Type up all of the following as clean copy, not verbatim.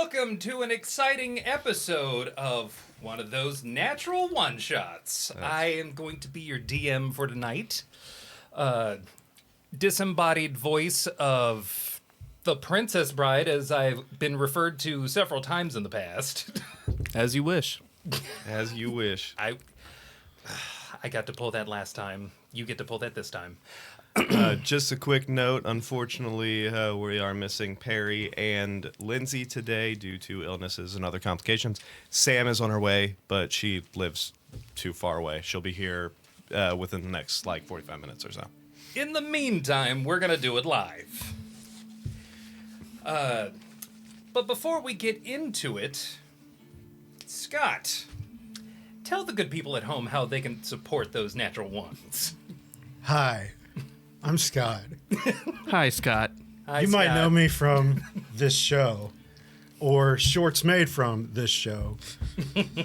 welcome to an exciting episode of one of those natural one-shots. I am going to be your DM for tonight. Disembodied voice of the Princess Bride, as I've been referred to several times in the past. As you wish. As you wish. I got to pull that last time. You get to pull that this time. Just a quick note, unfortunately, we are missing Perry and Lindsay today due to illnesses and other complications. Sam is on her way, but she lives too far away. She'll be here within the next, 45 minutes or so. In the meantime, we're going to do it live. But before we get into it, Scott, tell the good people at home how they can support those natural ones. Hi, I'm Scott. Hi, Scott. Hi, You Scott. might know me from this show, or shorts made from this show.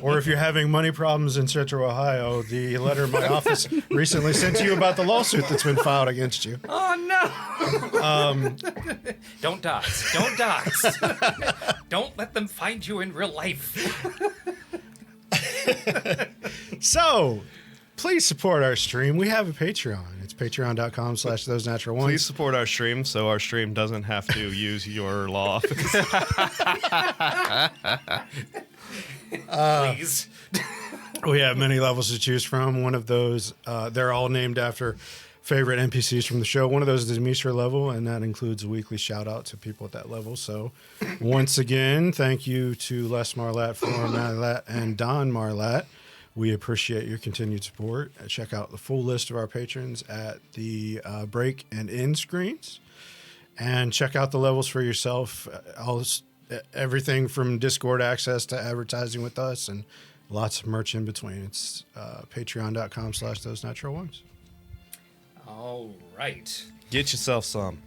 Or if you're having money problems in Central Ohio, the letter my office recently sent to you about the lawsuit that's been filed against you. Oh, no! Don't dox. Don't dox. Don't let them find you in real life. So, please support our stream. We have a Patreon. It's patreon.com/thosenaturalones. Please support our stream so our stream doesn't have to use your law office. Please. We have many levels to choose from. One of those, they're all named after favorite NPCs from the show. One of those is the Mishra level, and that includes a weekly shout out to people at that level. So, once again, thank you to Les Marlatt, Flora Marlatt, and Don Marlatt. We appreciate your continued support. Check out the full list of our patrons at the break and end screens, and check out the levels for yourself. Everything from Discord access to advertising with us, and lots of merch in between. It's patreon.com/thosenaturalones. All right. Get yourself some.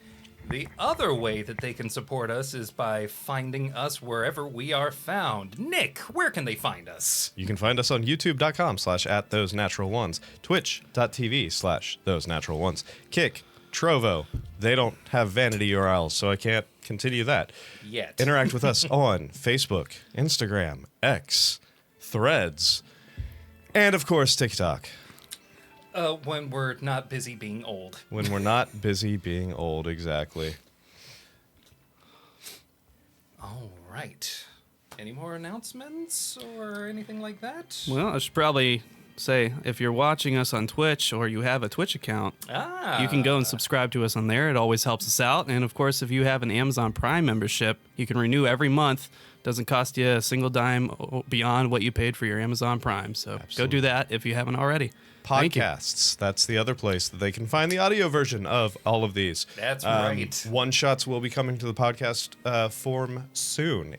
The other way that they can support us is by finding us wherever we are found. Nick, where can they find us? You can find us on youtube.com/@thosenaturalones, twitch.tv/thosenaturalones, Kick, Trovo. They don't have vanity URLs, so I can't continue that. Yet. Interact with us on Facebook, Instagram, X, Threads, and of course TikTok. When we're not busy being old. When we're not busy being old, exactly. All right. Any more announcements or anything like that? Well, I should probably say, if you're watching us on Twitch or you have a Twitch account, you can go and subscribe to us on there. It always helps us out. And, of course, if you have an Amazon Prime membership, you can renew every month. Doesn't cost you a single dime beyond what you paid for your Amazon Prime. So Go do that if you haven't already. Podcasts. That's the other place that they can find the audio version of all of these. That's right. One-shots will be coming to the podcast form soon.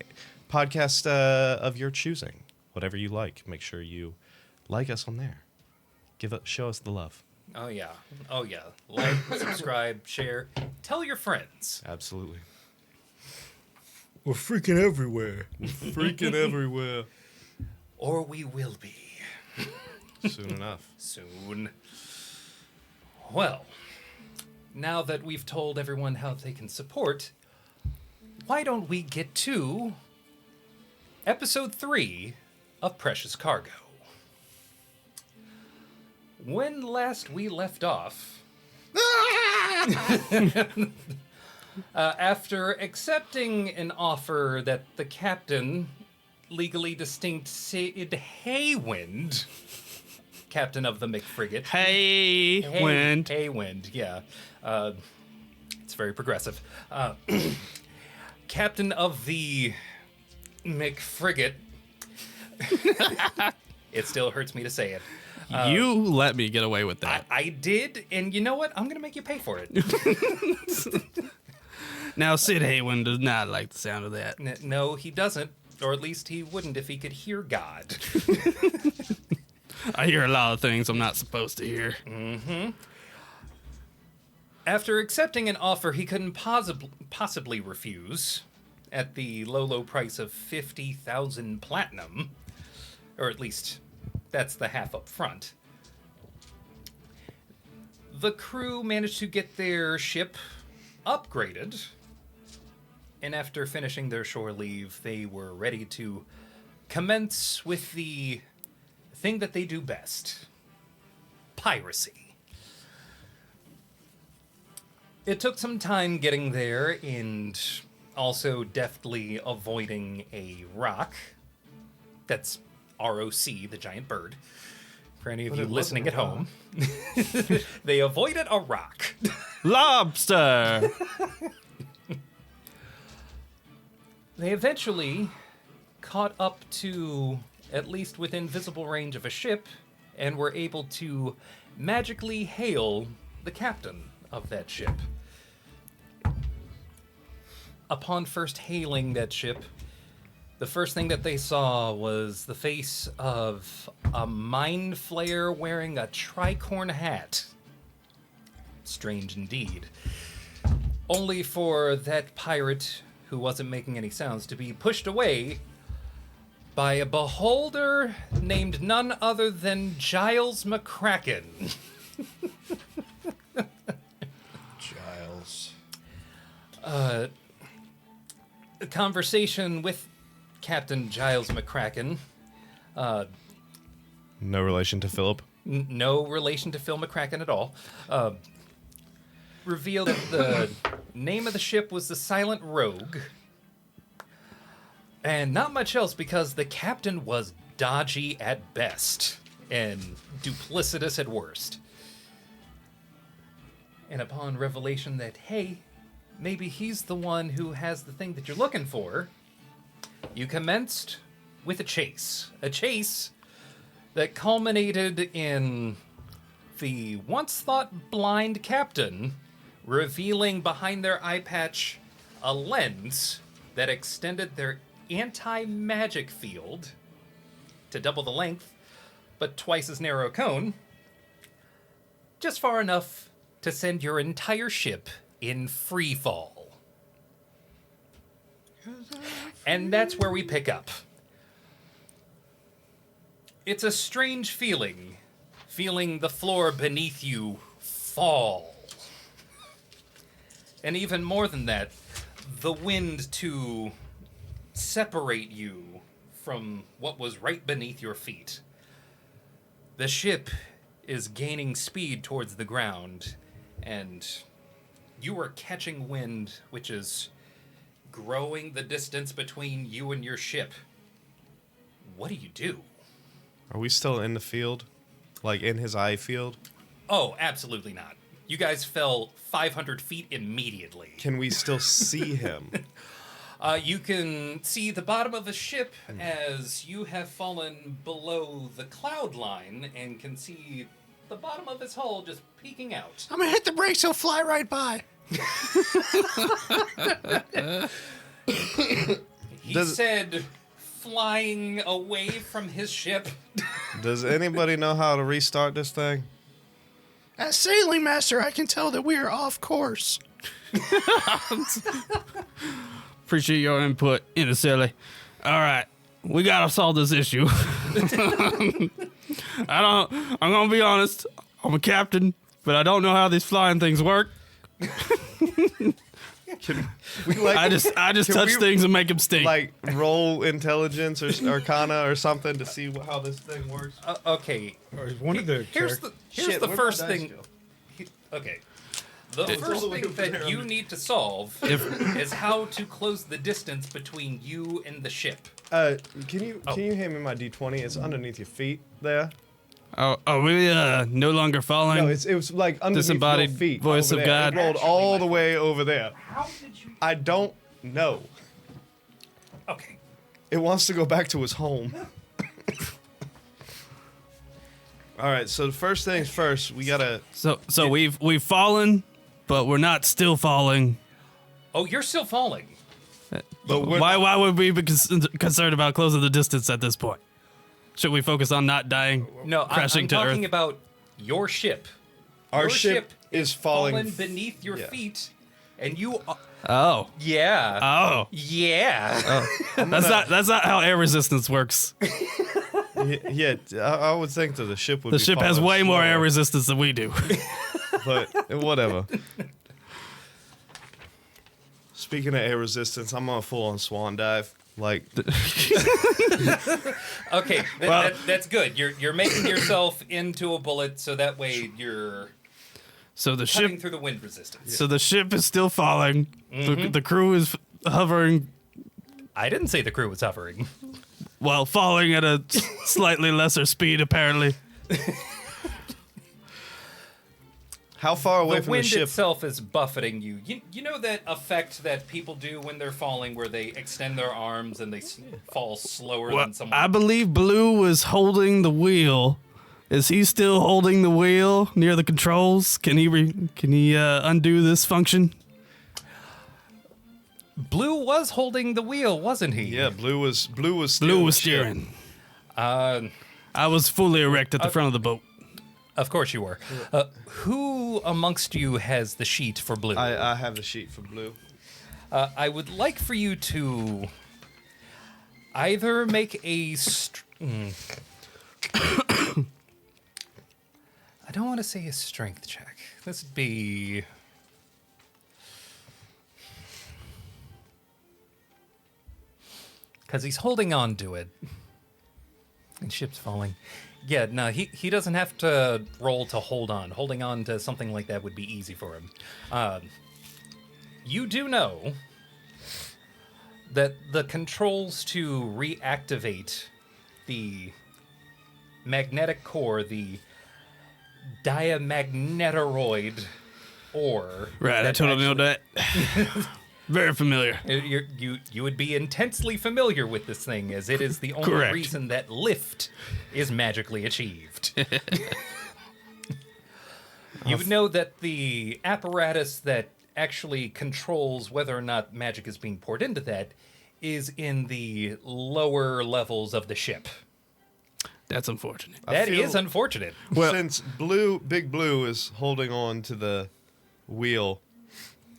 Podcast of your choosing. Whatever you like. Make sure you like us on there. Show us the love. Oh, yeah. Oh, yeah. Like, subscribe, share. Tell your friends. Absolutely. We're freaking everywhere. Freaking everywhere. Or we will be. Soon enough. Soon. Well, now that we've told everyone how they can support, why don't we get to episode 3 of Precious Cargo? When last we left off, after accepting an offer that the captain, legally distinct Sid Haywind, captain of the McFrigate. Haywind, yeah. It's very progressive. Captain of the McFrigate. It still hurts me to say it. You let me get away with that. I did, and you know what? I'm going to make you pay for it. Now, Sid Haywind does not like the sound of that. No, he doesn't. Or at least he wouldn't if he could hear God. I hear a lot of things I'm not supposed to hear. Mm-hmm. After accepting an offer he couldn't possibly refuse at the low price of 50,000 platinum, or at least that's the half up front, the crew managed to get their ship upgraded And after finishing their shore leave, they were ready to commence with the thing that they do best: piracy. It took some time getting there and also deftly avoiding a rock. That's ROC, the giant bird. For any of you listening at home, they avoided a rock. Lobster! They eventually caught up to at least within visible range of a ship and were able to magically hail the captain of that ship. Upon first hailing that ship, the first thing that they saw was the face of a mind flayer wearing a tricorn hat. Strange indeed. Only for that pirate, who wasn't making any sounds, to be pushed away by a beholder named none other than Giles McCracken. Giles. A conversation with Captain Giles McCracken. No relation to Philip. No relation to Phil McCracken at all. Revealed that the name of the ship was the Silent Rogue. And not much else, because the captain was dodgy at best and duplicitous at worst. And upon revelation that, hey, maybe he's the one who has the thing that you're looking for, you commenced with a chase. A chase that culminated in the once thought blind captain revealing behind their eye patch a lens that extended their anti-magic field to double the length, but twice as narrow a cone, just far enough to send your entire ship in free fall. And that's where we pick up. It's a strange feeling the floor beneath you fall. And even more than that, the wind to separate you from what was right beneath your feet. The ship is gaining speed towards the ground, and you are catching wind, which is growing the distance between you and your ship. What do you do? Are we still in the field? Like in his eye field? Oh, absolutely not. You guys fell 500 feet immediately. Can we still see him? You can see the bottom of the ship as you have fallen below the cloud line and can see the bottom of his hull just peeking out. I'm gonna hit the brakes, he'll fly right by. He said flying away from his ship. Does anybody know how to restart this thing? As sailing master, I can tell that we are off course. Appreciate your input, Intersilly. All right, we gotta solve this issue. I'm gonna be honest. I'm a captain, but I don't know how these flying things work. Can we like? I just touch things and make them stink. Like roll intelligence or arcana or something to see how this thing works. Okay. Or one of the Here's the Shit, the where'd first my dice thing. go? Okay. The It's all first the way thing over that there. you need to solve is how to close the distance between you and the ship. Can you hand me my D20? It's underneath your feet there. Oh, are we no longer following? No, it was like underneath Disembodied your feet. voice over of there. God. It rolled all the way over there. How did you? I don't know. Okay. It wants to go back to its home. All right, so the first things first, we gotta. So we've fallen, but we're not still falling. Oh, you're still falling. But we're Why would we be concerned about closing the distance at this point? Should we focus on not dying? No, crashing I'm to talking Earth? about your ship. Our Your ship is falling beneath your yeah. feet, and you. Oh. Yeah. Oh. Yeah. That's not how air resistance works. Yeah, I would think that the ship would. The be ship has falling way more slower, air resistance than we do. but whatever. Speaking of air resistance, I'm on a full-on swan dive. Like, Okay, that's good. You're making yourself into a bullet, so that way you're So the cutting ship. through the wind resistance. So the ship is still falling. The crew is hovering. I didn't say the crew was hovering. Well, falling at a slightly lesser speed, apparently. how far away The from the wind ship? itself is buffeting you. You know that effect that people do when they're falling, where they extend their arms and they fall slower Well, than someone. I believe Blue was holding the wheel. Is he still holding the wheel near the controls? Can he undo this function? Blue was holding the wheel, wasn't he? Yeah, Blue was steering. Blue was the ship. steering. Uh, I was fully erect at the front of the boat. of course you were. Who amongst you has the sheet for Blue? I have the sheet for Blue. I would like for you to either make a. I don't want to say a strength check. This would be. Because he's holding on to it. And ship's falling. Yeah, no, he doesn't have to roll to hold on. Holding on to something like that would be easy for him. You do know that the controls to reactivate the magnetic core, the diamagnetoroid ore. Right, I totally know that. Very familiar. You would be intensely familiar with this thing, as it is the only Correct. reason that lift is magically achieved. You would know that the apparatus that actually controls whether or not magic is being poured into that is in the lower levels of the ship. That's unfortunate. That feel- is unfortunate. Well- Since Big Blue is holding on to the wheel,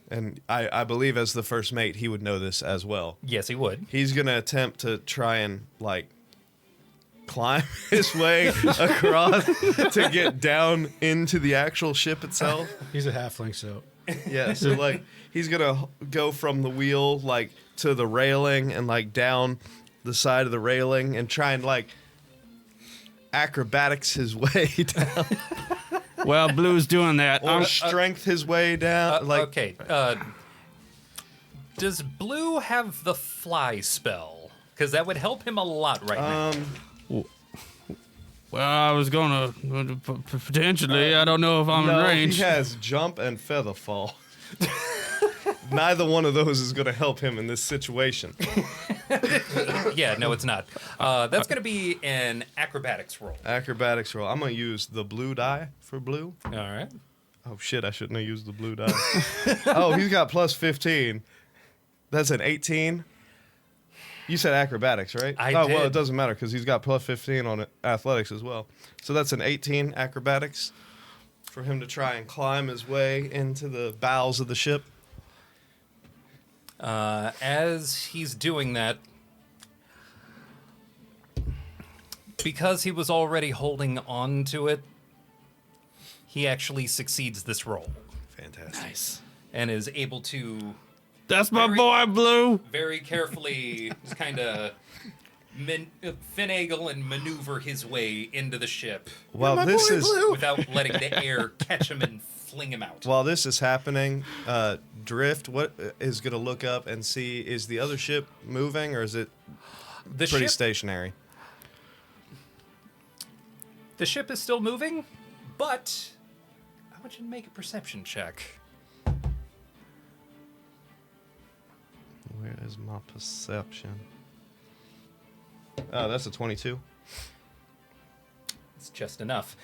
and I believe as the first mate, he would know this as well. Yes, he would. He's going to attempt to try and, like, climb his way across to get down into the actual ship itself. He's a halfling, so Yeah, so, like, he's going to go from the wheel, like, to the railing and, like, down the side of the railing and try and, like, acrobatics his way down. Well, Blue's doing that. Or strength his way down. Like, Okay. Does Blue have the fly spell? Because that would help him a lot right now. Well, I was gonna potentially. I don't know if I'm in no, range. he has jump and feather fall. Neither one of those is going to help him in this situation. Yeah, no, it's not. That's going to be an acrobatics roll. Acrobatics roll. I'm going to use the blue die for Blue. All right. Oh, shit, I shouldn't have used the blue die. Oh, he's got plus 15. That's an 18. You said acrobatics, right? I Well, did. it doesn't matter because he's got plus 15 on athletics as well. So that's an 18 acrobatics for him to try and climb his way into the bowels of the ship. As he's doing that, because he was already holding on to it, he actually succeeds this roll Fantastic. Nice. and is able to That's my Very- boy, Blue. very carefully just kind of finagle and maneuver his way into the ship Well, this is without letting the air catch him and fling him out. while this is happening. Drift, what is going to look up and see? Is the other ship moving or is it The pretty ship, stationary? the ship is still moving, but I want you to make a perception check. Where is my perception? Oh, that's a 22. It's just enough.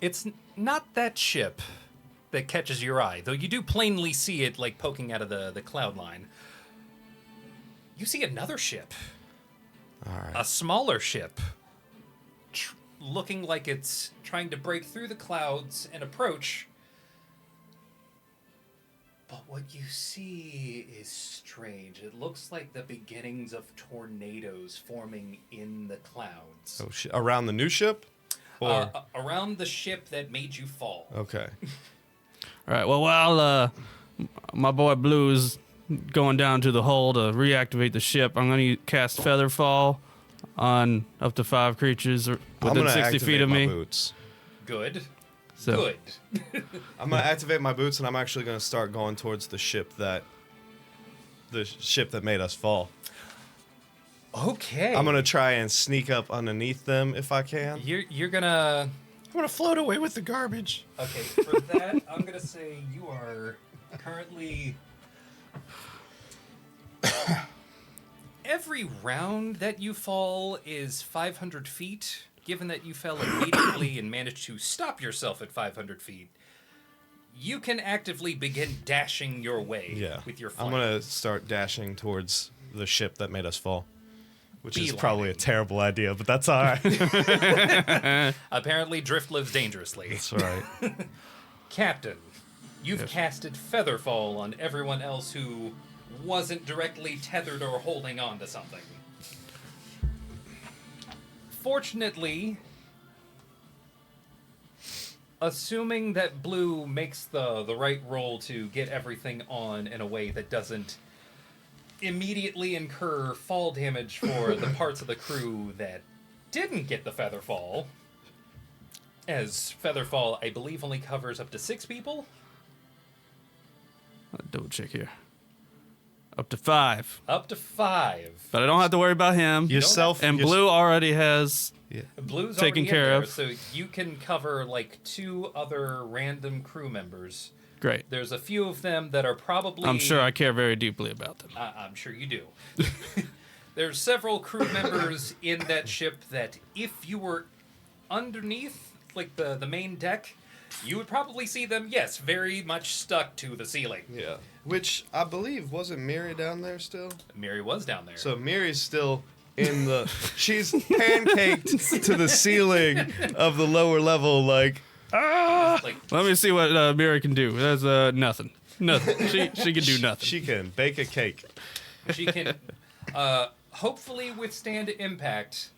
It's not that ship that catches your eye, though you do plainly see it like poking out of the cloud line. You see another ship, All right. a smaller ship, looking like it's trying to break through the clouds and approach. But what you see is strange. It looks like the beginnings of tornadoes forming in the clouds. Oh, around the new ship? Or Around the ship that made you fall. okay. All right. Well, while my boy Blue's going down to the hull to reactivate the ship, I'm going to cast Featherfall on up to 5 creatures within 60 feet of me. Boots. Good. So, Good. I'm gonna activate my boots, and I'm actually gonna start going towards the ship that made us fall. Okay. I'm gonna try and sneak up underneath them if I can. You're gonna. I'm gonna float away with the garbage. Okay, for that, I'm gonna say you are currently. Every round that you fall is 500 feet. Given that you fell immediately and managed to stop yourself at 500 feet, you can actively begin dashing your way with your flight. I'm gonna start dashing towards the ship that made us fall, which is Beelining. probably a terrible idea, but that's all right. Apparently, drift lives dangerously. That's right. Captain, you've casted Featherfall on everyone else who wasn't directly tethered or holding on to something. Fortunately, assuming that Blue makes the right roll to get everything on in a way that doesn't immediately incur fall damage for the parts of the crew that didn't get the Featherfall, as Featherfall, I believe, only covers up to 6 people. I'll double check here. Up to 5. Up to 5. But I don't have to worry about him. Yourself And Blue already has. Blue's taken already care in there, of. so you can cover like 2 other random crew members. Great. There's a few of them that are probably... I'm sure I care very deeply about them. I'm sure you do. There's several crew members in that ship that if you were underneath, like the main deck, you would probably see them, yes, very much stuck to the ceiling. Yeah. Which I believe wasn't Miri down there still? Miri was down there. So Miri's still in the she's pancaked to the ceiling of the lower level like Like, Let me see what Mira can do. That's nothing. Nothing. She can do nothing. she can bake a cake. she can hopefully withstand impact.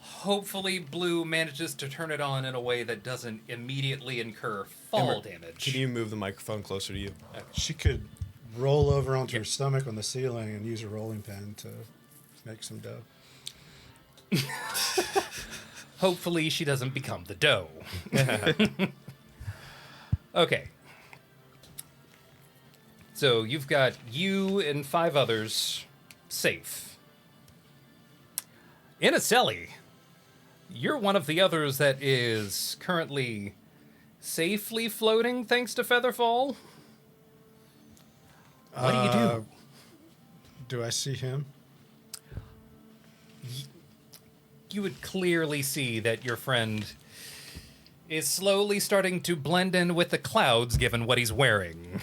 Hopefully Blue manages to turn it on in a way that doesn't immediately incur fall damage. Can you move the microphone closer to you? She could roll over onto her stomach on the ceiling and use a rolling pin to make some dough. Hopefully she doesn't become the dough. Okay. So you've got you and 5 others safe. Inacelli, you're one of the others that is currently safely floating thanks to Featherfall. What do you do? Do I see him? You would clearly see that your friend is slowly starting to blend in with the clouds given what he's wearing.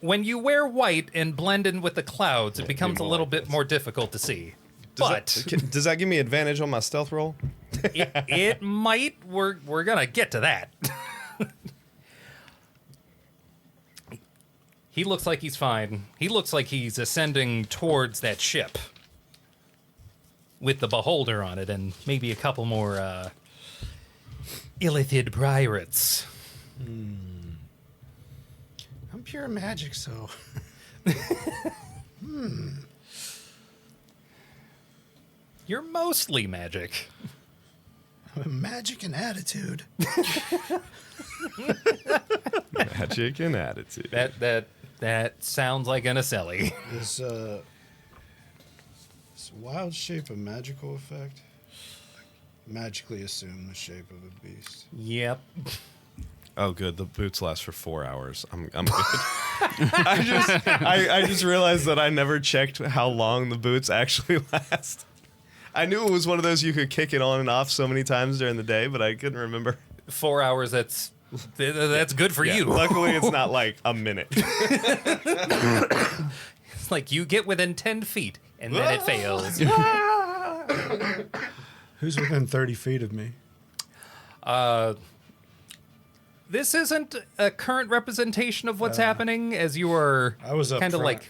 When you wear white and blend in with the clouds, it becomes a little bit more difficult to see. Does that give me advantage on my stealth roll? it might. We're gonna get to that. He looks like he's fine. He looks like he's ascending towards that ship with the beholder on it and maybe a couple more illithid pirates. I'm pure magic, so. You're mostly magic. I'm magic and attitude. Magic and attitude. That sounds like an Inacelli. Is wild shape a magical effect? Magically assume the shape of a beast. Yep. Oh, good. The boots last for 4 hours. I'm good. I just realized that I never checked how long the boots actually last. I knew it was one of those you could kick it on and off so many times during the day, but I couldn't remember. 4 hours. That's good for you. Luckily, it's not like a minute. It's like you get within 10 feet and then it fails. Who's within 30 feet of me? This isn't a current representation of what's happening, as you were I was up kind of front. like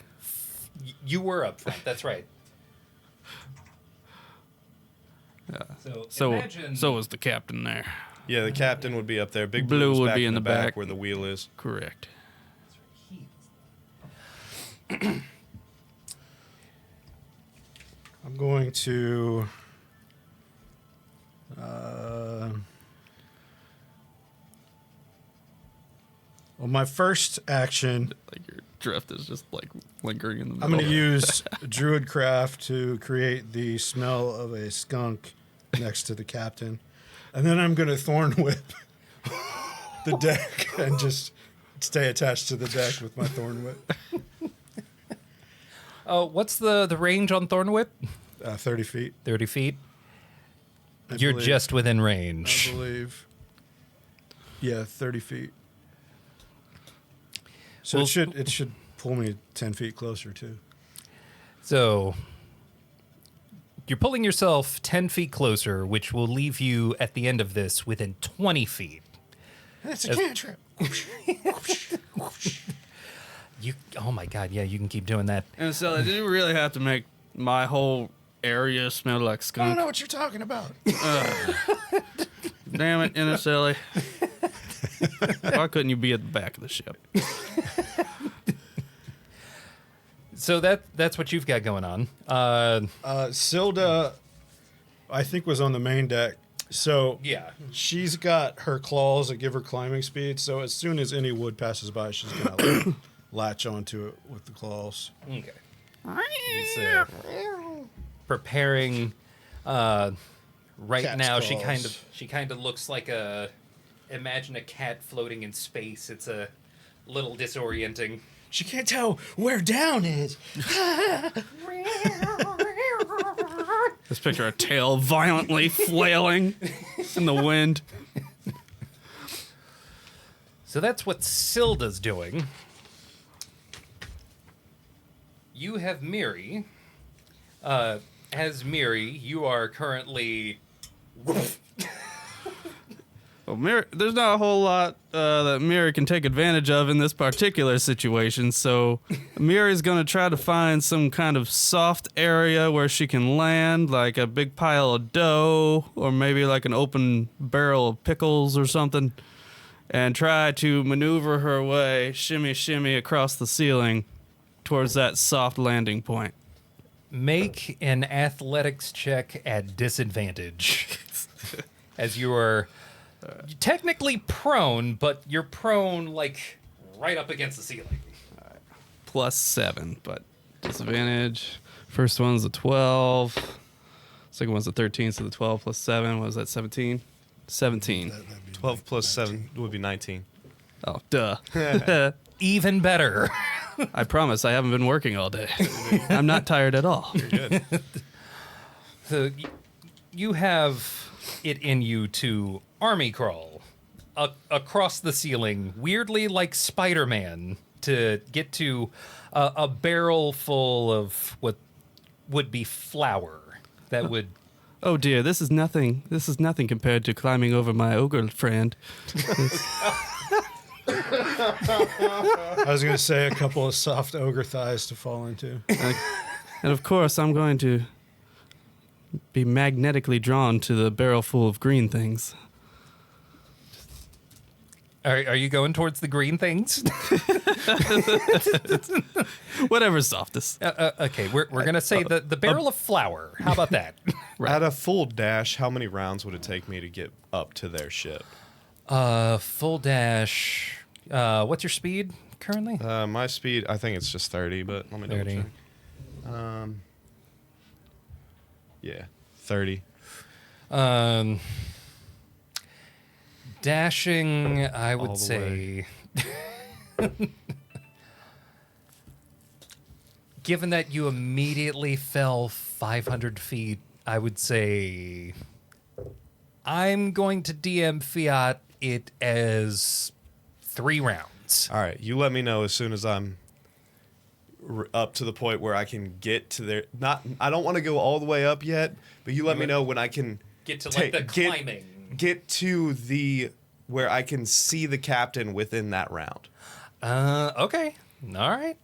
you were up front. That's right. So imagine, so was the captain there. Yeah, the captain would be up there. Big Blue Blue's would back be in in the the back back. where the wheel is. Correct. I'm going to. Well, my first action, Like your drift is just like lingering in the middle. I'm going to use Druidcraft to create the smell of a skunk next to the captain. And then I'm going to Thorn Whip the deck and just stay attached to the deck with my Thorn Whip. what's the range on Thorn Whip? 30 feet. 30 feet. I You're believe. just within I range. believe. Yeah, 30 feet. So Well- it should pull me 10 feet closer too. So you're pulling yourself 10 feet closer, which will leave you at the end of this within 20 feet. That's a cantrip. Oh my god, yeah, you can keep doing that. And so did you really have to make my whole area smell like I don't skunk? know what you're talking about. Damn it, Intersilly. Why couldn't you be at the back of the ship? So that's what you've got going on. Silda, I think, was on the main deck. So Yeah. she's got her claws that give her climbing speed. So as soon as any wood passes by, she's going to latch onto it with the claws. Okay. He's preparing. Right Cat's now, claws. she kind of looks like imagine a cat floating in space. It's a little disorienting. She can't tell where down is. Just picture a tail violently flailing in the wind. So that's what Silda's doing. You have Miri. As Miri, you are currently. Well, there's not a whole lot that Miri can take advantage of in this particular situation, so Miri's going to try to find some kind of soft area where she can land, like a big pile of dough, or maybe like an open barrel of pickles or something, and try to maneuver her way, shimmy across the ceiling towards that soft landing point. Make an athletics check at disadvantage. As you are technically prone, but you're prone like right up against the ceiling. +7, but disadvantage. First one's a 12. Second one's a 13, so the 12 plus 7 was that 17? 17. 12 plus 7 would be 19. Oh, duh. Even better. I promise I haven't been working all day. I'm not tired at all. Good. So you have it in you to army crawl across the ceiling, weirdly like Spider-Man, to get to a barrel full of what would be flour that would. Oh dear, this is nothing. This is nothing compared to climbing over my ogre friend. I was going to say a couple of soft ogre thighs to fall into. And of course, I'm going to be magnetically drawn to the barrel full of green things. Are you going towards the green things? Whatever's softest. Okay, we're gonna say the barrel of flour. How about that? At a full dash, how many rounds would it take me to get up to their ship? Full dash. What's your speed currently? My speed, I think it's just 30, but let me double 30. check. Yeah, 30. Dashing, I All would the say. Given that you immediately fell 500 feet, I would say I'm going to DM Fiat it as 3 rounds. All right, you let me know as soon as I'm up to the point where I can get to their. I don't want to go all the way up yet, but you let me know when I can Get to like the climbing. Get to the where I can see the captain within that round. Okay. All right.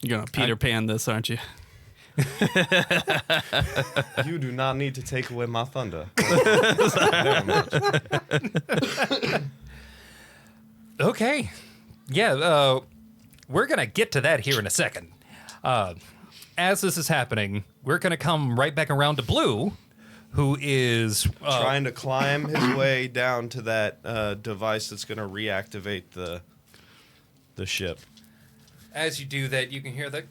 You're gonna Peter Pan this, aren't you? You do not need to take away my thunder. Okay. Yeah, we're going to get to that here in a second. As this is happening, we're going to come right back around to Blue, who is... trying to climb his way down to that device that's going to reactivate the ship. As you do that, you can hear the...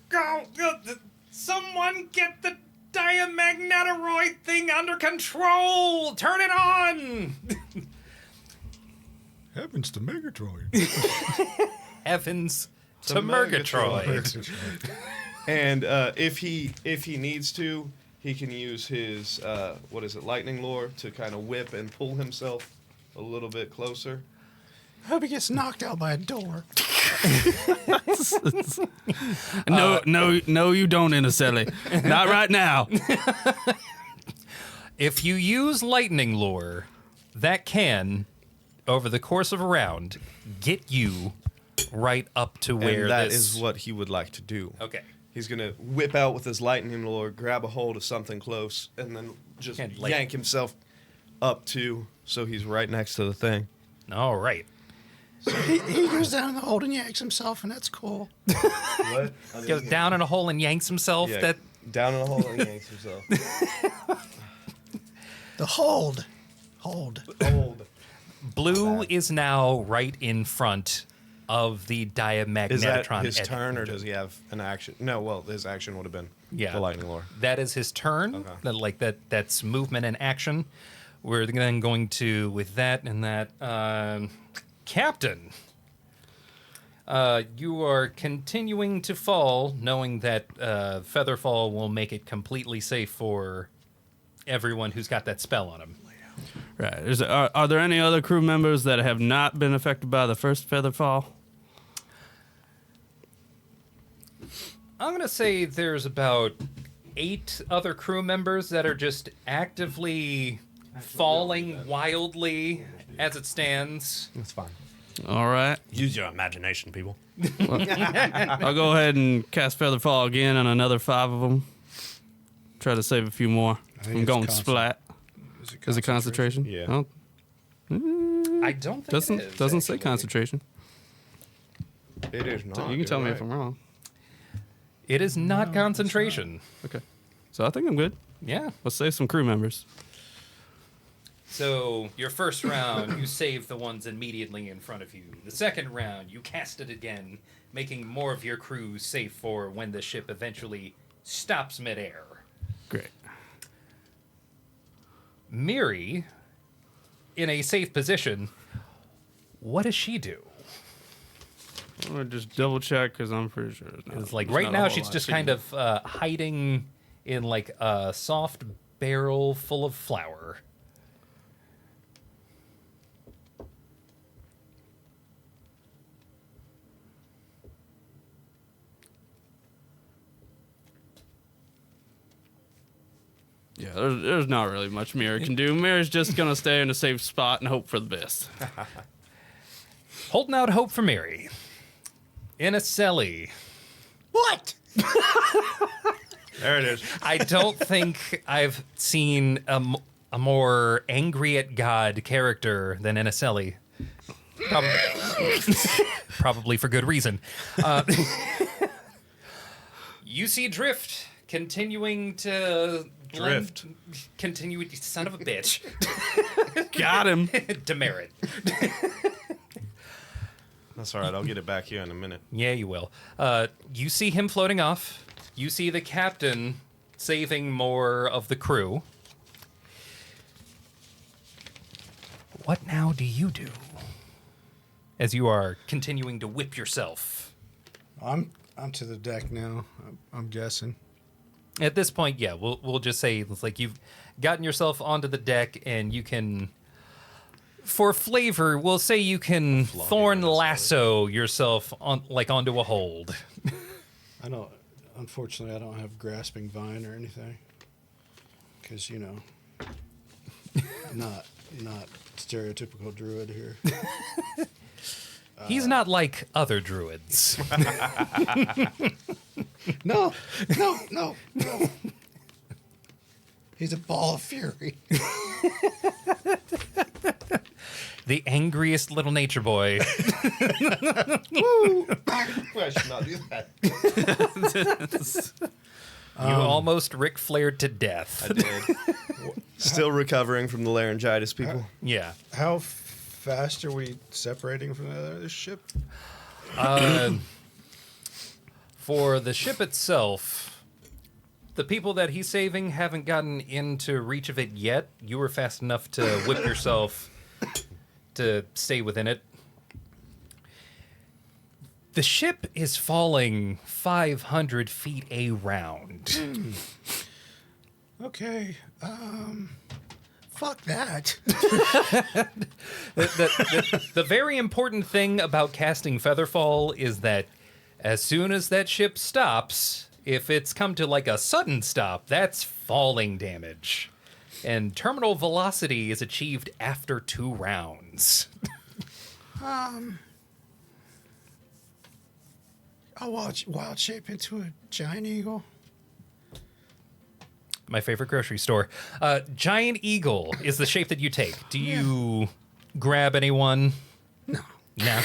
Someone get the diamagnetoroid thing under control! Turn it on! Heavens to Megatroid. Heavens to Murgatroyd. And if he needs to, he can use his lightning lore to kind of whip and pull himself a little bit closer. Hope he gets knocked out by a door. No, you don't, Intercelli. Not right now. If you use lightning lore, that can, over the course of a round, get you right up to where and that is what he would like to do. Okay. He's going to whip out with his lightning lore, grab a hold of something close, and then just yank himself up to so he's right next to the thing. All right. So he goes down in the hole and yanks himself, and that's cool. What? Goes down in a hole and yanks himself. Yeah, That down in the hole and yanks himself. The hold. Blue is now right in front of the diamagnetron. Is that his edge. turn, or does he have an action? No, well, his action would have been Yeah. the lightning lore. That is his turn. Okay. That's movement and action. We're then going to, with that and that, Captain, you are continuing to fall, knowing that Featherfall will make it completely safe for everyone who's got that spell on him. Right. Are there any other crew members that have not been affected by the first feather fall? I'm going to say there's about 8 other crew members that are just actively falling wildly as it stands. That's fine. All right. Use your imagination, people. I'll go ahead and cast feather fall again on another 5 of them. Try to save a few more. I'm going splat. Is it concentration? Yeah. Oh, I don't think it is, doesn't say actually. concentration. It is not. You can tell me if I'm wrong. It is not concentration. Okay. So I think I'm good. Yeah. Let's save some crew members. So your first round, you save the ones immediately in front of you. The second round, you cast it again, making more of your crew safe for when the ship eventually stops midair. Great. Miri, in a safe position, what does she do? I'm going to just double check because I'm pretty sure. It's like right now she's just kind of hiding in like a soft barrel full of flour. Yeah, there's not really much Mira can do. Mira's just going to stay in a safe spot and hope for the best. Holding out hope for Miri. In a celly. What? There it is. I don't think I've seen a more angry at God character than Inacelli. Probably for good reason. You see Drift continuing to... Drift. Continue, you son of a bitch. Got him. Demerit. That's all right. I'll get it back here in a minute. Yeah, you will. You see him floating off. You see the captain saving more of the crew. What now do you do? As you are continuing to whip yourself. I'm to the deck now. I'm guessing. At this point, yeah, we'll just say it's like you've gotten yourself onto the deck, and you can, for flavor, we'll say you can thorn lasso yourself onto a hold. Unfortunately, I don't have grasping vine or anything. Because, not stereotypical druid here. He's not like other druids. No. He's a ball of fury. The angriest little nature boy. Woo! I should not do that. You almost Ric Flaired to death. I did. Still recovering from the laryngitis, people. Yeah. How fast are we separating from the other ship? For the ship itself, the people that he's saving haven't gotten into reach of it yet. You were fast enough to whip yourself to stay within it. The ship is falling 500 feet around. Okay. Fuck that. The very important thing about casting Featherfall is that as soon as that ship stops, if it's come to like a sudden stop, that's falling damage. And terminal velocity is achieved after 2 rounds. I'll wild shape into a giant eagle. My favorite grocery store. Giant eagle is the shape that you take. Do you grab anyone? No. No.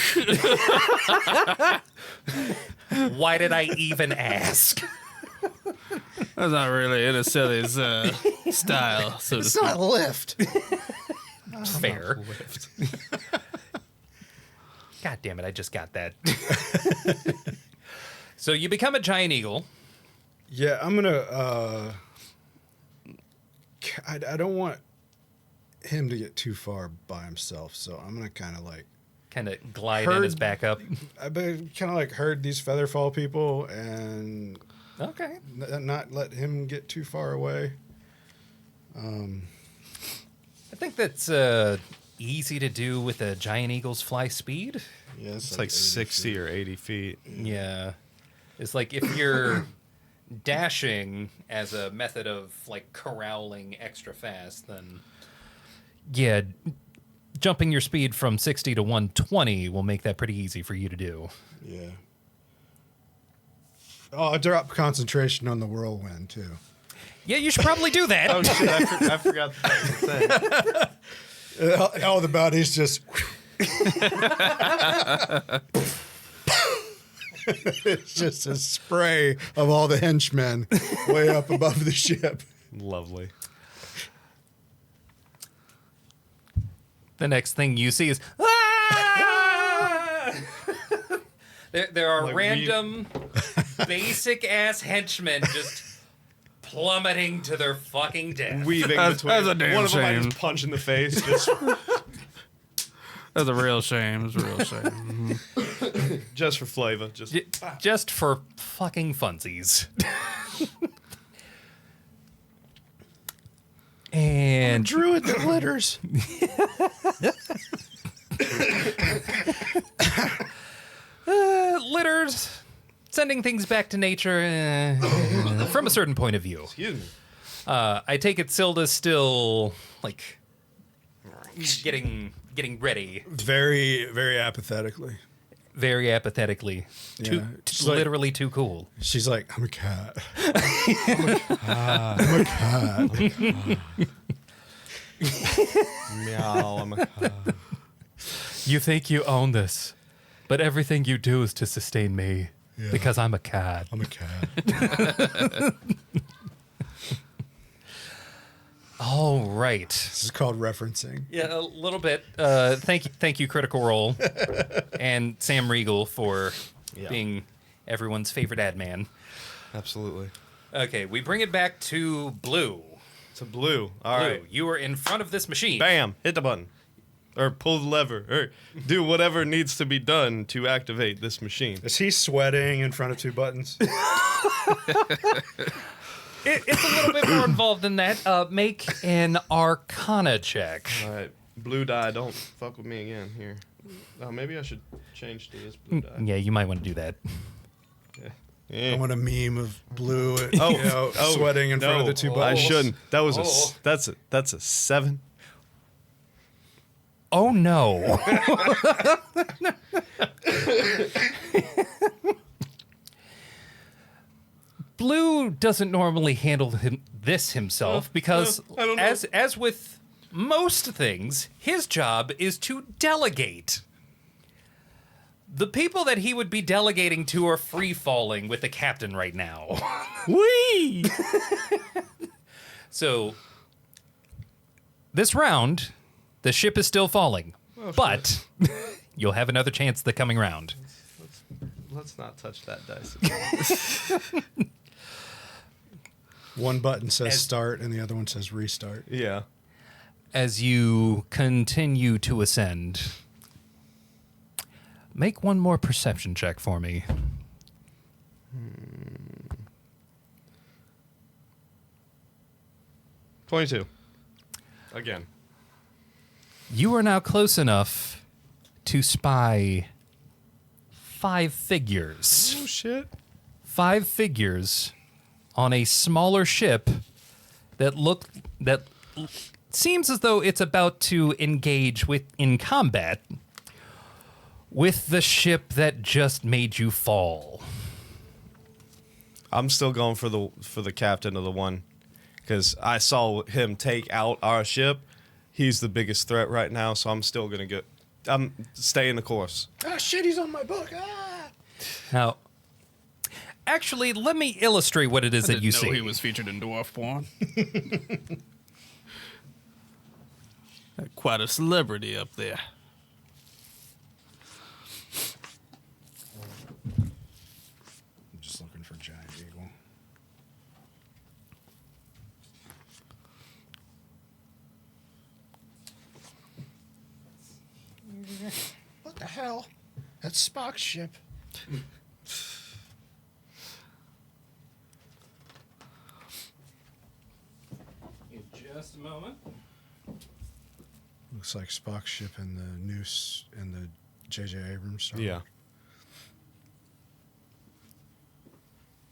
Why did I even ask? That's not really in a silly's style, so to It's speak. not a lift. Fair. God damn it, I just got that. So you become a giant eagle. Yeah, I'm gonna. I don't want him to get too far by himself, so I'm gonna kind of like. Kind of glide in his back up. I've been kind of like herd these Featherfall people and Okay. not let him get too far away. I think that's easy to do with a giant eagle's fly speed. Yeah, It's like 80 60 feet. or 80 feet. Yeah. It's like if you're dashing as a method of like corralling extra fast, then yeah, jumping your speed from 60 to 120 will make that pretty easy for you to do. Yeah. Oh, I drop concentration on the whirlwind too. Yeah, you should probably do that. Oh, shit. I forgot that was a thing. All the body's just. It's just a spray of all the henchmen way up above the ship. Lovely. The next thing you see is ah! there are Like random basic ass henchmen just plummeting to their fucking death. Weaving That's between. a damn One of them I shame. just punch in the face. Just, That's a real shame. It's a real shame. just for flavor. Just for fucking funsies. And Druid that glitters. litters, sending things back to nature from a certain point of view. Excuse me. I take it Silda's still like getting ready Very, very apathetically. very apathetically. Yeah. She's like- Literally too cool. She's like, I'm a cat. I'm a cat. Meow. I'm a You think you own this, but everything you do is to sustain me Yeah. because I'm a cat. I'm a cat. All right. This is called referencing. Yeah, a little bit. Thank you, Critical Role, and Sam Riegel for being everyone's favorite ad man. Absolutely. Okay, we bring it back to Blue. It's a blue. All Blue, right. you are in front of this machine. Bam. Hit the button. Or pull the lever. Or do whatever needs to be done to activate this machine. Is he sweating in front of two buttons? It's a little bit more involved than that. Make an Arcana check. All right. Blue die. Don't fuck with me again here. Oh, maybe I should change to this blue die. Yeah, you might want to do that. Yeah. I want a meme of Blue, Oh, sweating in front of no. the two I buttons. shouldn't. That was Oh. that's a 7. Oh no. Blue doesn't normally handle this himself because, I don't know. as with most things, his job is to delegate. The people that he would be delegating to are free falling with the captain right now. Whee! So, this round, the ship is still falling, but you'll have another chance the coming round. Let's not touch that dice. One button says start and the other one says restart. Yeah. As you continue to ascend, make one more perception check for me. 22. Again. You are now close enough to spy 5 figures. Oh, shit. 5 figures on a smaller ship that seems as though it's about to engage in combat with the ship that just made you fall. I'm still going for the captain of the one because I saw him take out our ship. He's the biggest threat right now, so I'm still going to go. I'm staying the course. Ah, shit, he's on my book. Ah. Now, actually, let me illustrate what it is that you see. He was featured in Dwarf Porn. Quite a celebrity up there. I'm just looking for Giant Eagle. What the hell? That's Spock's ship. In just a moment. Looks like Spock's ship in the Noose in the J.J. Abrams story. Yeah.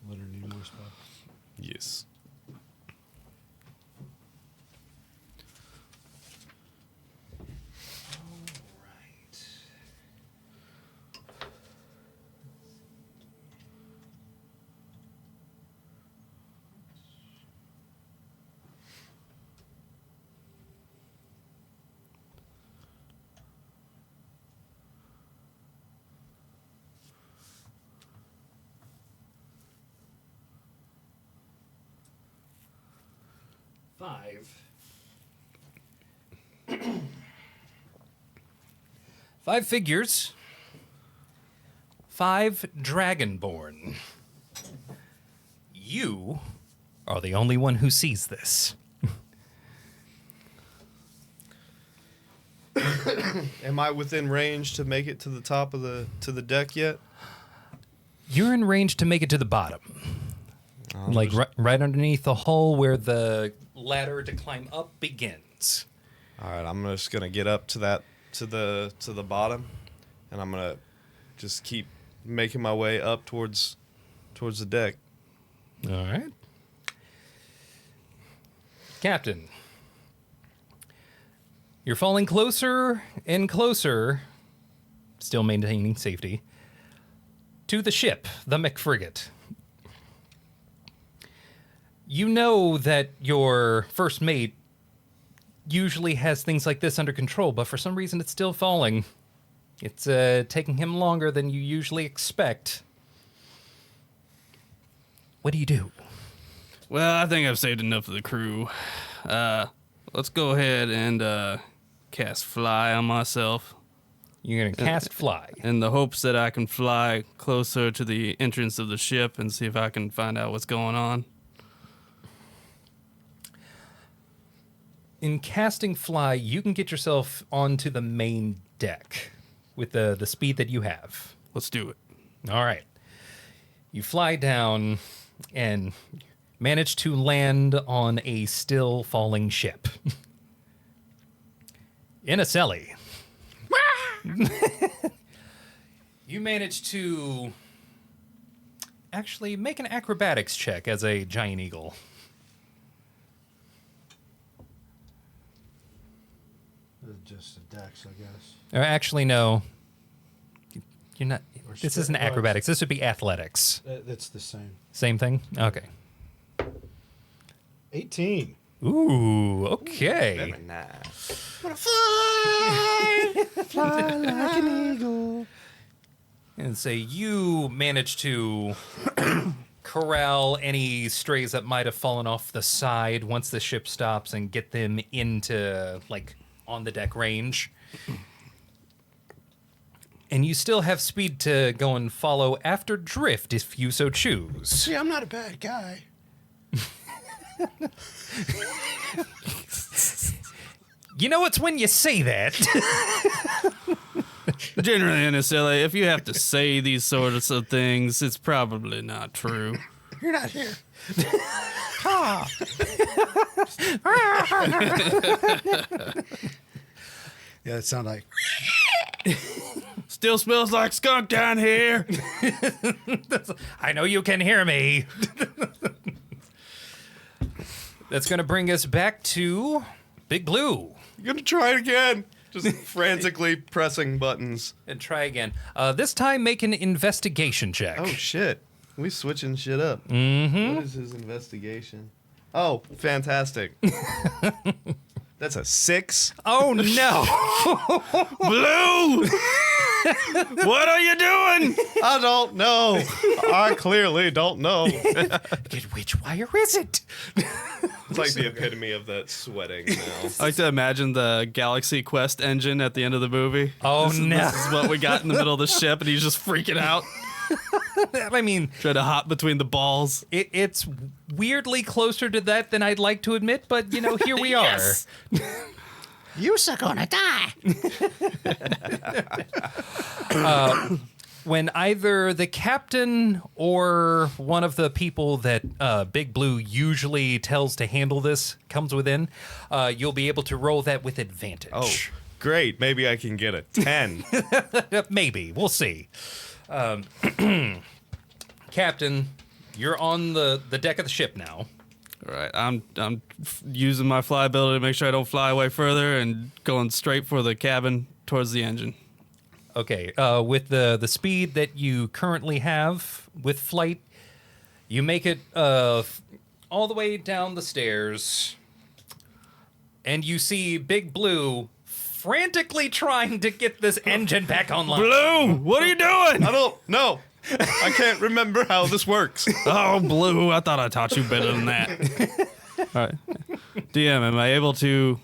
Leonard Nimoy Spock. Yes. Five figures. 5 dragonborn. You are the only one who sees this. Am I within range to make it to the top of the deck yet? You're in range to make it to the bottom. Like right underneath the hull where the ladder to climb up begins. All right, I'm just gonna get up to that to the bottom, and I'm gonna just keep making my way up towards the deck. All right. Captain, you're falling closer and closer, still maintaining safety, to the ship, the McFrigate. You know that your first mate usually has things like this under control, but for some reason it's still falling. It's taking him longer than you usually expect. What do you do? Well, I think I've saved enough of the crew. Let's go ahead and cast fly on myself. You're going to cast fly. In the hopes that I can fly closer to the entrance of the ship and see if I can find out what's going on. In casting fly, you can get yourself onto the main deck with the speed that you have. Let's do it. All right. You fly down and manage to land on a still falling ship. In a celly. You manage to actually make an acrobatics check as a giant eagle. Just a dex, I guess. Or actually, no. You're not. This isn't acrobatics. This would be athletics. It's the same. Same thing? Okay. 18. Ooh, okay. Very nice. Fly like an eagle. And say you manage to corral any strays that might have fallen off the side once the ship stops and get them into, like, on the deck range. And you still have speed to go and follow after drift if you so choose. See, I'm not a bad guy. You know, it's when you say that. Generally, in SLA, if you have to say these sorts of things, it's probably not true. You're not here. Yeah, it sounded like. Still smells like skunk down here. I know you can hear me. That's going to bring us back to Big Blue. You're gonna try it again. Just frantically pressing buttons. And try again. This time, make an investigation check. Oh shit. We switching shit up. Mm-hmm. What is his investigation? Oh, fantastic. That's a 6. Oh, no. Blue! What are you doing? I don't know. I clearly don't know. Which wire is it? It's like the epitome of that sweating now. I like to imagine the Galaxy Quest engine at the end of the movie. Oh, no. This is what we got in the middle of the ship, and he's just freaking out, I mean, trying to hop between the balls. it's weirdly closer to that than I'd like to admit, but, you know, here we are. Yes. You're gonna die. When either the captain or one of the people that Big Blue usually tells to handle this comes within, you'll be able to roll that with advantage. Oh, great. Maybe I can get a 10. Maybe. We'll see. Captain, you're on the deck of the ship now. All right, I'm using my flyability to make sure I don't fly away further and going straight for the cabin towards the engine. Okay, with the speed that you currently have with flight, you make it all the way down the stairs, and you see Big Blue frantically trying to get this engine back online. Blue, what are you doing? I don't know. I can't remember how this works. Oh, Blue, I thought I taught you better than that. All right. DM, am I able to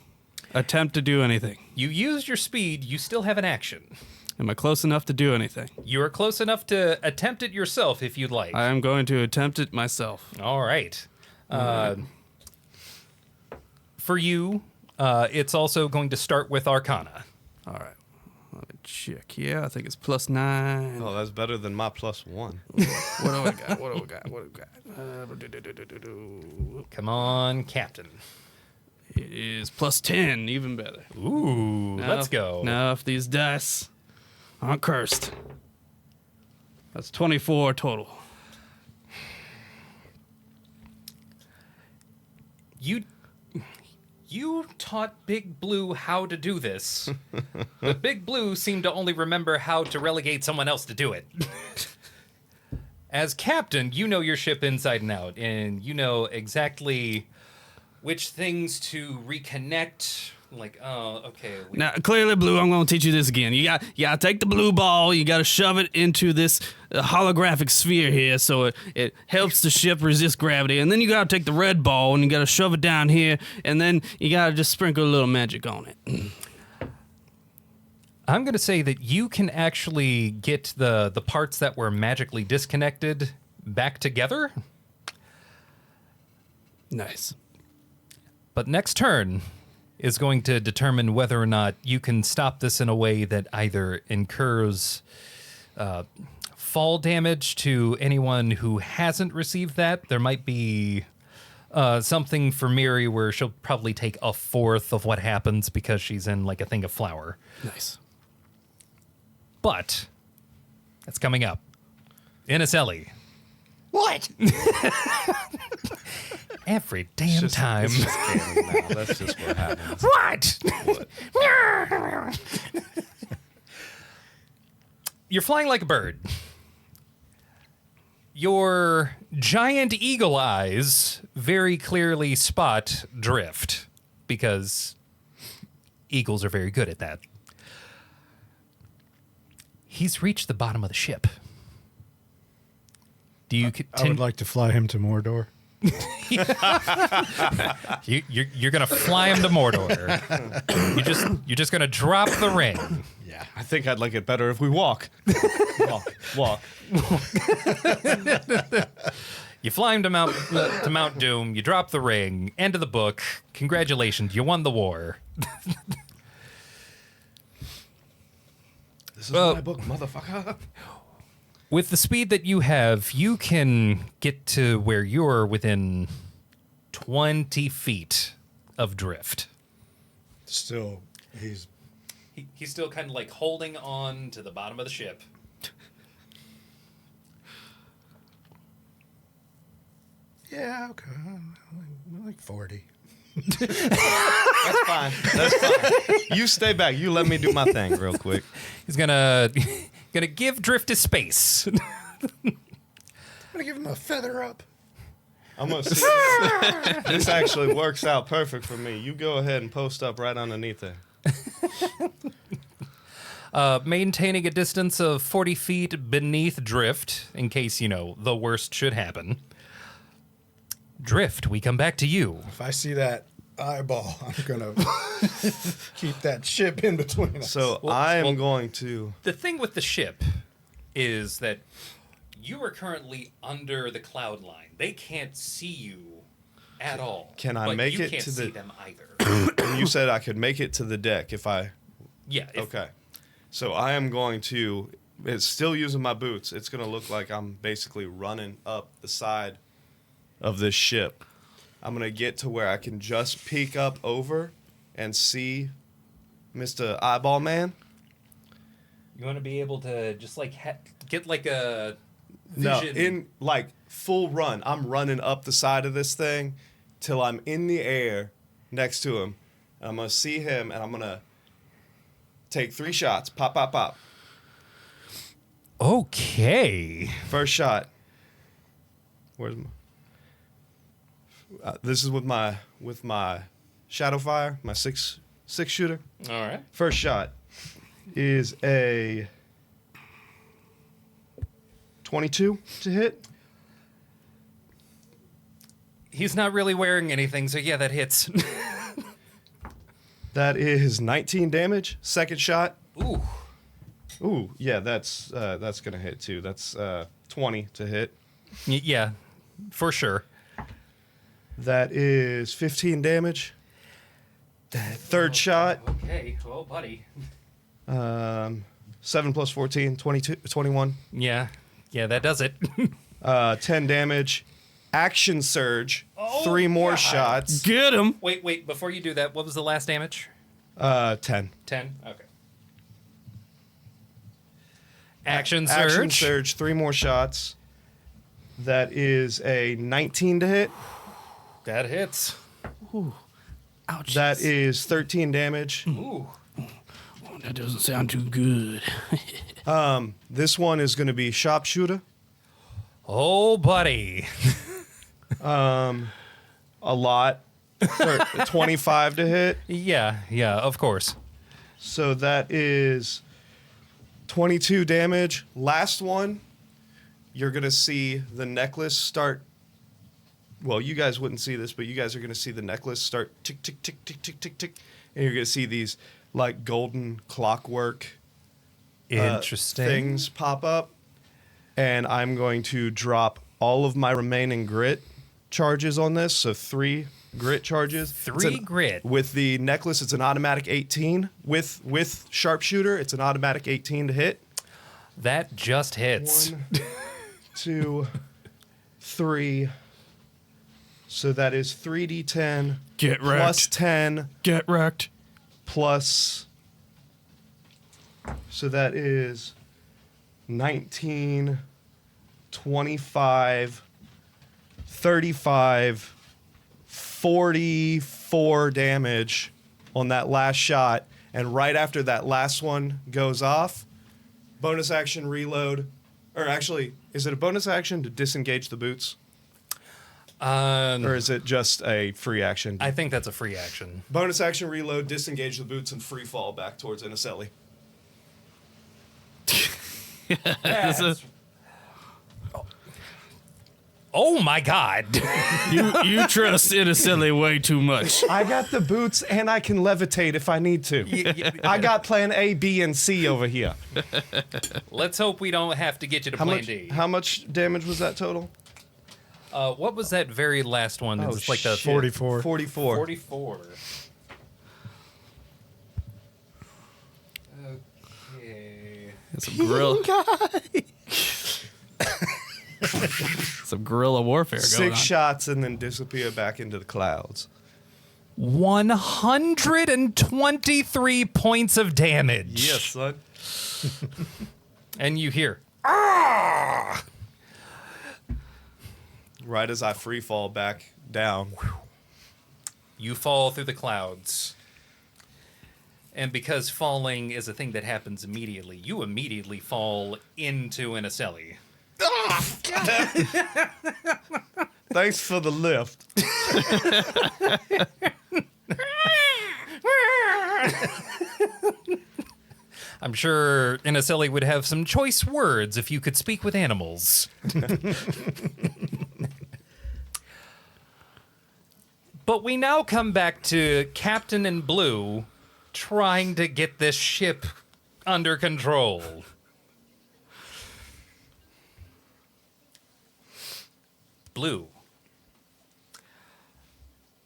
attempt to do anything? You used your speed, you still have an action. Am I close enough to do anything? You are close enough to attempt it yourself if you'd like. I am going to attempt it myself. All right. For you, it's also going to start with Arcana. All right. Let me check. Yeah, I think it's +9. Oh, that's better than my +1. What do I got? What do I got? Come on, Captain. It is +10, even better. Ooh, Now, let's go. Now, if these dice aren't cursed, that's 24 total. You taught Big Blue how to do this, but Big Blue seemed to only remember how to relegate someone else to do it. As captain, you know your ship inside and out, and you know exactly which things to reconnect. Like, oh, okay. Now, clearly, Blue, I'm going to teach you this again. You got to take the blue ball, you got to shove it into this holographic sphere here so it helps the ship resist gravity. And then you got to take the red ball and you got to shove it down here, and then you got to just sprinkle a little magic on it. I'm going to say that you can actually get the parts that were magically disconnected back together. Nice. But next turn is going to determine whether or not you can stop this in a way that either incurs fall damage to anyone who hasn't received that. There might be something for Miri where she'll probably take a fourth of what happens because she's in like a thing of flour. Nice. But that's coming up. Inniselli. What? Every damn time. It's just canon now. That's just what happens. What? You're flying like a bird. Your giant eagle eyes very clearly spot drift because eagles are very good at that. He's reached the bottom of the ship. Do you I would like to fly him to Mordor. You're gonna fly him to Mordor. You're just gonna drop the ring. Yeah, I think I'd like it better if we walk. walk. You fly him to Mount Doom. You drop the ring. End of the book. Congratulations, you won the war. This is my book, motherfucker. With the speed that you have, you can get to where you're within 20 feet of drift. Still, He's still kind of like holding on to the bottom of the ship. yeah, okay, like 40. That's fine. You stay back. You let me do my thing real quick. He's gonna give drift his space. I'm gonna give him a feather up. I'm gonna see. This actually works out perfect for me. You go ahead and post up right underneath there. Maintaining a distance of 40 feet beneath drift, in case, the worst should happen. Drift, we come back to you. If I see that eyeball, I'm gonna keep that ship in between us. So I am going to. The thing with the ship is that you are currently under the cloud line. They can't see you at all. Can I but make you it can't to see the? them either. You said I could make it to the deck if I. Yeah. Okay. So I am going to. It's still using my boots. It's going to look like I'm basically running up the side of this ship. I'm going to get to where I can just peek up over and see Mr. Eyeball Man. You want to be able to just like get like a No, vision. in like full run. I'm running up the side of this thing till I'm in the air next to him. And I'm going to see him and I'm going to take 3 shots. Pop, pop, pop. Okay. First shot. Where's my? This is with my shadow fire, my six shooter. All right. First shot is a 22 to hit. He's not really wearing anything, so yeah, that hits. That is 19 damage. Second shot. Ooh, Yeah, that's gonna hit too. That's 20 to hit. Yeah, for sure. That is 15 damage. Third shot. Okay, well, buddy. 7 plus 14, 22, 21. Yeah, that does it. 10 damage. Action surge. 3 more shots. Get him. Wait, before you do that, what was the last damage? 10. 10? Okay. Action surge. Action surge. 3 more shots. That is a 19 to hit. That hits. Ouch. That is 13 damage. Ooh. That doesn't sound too good. This one is going to be sharpshooter. Oh, buddy. A lot. For 25 to hit. Yeah, of course. So that is 22 damage. Last one, you're going to see the necklace start. Well, you guys wouldn't see this, but you guys are going to see the necklace start tick, tick, tick, tick, tick, tick, tick. And you're going to see these like golden clockwork Interesting. things pop up. And I'm going to drop all of my remaining grit charges on this. So 3 grit charges. 3 grit. With the necklace, it's an automatic 18. With sharpshooter, it's an automatic 18 to hit. That just hits. 1, 2, 3. So that is 3d10 Get wrecked. plus 10 Get wrecked. plus. So that is 19, 25, 35, 44 damage on that last shot. And right after that last one goes off, bonus action reload. Or actually, is it a bonus action to disengage the boots? Or is it just a free action? I think that's a free action. Bonus action reload, disengage the boots, and free fall back towards Inaselli. Oh my God. You trust Inaselli way too much. I got the boots, and I can levitate if I need to. I got plan A, B, and C over here. Let's hope we don't have to get you to plan D. How much damage was that total? What was that very last one? Oh, It's like the shit. 44. 44. 44. Okay. Some guerrilla. Some guerrilla warfare going on. 6 shots and then disappear back into the clouds. 123 points of damage. Yes, son. And you hear, ah! Right as I free fall back down. You fall through the clouds. And because falling is a thing that happens immediately, you immediately fall into an Inaselli. Thanks for the lift. I'm sure Inaselli would have some choice words if you could speak with animals. But we now come back to Captain in Blue trying to get this ship under control. Blue.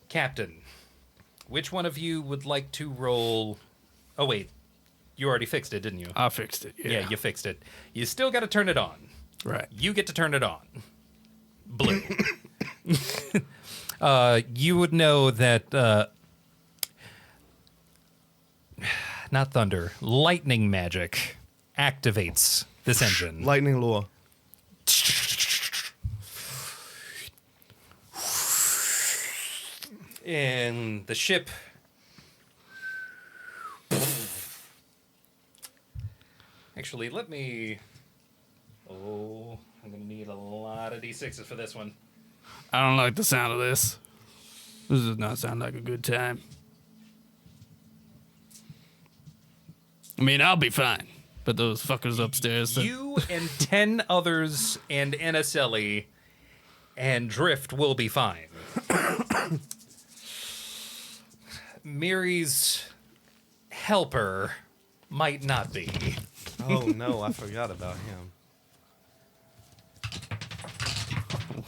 Captain, which one of you would like to roll... Oh, wait. You already fixed it, didn't you? I fixed it. Yeah, you fixed it. You still got to turn it on. Right. You get to turn it on. Blue. You would know that... not thunder. Lightning magic activates this engine. Lightning lure. And the ship... Actually, let me... Oh, I'm going to need a lot of D6s for this one. I don't like the sound of this. This does not sound like a good time. I mean, I'll be fine. But those fuckers upstairs... You and 10 others and Inaselli and Drift will be fine. Miri's helper might not be. Oh, no, I forgot about him.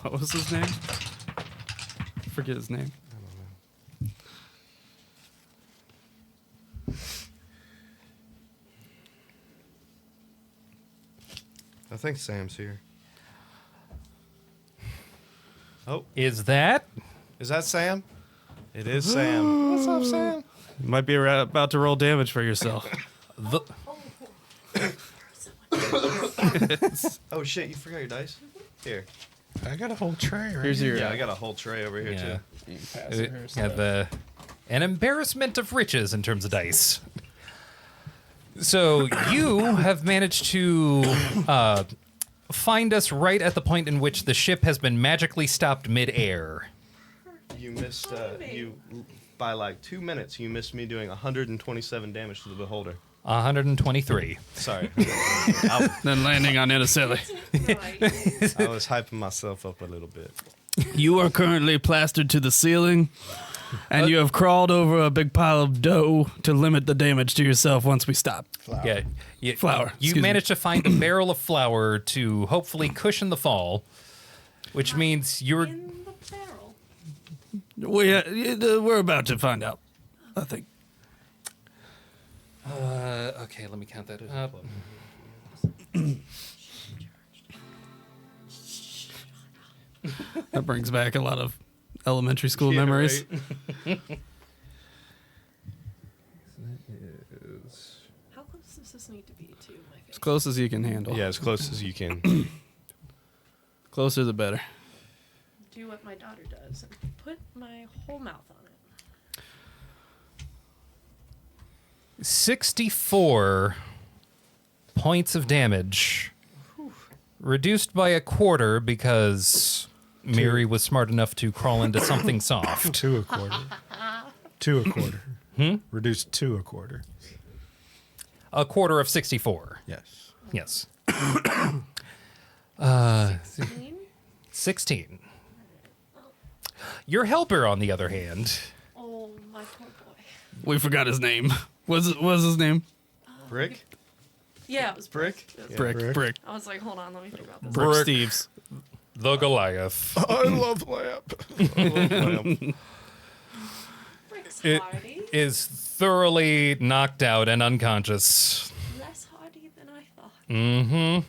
What was his name? I forget his name. I think Sam's here. Oh, Is that? is that Sam? It is Sam. What's up, Sam? You might be about to roll damage for yourself. The, Oh, shit, you forgot your dice? Here. I got a whole tray right Here's your... Yeah, I got a whole tray over here, yeah. too. You can pass it here, Yeah, so- an embarrassment of riches in terms of dice. So you have managed to find us right at the point in which the ship has been magically stopped mid-air. You missed, by like 2 minutes, you missed me doing 127 damage to the beholder. 123. Sorry. Then landing on Inaselli. I was hyping myself up a little bit. You are currently plastered to the ceiling, and you have crawled over a big pile of dough to limit the damage to yourself once we stop. Yeah, Flour, You excuse managed to find a barrel of flour to hopefully cushion the fall, which means you're... In the barrel. We're about to find out, I think. Okay, let me count that up. That brings back a lot of elementary school Yeah, memories. right. How close does this need to be to my face? As close as you can handle. Yeah, as close as you can. Closer the better. Do what my daughter does and put my whole mouth on it. 64 points of damage. Reduced by a quarter because Miri was smart enough to crawl into something soft. 2 a quarter. 2 a quarter. Reduced to a quarter. A quarter of 64. Yes. Yes. 16? 16. Your helper, on the other hand, Oh, my poor boy. We forgot his name. What's his name? Brick? Yeah, it was Brick? It was Brick. Brick. Brick. I was like, hold on, let me think about this. Brick Brick. Steves. the Goliath. I love lamp. Brick's It hardy. is thoroughly knocked out and unconscious. Less hardy than I thought. Mm-hmm.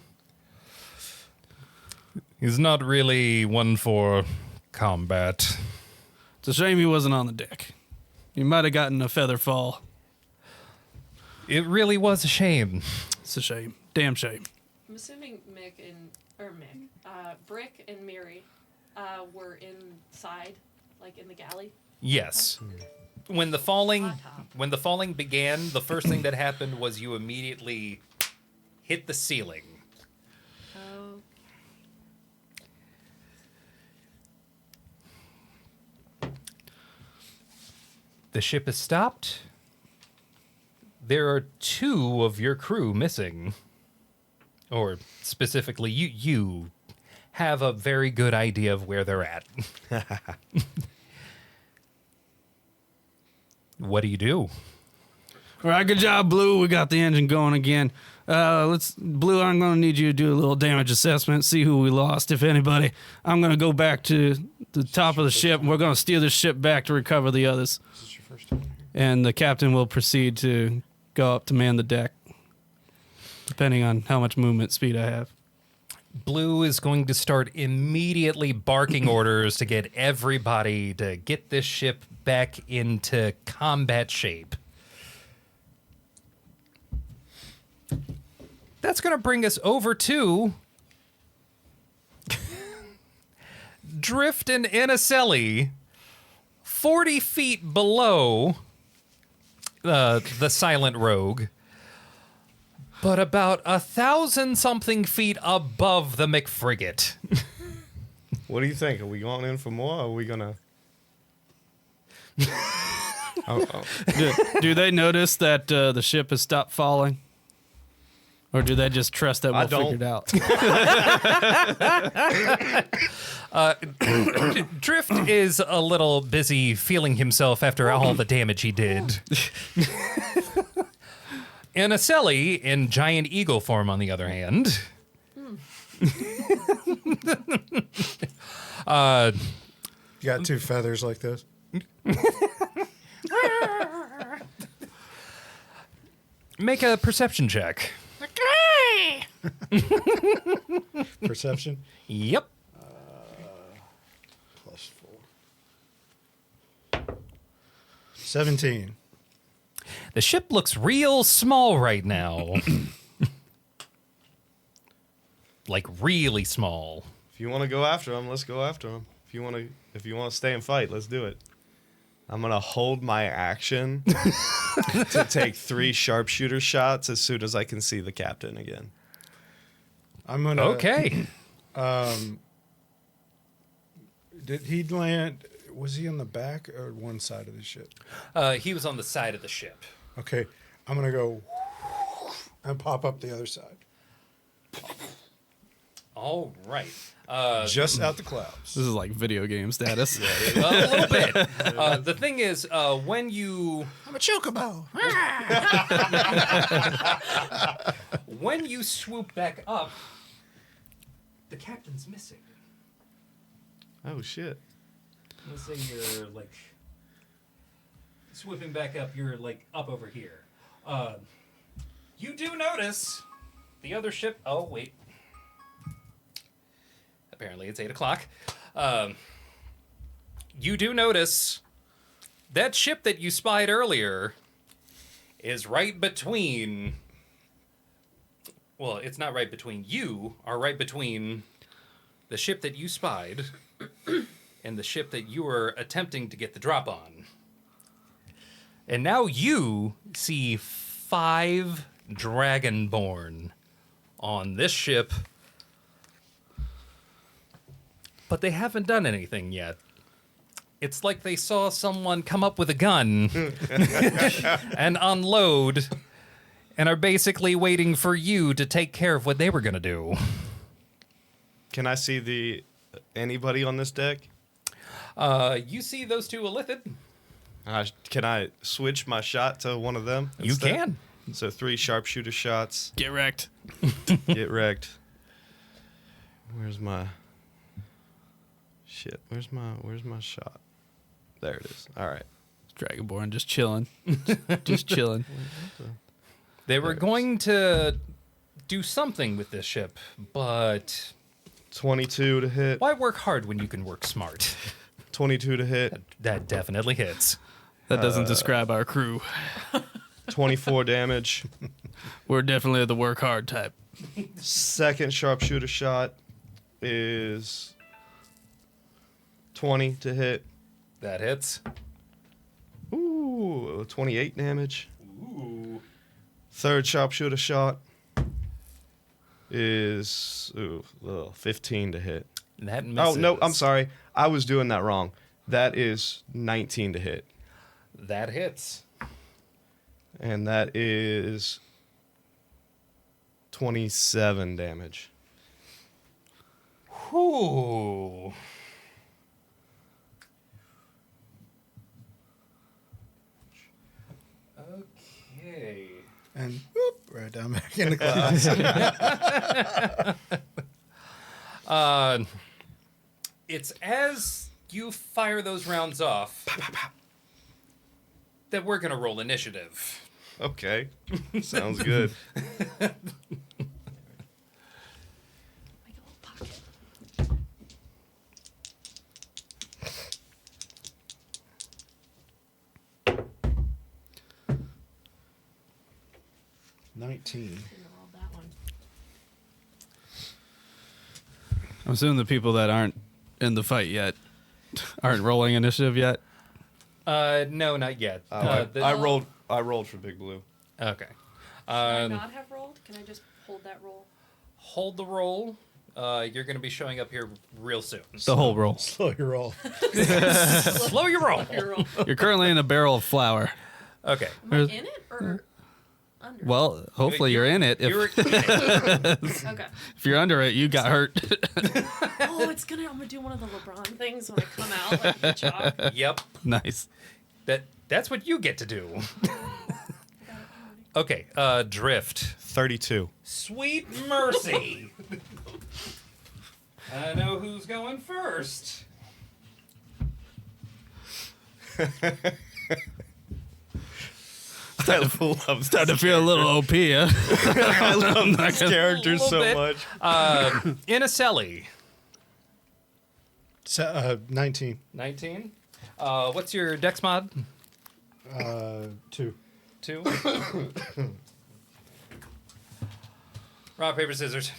He's not really one for combat. It's a shame he wasn't on the deck. He might have gotten a feather fall. It really was a shame. It's a shame. Damn shame. I'm assuming Brick and Miri were inside, like in the galley. Yes. When the falling began, the first thing that happened was you immediately hit the ceiling. Oh. The ship is stopped. There are 2 of your crew missing. Or specifically, you have a very good idea of where they're at. What do you do? All right, good job, Blue. We got the engine going again. Blue, I'm going to need you to do a little damage assessment, see who we lost, if anybody. I'm going to go back to the top of the ship, and we're going to steer the ship back to recover the others. Is this your first time? And the captain will proceed to go up to man the deck, depending on how much movement speed I have. Blue is going to start immediately barking orders to get everybody to get this ship back into combat shape. That's going to bring us over to Drift and Anaselli, 40 feet below the Silent Rogue, but about 1,000-something feet above the McFrigate. What do you think? Are we going in for more? Or are we gonna? Do they notice that the ship has stopped falling? Or do they just trust that we'll figure it out? Drift is a little busy feeling himself after all the damage he did. Anaselli, in giant eagle form, on the other hand. You got 2 feathers like this? Make a perception check. Perception? Yep. +4. 17. The ship looks real small right now. Like really small. If you want to go after him, let's go after him. If you want to stay and fight, let's do it. I'm gonna hold my action to take 3 sharpshooter shots as soon as I can see the captain again. I'm gonna. Okay. Did he land? Was he on the back or one side of the ship? He was on the side of the ship. Okay, I'm gonna go and pop up the other side, All right. just out the clouds. This is like video game status. A little bit. The thing is, when you I'm a chocobo. when you swoop back up, the captain's missing. Oh shit! Let's say you're like swooping back up. You're like up over here. You do notice the other ship. Oh wait. Apparently it's 8 o'clock. You do notice that ship that you spied earlier is right between. Well, it's not right between you, or right between the ship that you spied and the ship that you were attempting to get the drop on. And now you see 5 Dragonborn on this ship, but they haven't done anything yet. It's like they saw someone come up with a gun and unload and are basically waiting for you to take care of what they were going to do. Can I see anybody on this deck? You see those two Illithid? Can I switch my shot to one of them? You instead? can. So 3 sharpshooter shots. Get wrecked. Get wrecked. Where's my shit? Where's my shot? There it is. All right. Dragonborn just chilling. Just chilling. They were going to do something with this ship, but 22 to hit. why work hard when you can work smart? 22 to hit. That definitely hits. That doesn't describe our crew. 24 damage. We're definitely the work hard type. Second sharpshooter shot is 20 to hit. That hits. Ooh, 28 damage. Ooh. Third sharpshooter shot is 15 to hit. That misses. Oh, no, I'm sorry. I was doing that wrong. That is 19 to hit. That hits. And that is 27 damage. Whew. Okay. And whoop, right down back in the clouds. It's as you fire those rounds off that we're going to roll initiative. Okay. Sounds good. Make a little pocket. $19. Roll that one. I'm assuming the people that aren't in the fight yet aren't rolling initiative yet. No, not yet. I rolled for Big Blue. Okay. Should I not have rolled? Can I just hold that roll? Hold the roll. You're going to be showing up here real soon. The whole roll. Slow your roll. Slow your roll. Your roll. You're currently in a barrel of flour. Okay. Am I in it or under? Well, hopefully you're in it. You're, Okay. If you're under it, you got hurt. Oh, I'm gonna do one of the LeBron things when I come out, like the chalk. yep. Nice. That's what you get to do. Okay. Drift. 32. Sweet mercy. I know who's going first. I love Starting to feel a little OP, huh? I love this character little so bit. much. Inacelli. 19. 19. What's your dex mod? 2. 2. Rock, paper, scissors.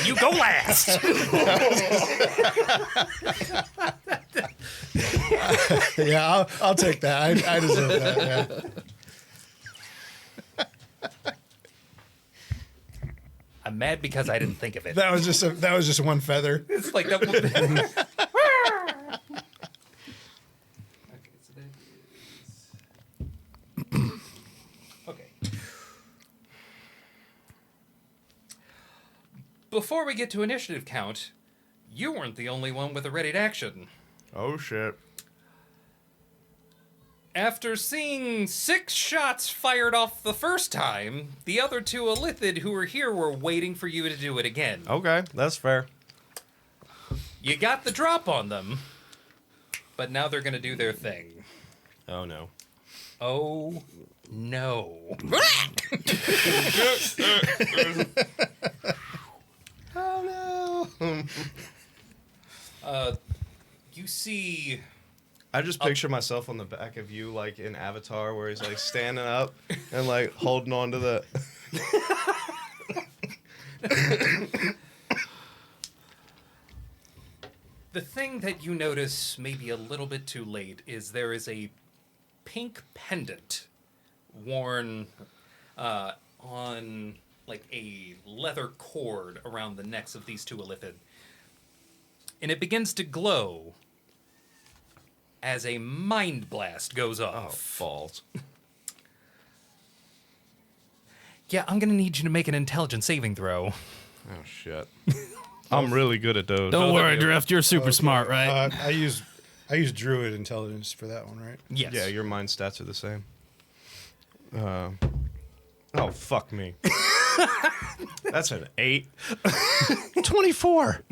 You go last. Yeah, I'll take that. I deserve that. Yeah. I'm mad because I didn't think of it. That was just one feather. It's like that. Okay, so that is. Okay. Before we get to initiative count, you weren't the only one with a ready to action. Oh, shit. After seeing 6 shots fired off the first time, the other 2 Illithid who were here were waiting for you to do it again. Okay, that's fair. You got the drop on them, but now they're going to do their thing. Oh, no. Oh, no. Oh, no. You see... I just picture myself on the back of you, like in Avatar, where he's like standing up and like holding on to the. The thing that you notice maybe a little bit too late is there is a pink pendant worn on like a leather cord around the necks of these two Illithid. And it begins to glow as a mind blast goes Oh, off. balls. Yeah, I'm gonna need you to make an intelligence saving throw. Oh, shit. I'm really good at those. Don't Both of worry, you. Drift. You're super smart, right? I use Druid intelligence for that one, right? Yes. Yeah, your mind stats are the same. Oh, fuck me. That's an 8. 24.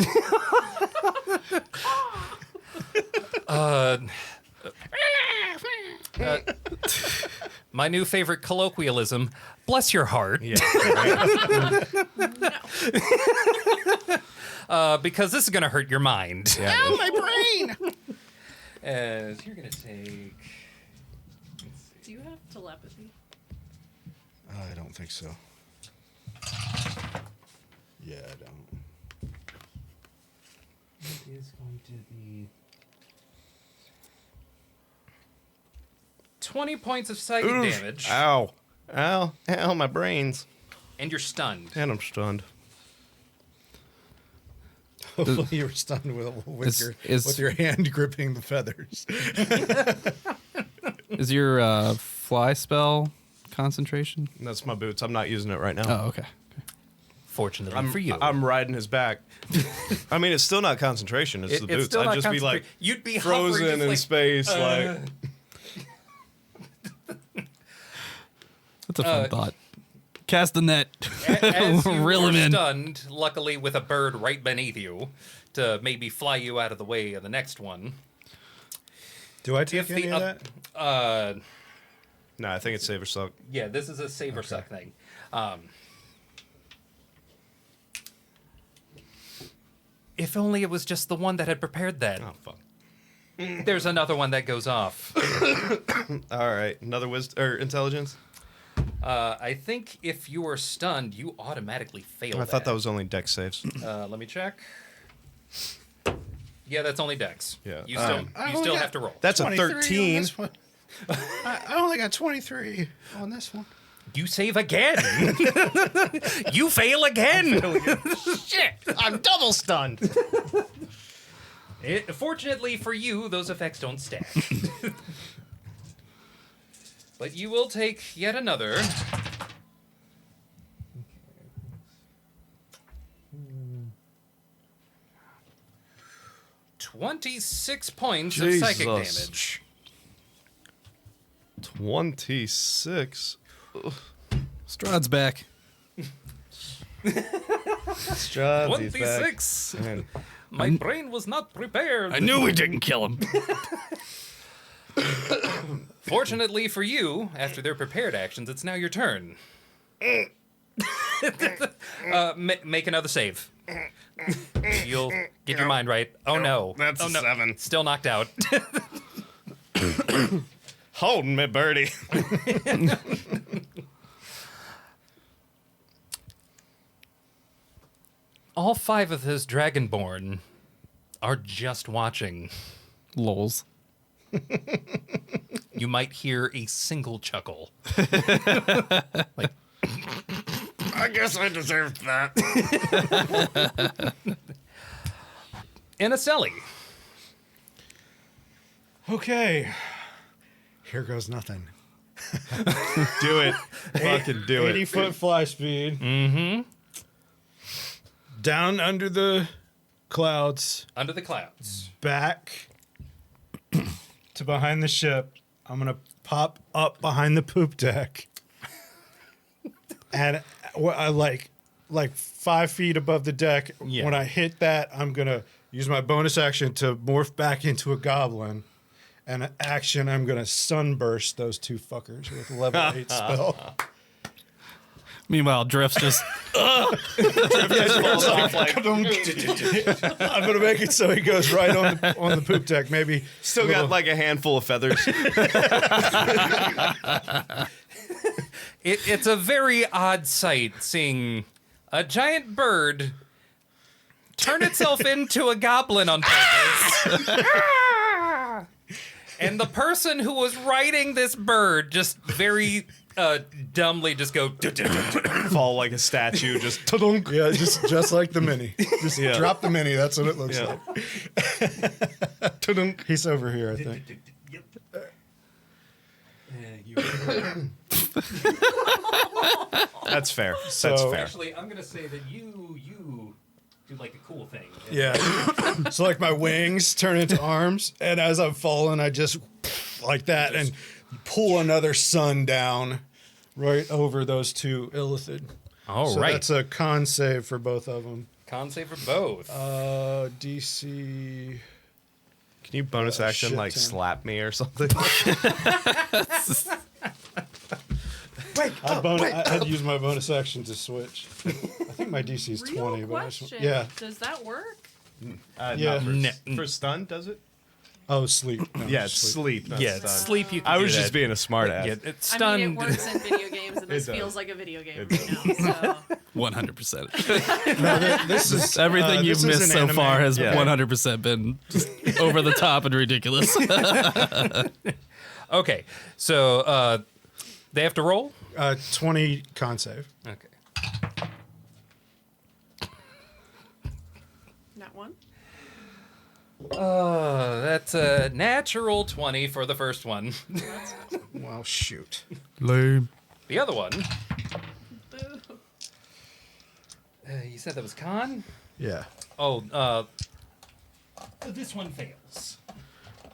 My new favorite colloquialism. Bless your heart. Yeah. Because this is gonna hurt your mind. Yeah. Ow, my brain! As you're gonna take. Do you have telepathy? I don't think so. Yeah, I don't. It is going to be 20 points of psychic damage, Ow. Ow. Ow, my brains. and you're stunned. And I'm stunned. Hopefully you were stunned with your hand gripping the feathers. Is your fly spell concentration? That's my boots. I'm not using it right now. Oh, okay. Fortunately for you, I'm riding his back. I mean, it's still not concentration. It's the boots. it's still I'd not just be like you'd be frozen hovering, just in like, space. Like, That's a fun thought. Cast the net. as you Reel were him in. stunned, luckily with a bird right beneath you to maybe fly you out of the way of the next one. Do I take If any the of that? no, I think it's Saber Suck. Yeah, this is a save or suck thing. If only it was just the one that had prepared that. Oh, fuck. There's another one that goes off. All right. Another wisdom or intelligence? I think if you are stunned, you automatically fail. I thought that was only dex saves. Let me check. Yeah, that's only dex. Yeah. You still, you still have to roll. That's a 23 on 13. this one. I only got 23 on this one. You save again. You fail again. Shit! I'm double stunned. Fortunately for you, those effects don't stack. But you will take yet another. 26 points of psychic damage. 26. Strahd's back. Strahd's back. 26. Man, My brain was not prepared. I knew we didn't kill him. Fortunately for you, after their prepared actions, it's now your turn. Make another save. You'll get your mind right. Oh no. That's oh, a no. 7. Still knocked out. Holding me, birdie. All 5 of those Dragonborn are just watching. Lols. You might hear a single chuckle. Like, I guess I deserved that. Inaselli. Okay. Here goes nothing. Do it. Fucking do 80 it. foot fly speed. Mm-hmm. Down under the clouds, Under the clouds. back to behind the ship. I'm going to pop up behind the poop deck. And I like 5 feet above the deck. Yeah. When I hit that, I'm going to use my bonus action to morph back into a goblin. And an action, I'm going to sunburst those two fuckers with a level 8 spell. Meanwhile, Drift's just Falls off like, I'm going to make it so he goes right on the poop deck. Maybe still got like a handful of feathers. It's a very odd sight seeing a giant bird turn itself into a goblin on purpose. And the person who was riding this bird just very dumbly just go. Fall like a statue, just ta-dunk. Yeah, just like the mini. Just Yeah. drop the mini. That's what it looks Yeah. like. Ta-dunk. He's over here, I think. That's fair. That's So- fair. Actually, I'm gonna say that you do like a cool thing. Yeah. So like my wings turn into arms, and as I'm falling, I just like that and pull another sun down right over those two illithid. All So right. that's a con save for both of them. Con save for both. DC. Can you bonus action shit like ton. slap me or something? I had to use my bonus action to switch. I think my DC is Real 20, but question. yeah. Does that work? Yeah. Not for stun, does it? Oh, sleep. No, Yeah, it's sleep. Not yeah, stun. sleep. You. Can I do was just that. being a smart ass. Yeah, it's I stunned. mean, it works in video games, and this It does. feels like a video game It right now. So. 100%. This is Everything this you've is missed an so anime. far has Yeah. 100% been just over the top and ridiculous. Okay, so they have to roll. 20 con save. Okay. Not one. That's a natural 20 for the first one. Well, shoot. Lame. The other one, Boo. you said that was con? Yeah. Oh, this one fails.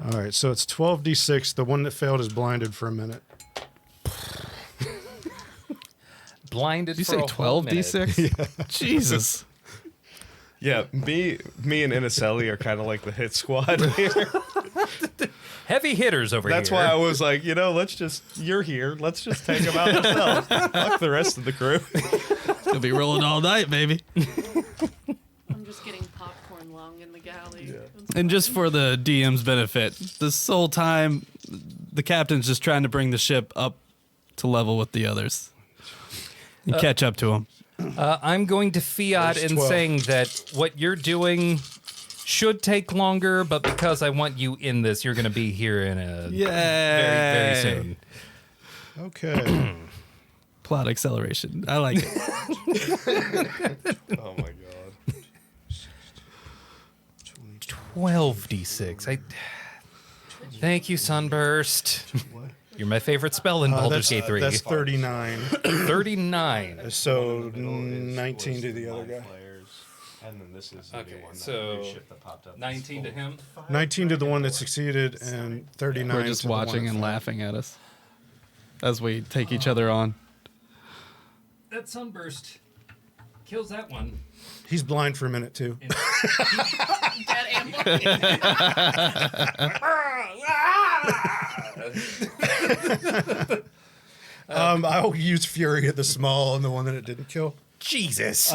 All right, so it's 12d6. The one that failed is blinded for a minute. Blinded Did you for say a whole 12 minute. d6? Jesus. Yeah, me and Inacelli are kind of like the hit squad here. Heavy hitters over That's here. why I was like, you're here. Let's just take him out ourselves. Fuck the rest of the crew. Gonna be rolling all night, baby. I'm just getting popcorn long in the galley. And just for the DM's benefit, this whole time, the captain's just trying to bring the ship up to level with the others. And catch up to them. I'm going to fiat There's in 12. saying that what you're doing should take longer, but because I want you in this, you're going to be here in a very, very soon. Okay. Plot acceleration. I like it. Oh my god. 12d6. Thank you, Sunburst. You're my favorite spell in Baldur's Gate 3. That's 39. 39. So 19 to the other guy. And then this is Okay, the one so that popped up. 19 to him. 19 to the one that succeeded, and 39 We're just to the one watching that and failed. laughing at us as we take each other on. That Sunburst kills that one. He's blind for a minute, too. Dead animal. I'll use Fury at the small and the one that it didn't kill. Jesus.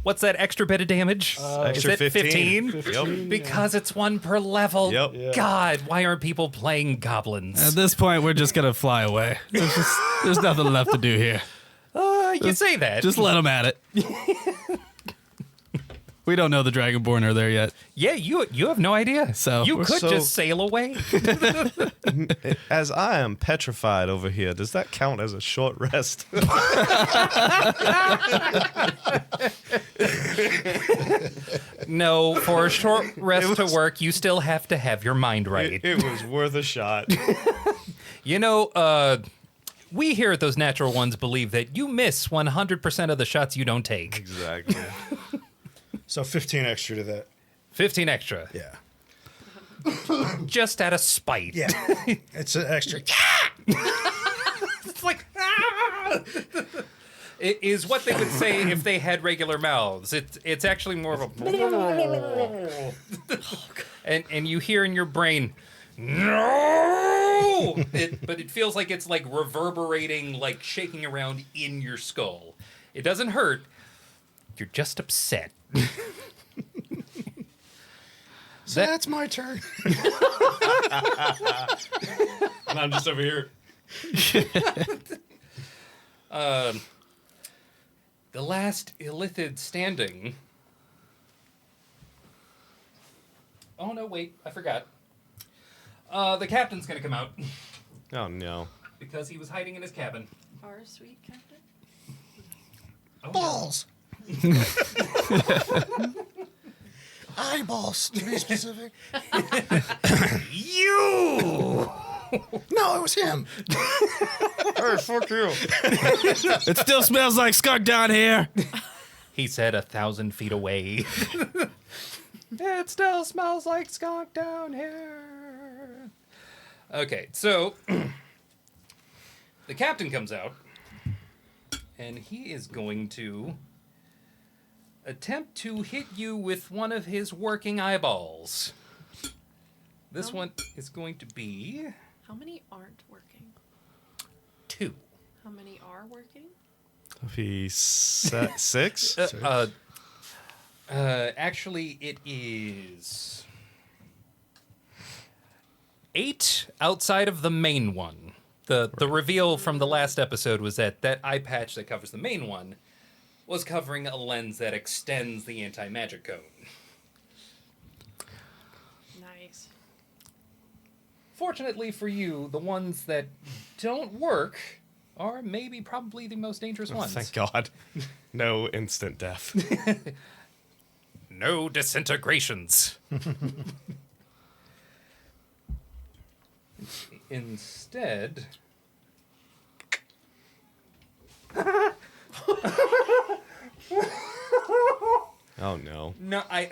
What's that extra bit of damage? Extra Is it 15? 15? Because it's one per level. Yep. Yeah. God, why aren't people playing goblins? At this point, we're just gonna fly away. There's nothing left to do here. You say that. Just let them at it. We don't know the Dragonborn are there yet. Yeah, you have no idea. So- you could So- just sail away. As I am petrified over here, does that count as a short rest? No, for a short rest to work, you still have to have your mind right. It was worth a shot. You know, we here at Those Natural Ones believe that you miss 100% of the shots you don't take. Exactly. So 15 extra to that. 15 extra. Yeah. Just out of spite. Yeah. It's an extra. It's like, ah! It is what they would say if they had regular mouths. It's actually more of a and you hear in your brain, no! But it feels like it's like reverberating, like shaking around in your skull. It doesn't hurt. You're just upset. So that's my turn. And I'm just over here. The last illithid standing. Oh no, wait, I forgot. The captain's gonna come out. Oh no. Because he was hiding in his cabin. Our sweet captain. Oh, Balls. Eyeballs, to be specific. You! No, it was him. Hey, fuck you. It still smells like skunk down here. He said 1,000 feet away. It still smells like skunk down here. Okay, so the captain comes out, and he is going to attempt to hit you with one of his working eyeballs. This one is going to be How many aren't working? 2. How many are working? He's 6? Actually, it is 8 outside of the main one. The reveal from the last episode was that eye patch that covers the main one was covering a lens that extends the anti-magic cone. Nice. Fortunately for you, the ones that don't work are maybe probably the most dangerous ones. Thank God. No instant death. No disintegrations. Instead... Oh, no. No, I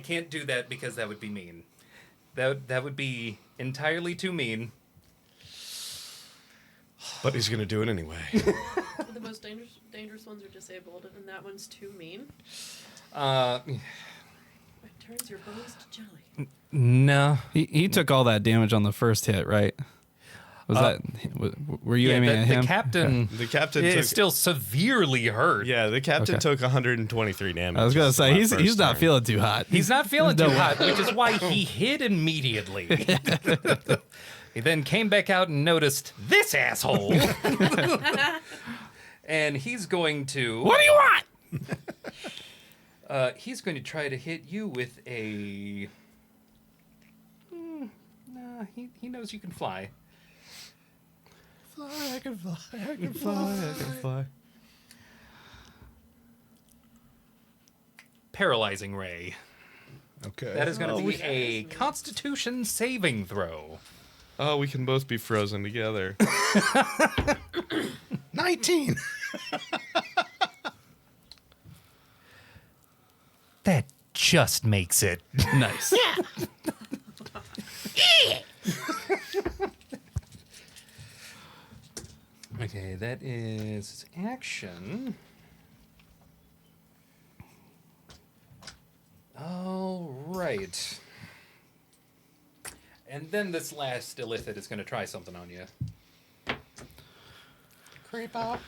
can't do that because that would be mean. That would be entirely too mean. But he's going to do it anyway. The most dangerous ones are disabled, and that one's too mean. It It turns your bones to jelly. no. He took all that damage on the first hit, right? Was were you aiming at him? The captain, The captain is took... still severely hurt. Yeah, the captain Okay. took 123 damage. I was gonna say on he's first not turn. feeling too hot. He's not feeling too No. hot, which is why he hid immediately. He then came back out and noticed this asshole. And he's going to... What do you want? He's going to try to hit you with a... Nah, he knows you can fly. I can fly, I can fly, I can fly. Paralyzing ray. Okay. That is going to be shit. a Constitution saving throw. Oh, we can both be frozen together. 19. That just makes it. Nice. Okay, that is action. All right. And then this last illithid is going to try something on you. Creep out.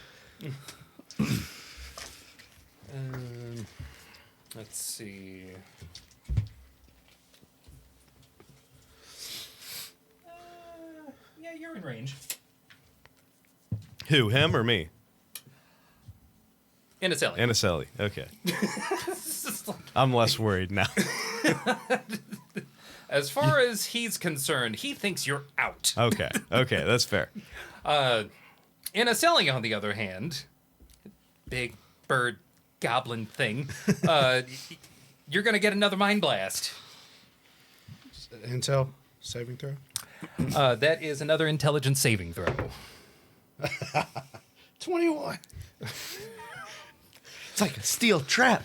Let's see. Yeah, you're in range. Who, him or me? In a celly. Anacelli. Okay. I'm less worried now. As far as he's concerned, he thinks you're out. Okay. Okay, that's fair. In a celly, on the other hand, big bird goblin thing, you're going to get another mind blast. Intel saving throw. That is another intelligence saving throw. 21. It's like a steel trap.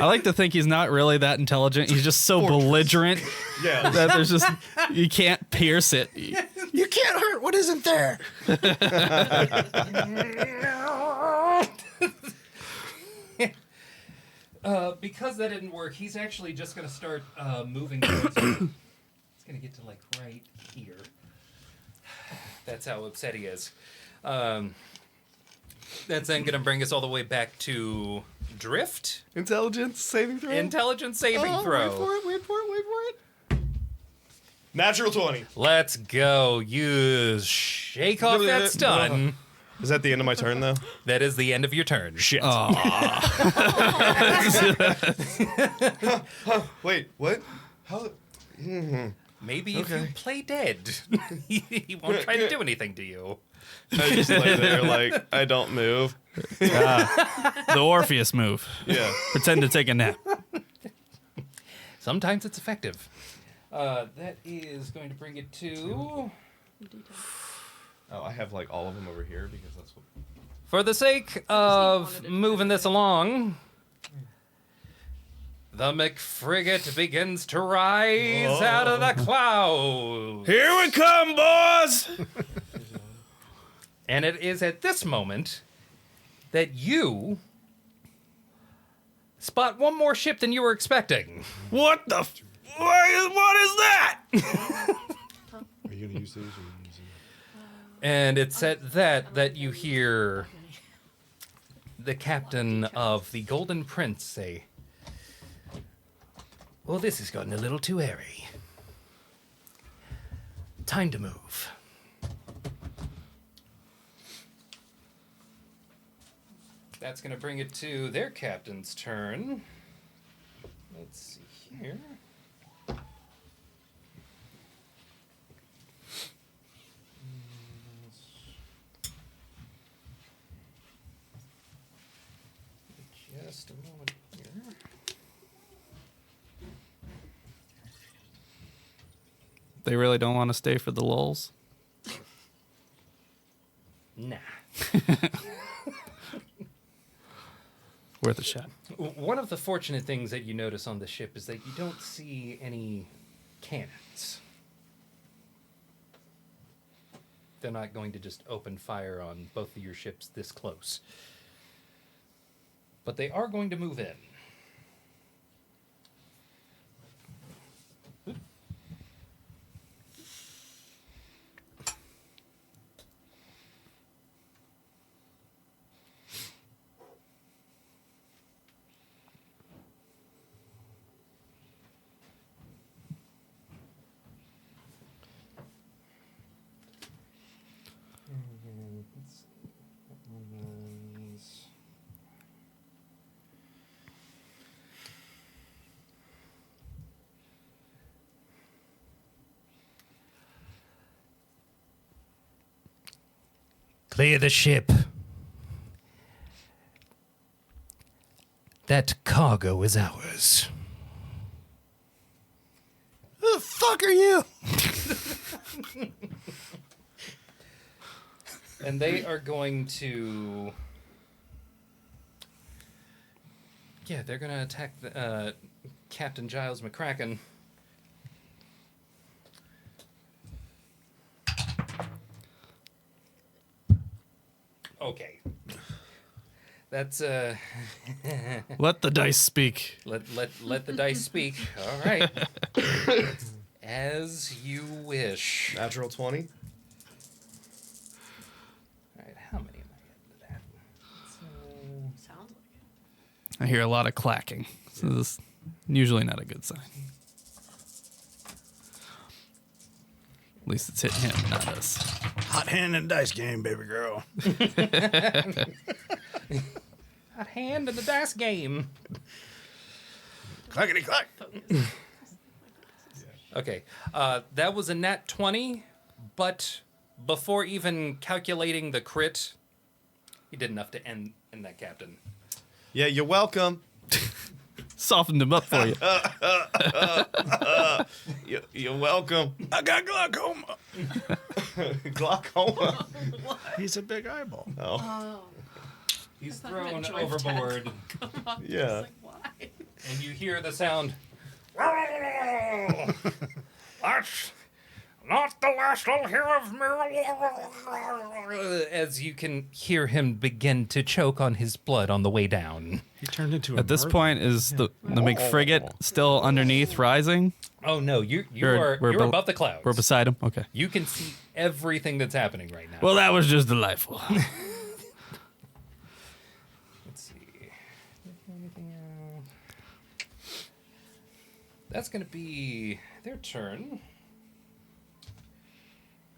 I like to think he's not really that intelligent. He's just so belligerent Yeah. that there's just you can't pierce it. You can't hurt what isn't there. Because that didn't work, he's actually just going to start moving towards you. He's going to get to, like, right here. That's how upset he is. That's then going to bring us all the way back to Drift. Intelligence saving throw? Intelligence saving throw. Wait for it. Natural 20. Let's go. You shake off that stun. Is that the end of my turn, though? That is the end of your turn. Shit. Wait, what? How? Maybe if you play dead, he won't try to do anything to you. I just lay there like, I don't move. The Orpheus move. Yeah. Pretend to take a nap. Sometimes it's effective. That is going to bring it to... Oh, I have like all of them over here because that's what... For the sake of moving this along, the McFrigate begins to rise out of the clouds. Here we come, boys! And it is at this moment that you spot one more ship than you were expecting. What the... what is that? Are you gonna use these? Or are you using... And it's at that you hear the captain of the Golden Prince say, "Well, this has gotten a little too airy. Time to move." That's going to bring it to their captain's turn. Let's see here. Just a moment here. They really don't want to stay for the lulls? Nah. Worth a shot. One of the fortunate things that you notice on the ship is that you don't see any cannons. They're not going to just open fire on both of your ships this close. But they are going to move in. Clear the ship. That cargo is ours. Who the fuck are you? And they are going to... Yeah, they're going to attack Captain Giles McCracken. Okay. That's Let the dice speak. let the dice speak. All right. As you wish. Natural 20. All right, how many am I getting to that? Sounds like it. I hear a lot of clacking. So this is usually not a good sign. At least it's hitting him, not us. Hot hand and dice game, baby girl. Hot hand in the dice game. Clackety clack. Okay, that was a nat 20, but before even calculating the crit, he did enough to end that captain. Yeah, you're welcome. Softened him up for you. You're welcome. I got glaucoma. Glaucoma. He's a big eyeball. Oh. He's I thought you thrown meant Joy overboard, Yeah. Like, why? and you hear the sound. That's not the last I'll hear of me. As you can hear him begin to choke on his blood on the way down. He turned into a At this Murphy. point, is the McFrigate still underneath, rising? Oh no, you're We're above the clouds. We're beside him? Okay. You can see everything that's happening right now. Well, that was just delightful. Let's see. Anything else? That's going to be their turn.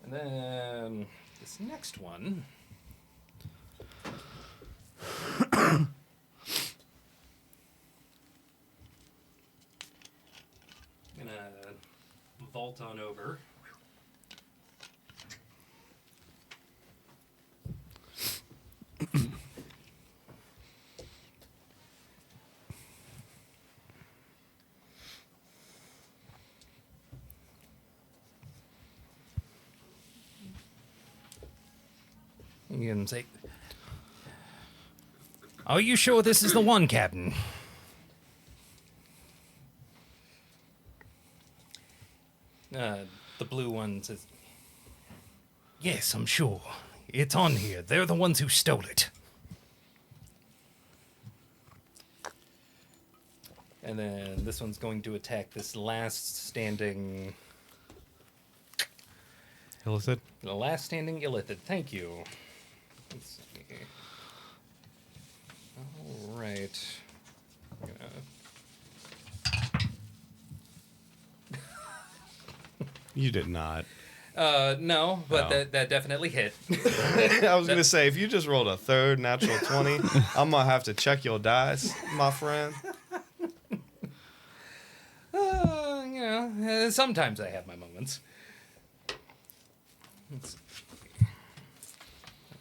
And then this next one. Gonna vault on over. You can say, "Are you sure this is the one, Captain?" The blue one says, "Yes, I'm sure. It's on here. They're the ones who stole it." And then this one's going to attack this last standing... Illicit. The last standing illithid. Thank you. Let's see. All right. I'm gonna... You did not. No, but No. that definitely hit. I was going to say, if you just rolled a third natural 20, I'm going to have to check your dice, my friend. Sometimes I have my moments. Let's see.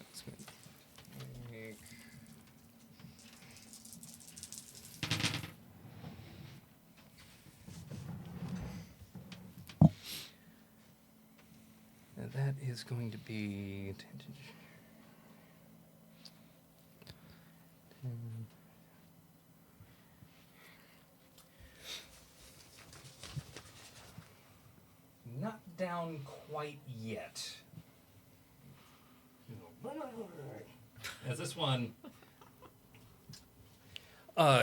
Let's make... And that is going to be... Not down quite yet. As this one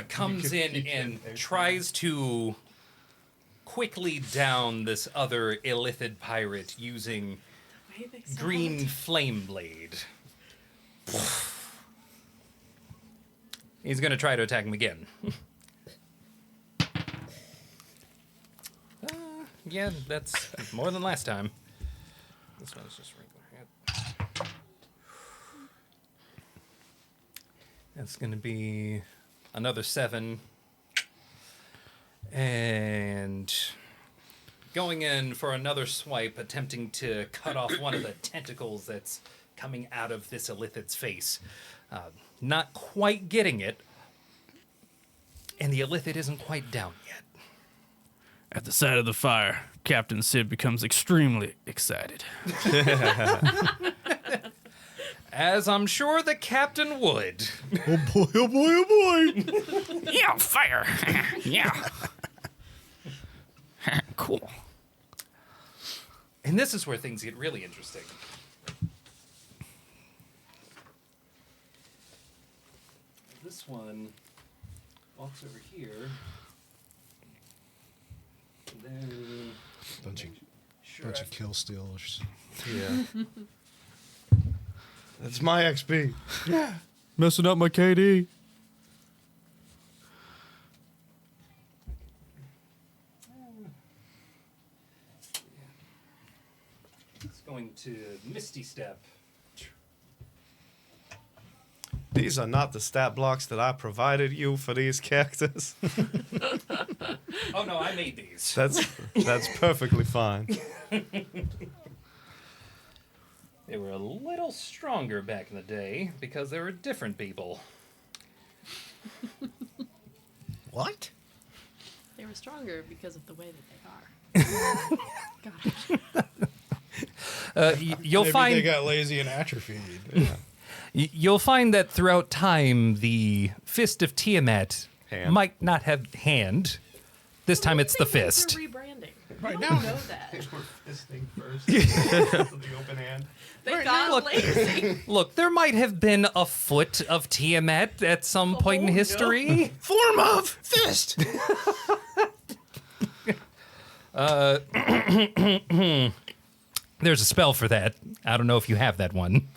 comes in and tries to quickly down this other illithid pirate using green flame blade. He's going to try to attack him again. Yeah, that's more than last time. This one's just regular hit. That's going to be another 7. And going in for another swipe, attempting to cut off one of the tentacles that's coming out of this illithid's face. Not quite getting it. And the illithid isn't quite down yet. At the sight of the fire, Captain Sid becomes extremely excited. As I'm sure the captain would. Oh boy, oh boy, oh boy. Yeah, fire. Yeah. Cool. And this is where things get really interesting. This one walks over here. And then... Bunch of kill stealers. Yeah. That's my XP. Messing up my KD. It's going to Misty Step. These are not the stat blocks that I provided you for these characters. Oh no, I made these. That's perfectly fine. They were a little stronger back in the day because they were different people. What? They were stronger because of the way that they are. Gosh. You'll Maybe find they got lazy and atrophied. you'll find that throughout time the Fist of Tiamat Hand. might not have hand. This time it's the They went fist. for rebranding. Right You now. don't know that. We're fisting first. The open hand. They got lazy. Look, there might have been a foot of Tiamat at some point in no. history. Form of fist. There's a spell for that. I don't know if you have that one.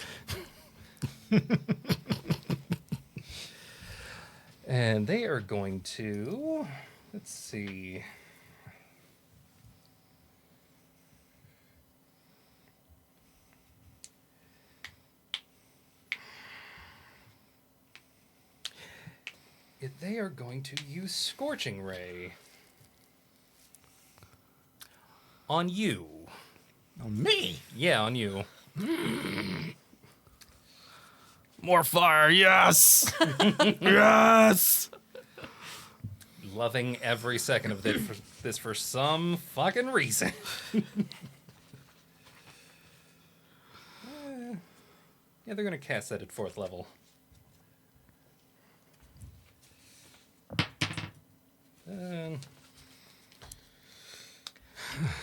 And they are going to... Let's see... They are going to use Scorching Ray. On you. On me. Yeah, on you. More fire, yes! Yes! Loving every second of this for some fucking reason. Yeah, they're gonna cast that at 4th level.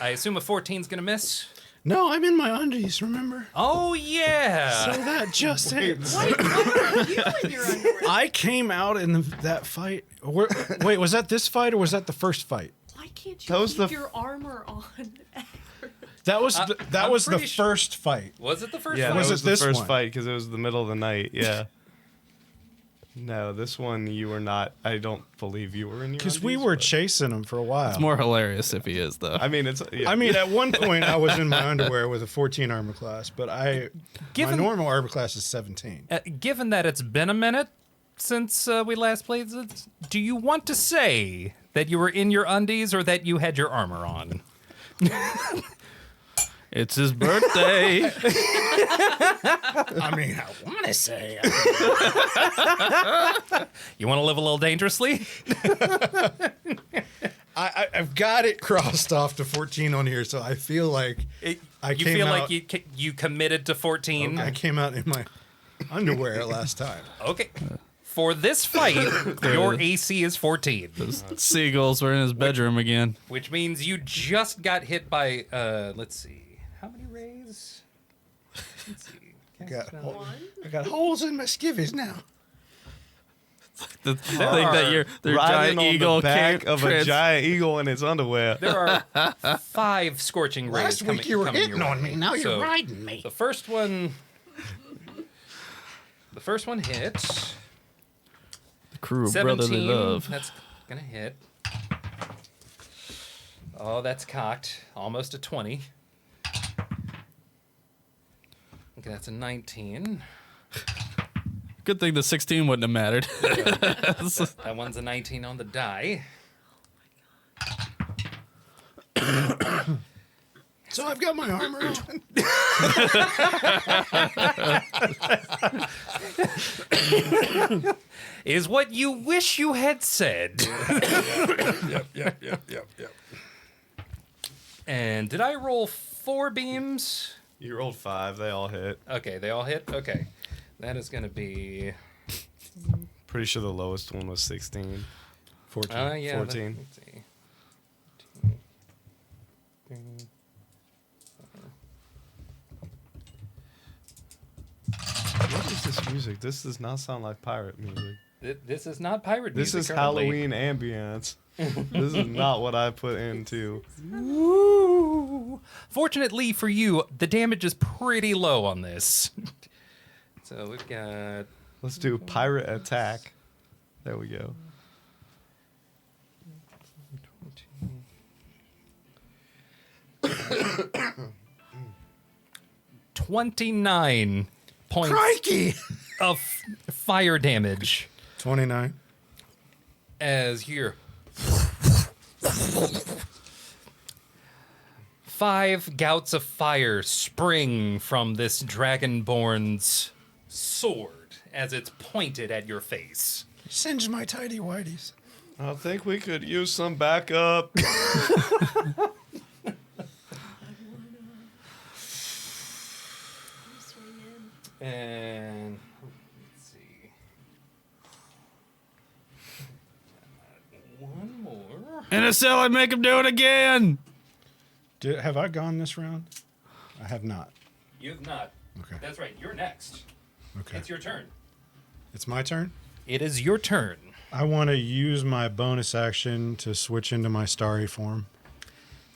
I assume a 14's gonna miss. No, I'm in my undies, remember? Oh yeah. So that just hits. Why are you in your underwear? I came out in that fight. Wait, was that this fight or was that the first fight? Why can't That you was keep the- your armor on? That was I'm the pretty first fight. Was it the first Yeah, one? that Was was it the this first one? fight because it was the middle of the night. Yeah. No, this one you were not. I don't believe you were in your. Because we undies, were but- chasing him for a while. It's more hilarious if he is, though. I mean, it's. Yeah. I mean, at one point I was in my underwear with a 14 armor class, but my Given- normal armor class is 17. Given that it's been a minute since we last played this, do you want to say that you were in your undies or that you had your armor on? It's his birthday. I mean, I want to say. You want to live a little dangerously? I've got it crossed off to 14 on here, so I feel like You came feel out- like you committed to 14? I came out in my underwear last time. Okay. For this fight, your AC is 14, Those seagulls were in his bedroom again. which means you just got hit by, let's see, how many rays? Let's see. Cast spell. I got holes in my skivvies now. The thing that their riding giant on eagle the back can't of a giant eagle in its underwear. There are 5 scorching rays Last coming, week you were coming hitting your on way. me. Now So, you're riding me. The first one hit. The crew of 17. brotherly love. That's gonna hit. Oh, that's cocked. Almost a 20. Okay, that's a 19. Good thing the 16 wouldn't have mattered. That one's a 19 on the die. So I've got my armor on. Is what you wish you had said. Yep. And did I roll 4 beams? You rolled 5. They all hit. Okay, they all hit? Okay. That is gonna be... Pretty sure the lowest one was 16. 14. yeah. 14. Let's see. What is this music? This does not sound like pirate music. This is not pirate This music. is currently. Halloween ambience. This is not what I put into. Ooh. Fortunately for you, the damage is pretty low on this. So we've got... Let's do pirate attack. There we go. 29 points Crikey! of fire damage 29. as you're... 5 gouts of fire spring from this dragonborn's sword as it's pointed at your face. Singe my tidy whities. I think we could use some backup. And let's see. One more. In a cell, I'd make him do it again. Have I gone this round? I have not. You have not. Okay. That's right. You're next. Okay. It's your turn. It's my turn. It is your turn. I want to use my bonus action to switch into my starry form.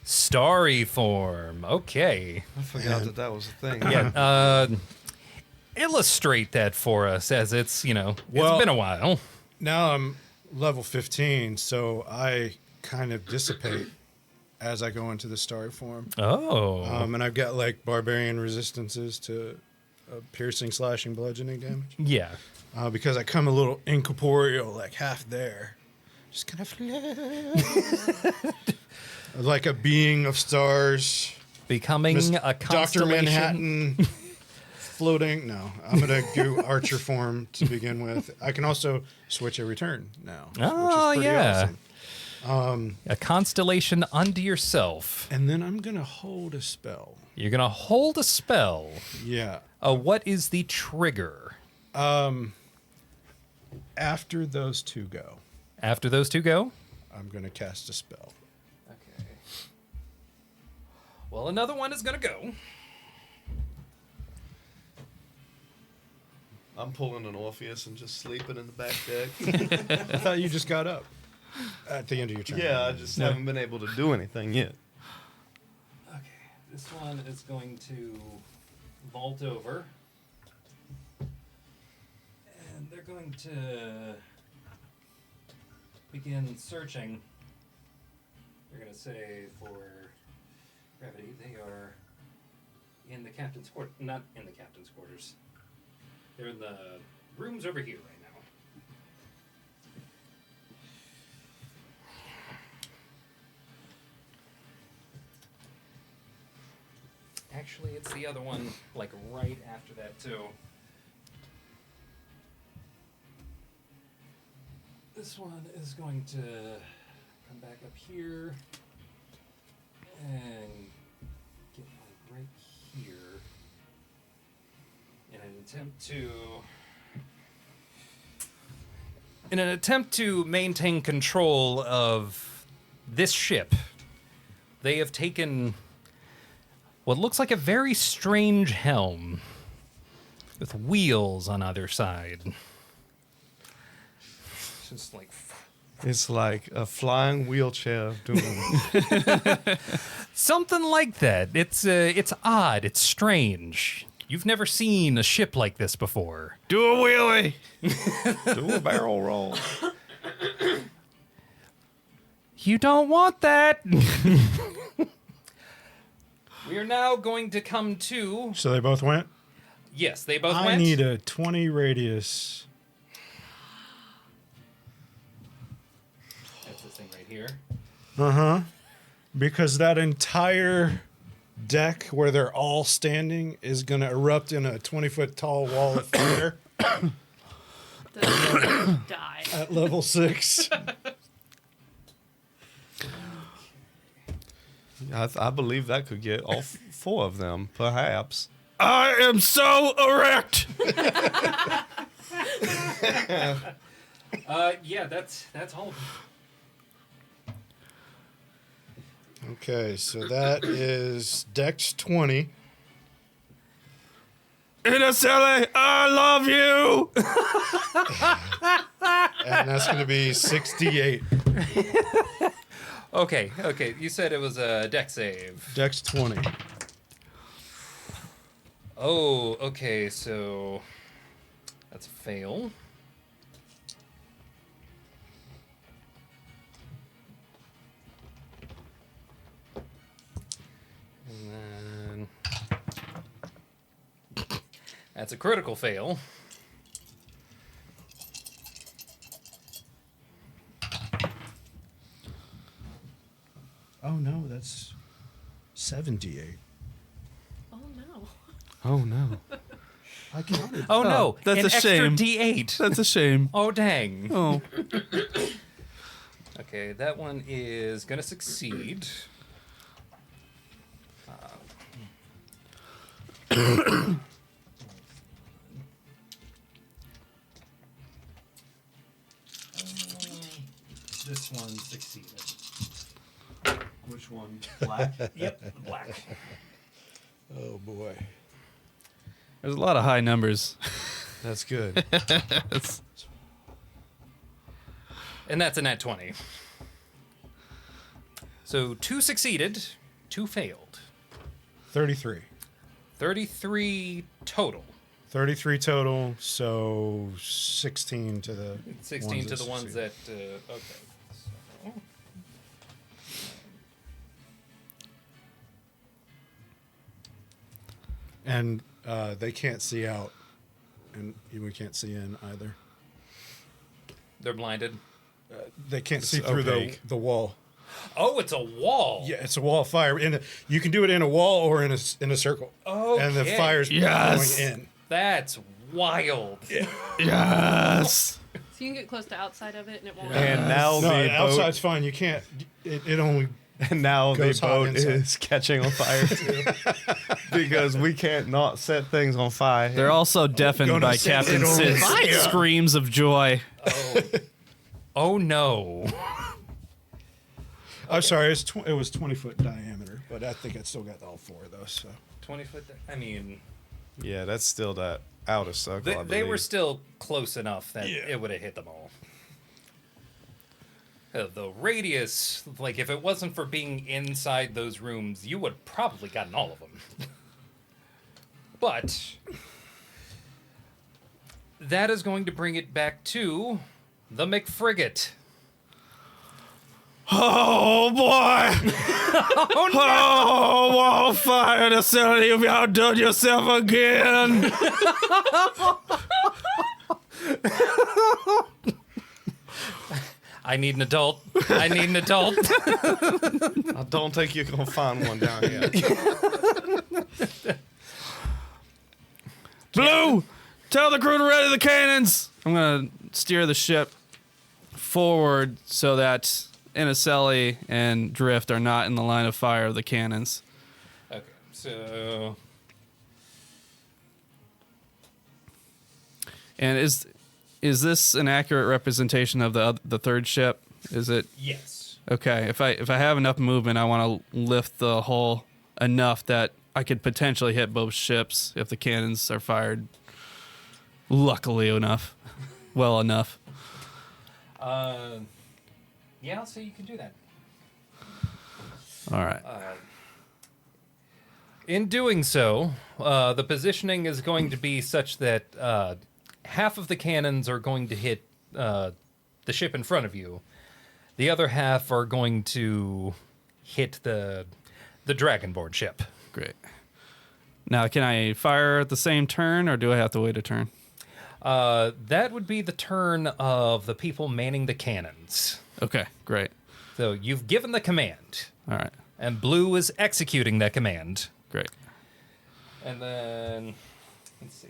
Starry form. Okay. I forgot that was a thing. Yeah. Illustrate that for us, as it's Well- it's been a while. Now I'm level 15, so I kind of dissipate as I go into the starry form. Oh. And I've got like barbarian resistances to piercing, slashing, bludgeoning damage. Yeah. Because I come a little incorporeal, like half there. Just kind of float. Like a being of stars. Becoming a Dr. constellation. Manhattan floating. No, I'm going to do Archer form to begin with. I can also switch every turn now. Oh, which is pretty yeah. awesome. A constellation unto yourself. And then I'm going to hold a spell. You're going to hold a spell. Yeah. What is the trigger? After those two go, After those two go? I'm going to cast a spell. Okay. Well, another one is going to go. I'm pulling an Orpheus and just sleeping in the back deck. I thought you just got up at the end of your turn. Yeah, I just haven't been able to do anything yet. Okay. This one is going to vault over. And they're going to begin searching. They're going to say for gravity, they are in the captain's quarters. Not in the captain's quarters. They're in the rooms over here right now. Actually, it's the other one, like right after that, too. This one is going to come back up here and get like right here in an attempt to maintain control of this ship. They have taken what looks like a very strange helm with wheels on either side. Just like It's like a flying wheelchair doing. something like that. It's odd. It's strange. You've never seen a ship like this before. Do a wheelie. Do a barrel roll. You don't want that. We are now going to come to. So they both went? Yes, they both I went. need a 20 radius. That's this thing right here. Uh-huh. Because that entire deck where they're all standing is going to erupt in a 20-foot tall wall of fire Die. at level 6. I believe that could get all four of them, perhaps. I am so erect. Yeah, that's all of them. Okay, so that is Dex 20. Inacele, I love you. And that's going to be 68. Okay. You said it was a deck save. Dex 20. Oh, okay, so that's a fail. And then that's a critical fail. Oh, no, that's 78. Oh no. Oh, no. I counted. Oh no, that's an a extra shame. D8. That's a shame. Oh dang. Oh. Okay, that one is gonna succeed. This one succeeded. Which one? Black? Yep, black. Oh, boy. There's a lot of high numbers. That's good. And that's a nat 20. So 2 succeeded, 2 failed. 33. 33 total. 33 total, so 16 to the 16 to the that ones succeeded. that. Okay. So, And they can't see out, and we can't see in either. they're blinded. They can't It's see through opaque. the wall. Oh, it's a wall. Yeah, it's a wall of fire. You can do it in a wall or in a circle. Okay. And the fire's Yes. going in. That's wild. Yes. So you can get close to outside of it and it won't. And now No, the boat, outside's fine. You can't. It only. and now the goes hot boat inside. is catching on fire too, because we can't not set things on fire. They're also deatened Gonna by set Captain it on Sid's fire. screams of joy. Oh no. I'm sorry. It was 20-foot diameter, but I think I still got all four of those. So 20-foot. I mean, Yeah, that's still that outer circle. they were still close enough that Yeah. it would have hit them all. The radius, like if it wasn't for being inside those rooms, you would probably gotten all of them. But that is going to bring it back to the McFrigate. Oh boy! Oh, wildfire facility! You've outdone yourself again. I need an adult. I need an adult. I don't think you're gonna find one down here. Blue, tell the crew to ready the cannons. I'm gonna steer the ship forward so that Inicelli and Drift are not in the line of fire of the cannons. Okay, so And is this an accurate representation of the third ship? Is it yes. okay? If I have enough movement, I want to lift the hull enough that I could potentially hit both ships if the cannons are fired. Luckily enough, well enough. Yeah, so you can do that. All right. In doing so, the positioning is going to be such that half of the cannons are going to hit the ship in front of you. The other half are going to hit the Dragonborn ship. Great. Now, can I fire at the same turn, or do I have to wait a turn? That would be the turn of the people manning the cannons. Okay, great. So you've given the command, All right, and Blue is executing that command. great. And then, let's see.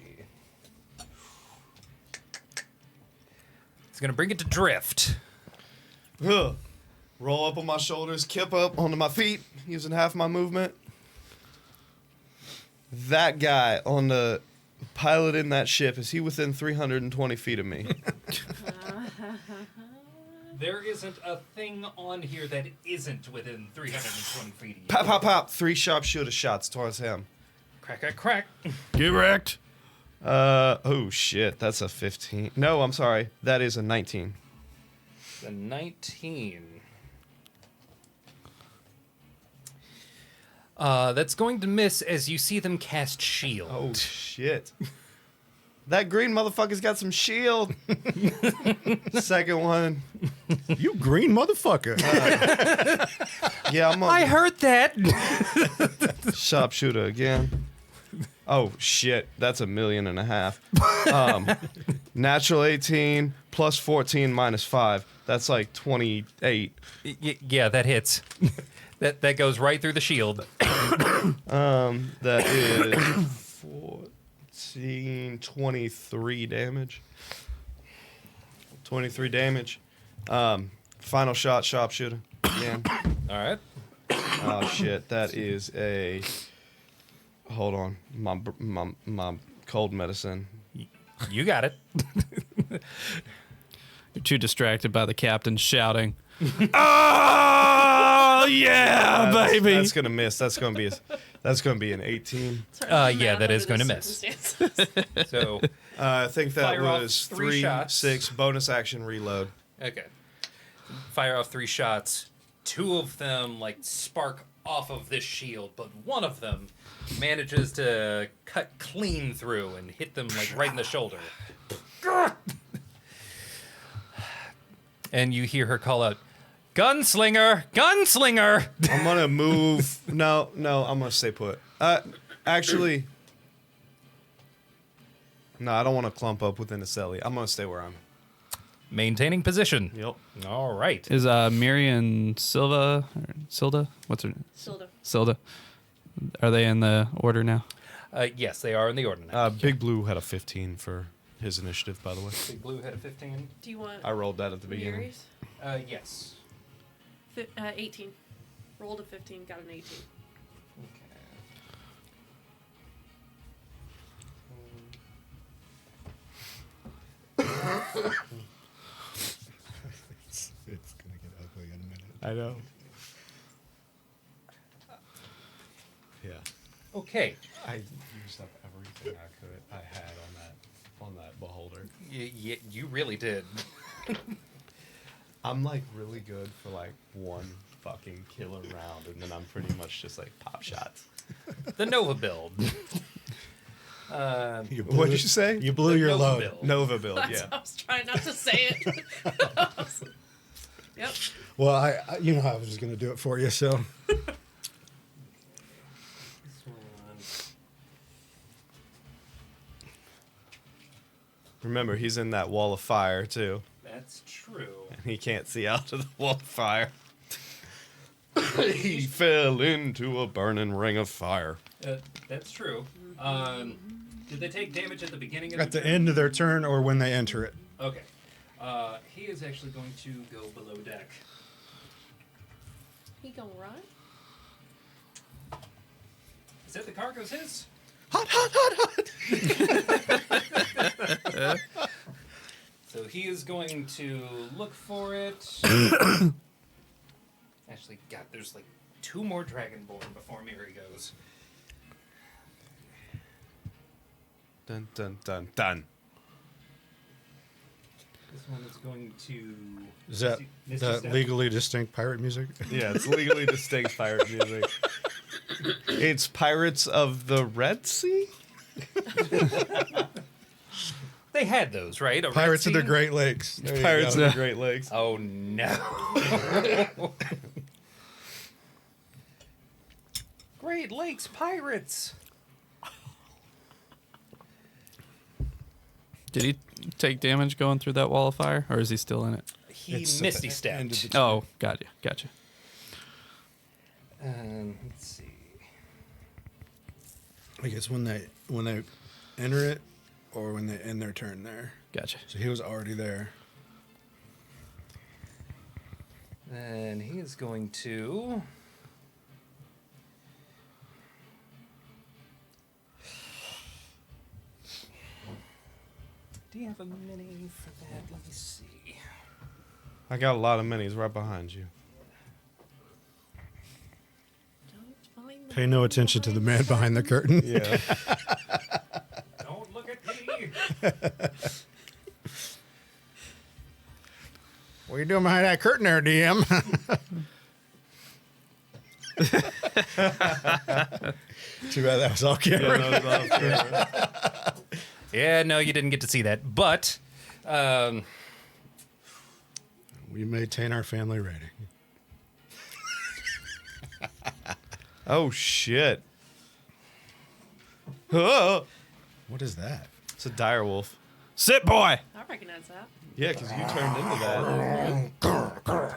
It's going to bring it to Drift. Ugh. Roll up on my shoulders, kip up onto my feet, using half my movement. That guy on the pilot in that ship, is he within 320 feet of me? There isn't a thing on here that isn't within 320 feet of you. Pop, pop, pop. 3 sharpshooter shots towards him. Crack, crack, crack. Get wrecked. Oh shit, that's a 15. No, I'm sorry. That is a 19. The 19. That's going to miss as you see them cast shield. Oh shit. That green motherfucker's got some shield. Second one. you green motherfucker. Yeah, I'm I on heard that. sharpshooter again. Oh shit, that's $1.5 million. Natural 18 plus 14 minus 5. That's like 28. Yeah, that hits. that goes right through the shield. That is 14, 23 damage. 23 damage. Final shot, sharpshooter. Again. All right. Oh shit, that is a. Hold on, my cold medicine. You got it. You're too distracted by the captain shouting. Oh yeah, baby! That's gonna miss. That's gonna be an 18. Yeah, that is going to miss. So, I think that Fire off was 3 3, shots. 6 bonus action reload. okay. Fire off 3 shots. 2 of them, like, spark off of this shield, but one of them manages to cut clean through and hit them, like, right in the shoulder. And you hear her call out, "Gunslinger! Gunslinger!" I'm gonna move. No, I'm gonna stay put. Actually, no, I don't want to clump up within the celly. I'm gonna stay where I'm. Maintaining position. Yep. All right. Is Miriam Silva or Silda? What's her name? Silda. Are they in the order now? Yes, they are in the order now. Big Blue had a 15 for his initiative, by the way. Big Blue had a 15. Do you want I rolled that at the beginning. Mary's? Yes. 18. Rolled a 15, got an 18. It's gonna get ugly in a minute. I know. Yeah. Okay. I used up everything I had on that beholder. You really did. I'm like really good for like one fucking killer round, and then I'm pretty much just like pop shots. The Nova build. What'd you say? You blew The your Nova load. build. Nova build, I yeah. was trying not to say it. Yep. Well, I you know I was just gonna do it for you, so Remember, he's in that wall of fire too. That's true. And he can't see out of the wall of fire. He fell into a burning ring of fire. That's true. Did they take damage at the beginning of at the turn? end of their turn or when they enter it. Okay. He is actually going to go below deck. He gonna run? Is that the cargo's his? So he is going to look for it. Actually, God, there's like 2 more Dragonborn before Miri goes. Dun dun dun dun. This one is going to... Is that Misty that Step. legally distinct pirate music? Yeah, it's legally distinct pirate music. It's Pirates of the Red Sea? They had those, right? A Red Pirates of the Sea? Great Lakes. There you Pirates go. of the Great Lakes. Oh, no. Great Lakes Pirates. Did he take damage going through that wall of fire, or is he still in it? He It's Misty at the end of stepped. the- Oh, gotcha. Let's see. I guess when they enter it or when they end their turn there. Gotcha. So he was already there. And he is going to... Do you have a mini for that? Let me see. I got a lot of minis right behind you. Don't find the Pay no attention to the man behind the curtain. Yeah. Don't look at me. What are you doing behind that curtain there, DM? Too bad that was all camera. Yeah, no, you didn't get to see that. But, We maintain our family rating. Oh, shit. Oh, What is that? it's a dire wolf. Sit, boy. I recognize that. Yeah, because you turned into that.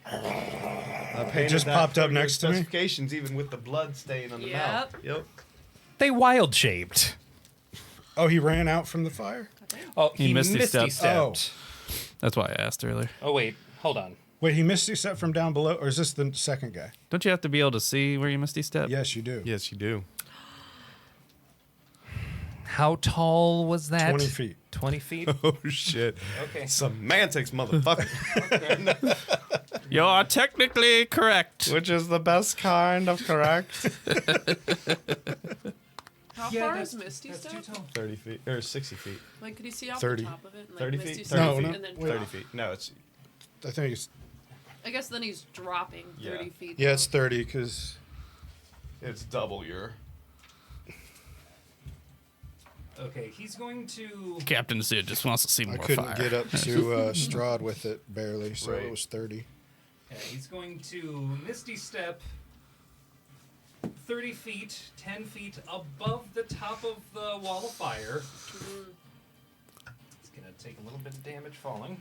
I painted just that popped for up your next to me? specifications, even with the blood stain on the mouth. Yep. they wild shaped. Oh, he ran out from the fire? Oh, He he misty misty stepped. stepped. That's why I asked earlier. Oh, wait. Hold on. Wait, he misty stepped from down below, or is this the second guy? Don't you have to be able to see where you misty step? Yes, you do. Yes, you do. How tall was that? 20 feet. 20 feet? Oh, shit. Okay. Semantics, motherfucker. You're technically correct. Which is the best kind of correct. How Yeah, far that's- is Misty that's Step? too tall. 30 feet, or 60 feet. Like, could you see off 30. the top of it? And, like, 30 Misty feet? Step No, and no, then wait. 30 drop? feet. No, it's I think it's, I guess then he's dropping 30 Yeah. feet. yeah, it's down. 30 because double your. Okay, he's going to... Captain Sid just wants to see more I couldn't fire. get up to Strahd with it barely, so Right. it was 30. Yeah, he's going to Misty Step 30 feet, 10 feet above the top of the wall of fire. He's going to take a little bit of damage falling.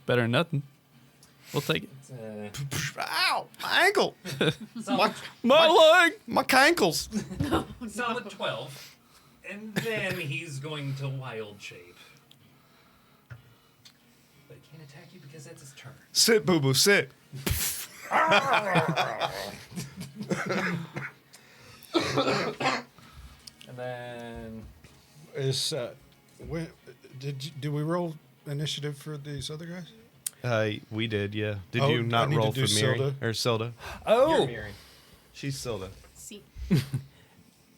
Better than nothing. We'll take it. It's, Ow! My ankle! solid, My leg! My cankles! solid 12. And then he's going to wild shape. But he can't attack you because that's his turn. Sit, boo boo, sit. And then Is when did we roll initiative for these other guys? We did, yeah. Did Oh, you I not need to roll do for Miri? Silda. Or Silda? oh You're Miri. She's Silda. See.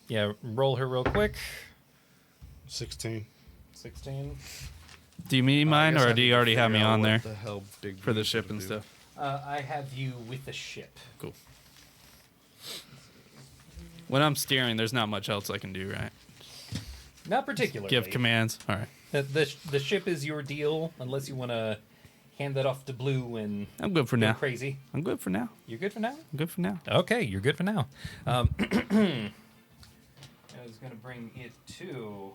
yeah, roll her real quick. 16. 16. Do you mean mine, I guess I or do need you to already have figure me out on what there the hell Big for the B's ship gonna and do. stuff? I have you with the ship. Cool. When I'm steering, there's not much else I can do, right? Not particularly. Give commands. All right. The ship is your deal, unless you want to hand that off to Blue and I'm good for go now. crazy. I'm good for now. You're good for now? I'm good for now. Okay, you're good for now. I was going to bring it to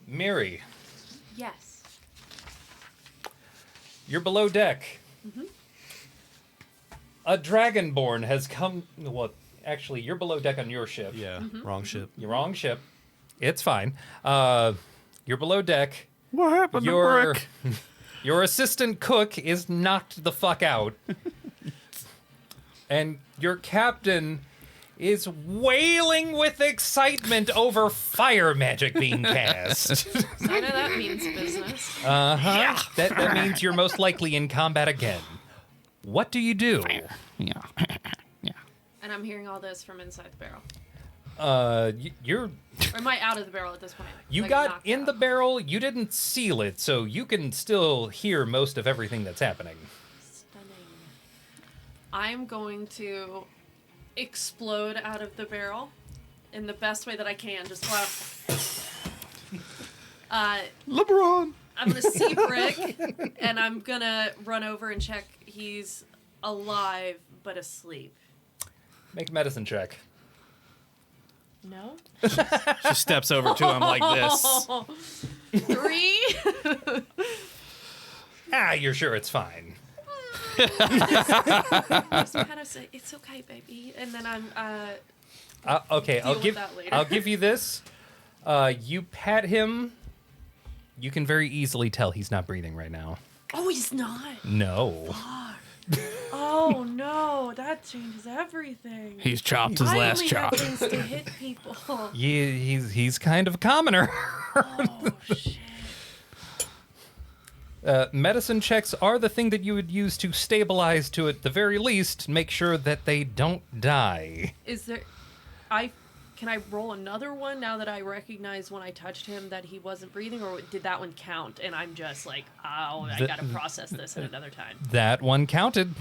Mary. Yes. You're below deck. A dragonborn has come. Well, actually, you're below deck on your ship. Yeah, wrong ship. You're wrong ship. It's fine. You're below deck. What happened Your your assistant cook is knocked the fuck out, and your captain is wailing with excitement over fire magic being cast. I know that means business. Uh-huh. That means you're most likely in combat again. What do you do? Yeah. Yeah. And I'm hearing all this from inside the barrel. You're Or am I out of the barrel at this point? you Like, got knocked in out? the barrel. You didn't seal it, so you can still hear most of everything that's happening. Stunning. I'm going to explode out of the barrel in the best way that I can. Just LeBron! I'm gonna see Brick, and I'm gonna run over and check he's alive but asleep. Make a medicine check. No. She steps over to him like this. 3. You're sure it's fine. Just kind of say it's okay, baby, and then I'm Okay, Deal with that later. I'll give you this. You pat him. You can very easily tell he's not breathing right now. Oh, he's not. No. Oh no, that changes everything. He's chopped his I last only chop. have things to hit people. Yeah, he's kind of a commoner. Oh shit. Medicine checks are the thing that you would use to stabilize, to at the very least make sure that they don't die. Is there? Can I roll another one now that I recognize when I touched him that he wasn't breathing, or did that one count? And I'm just like, oh, I gotta process this at another time. That one counted.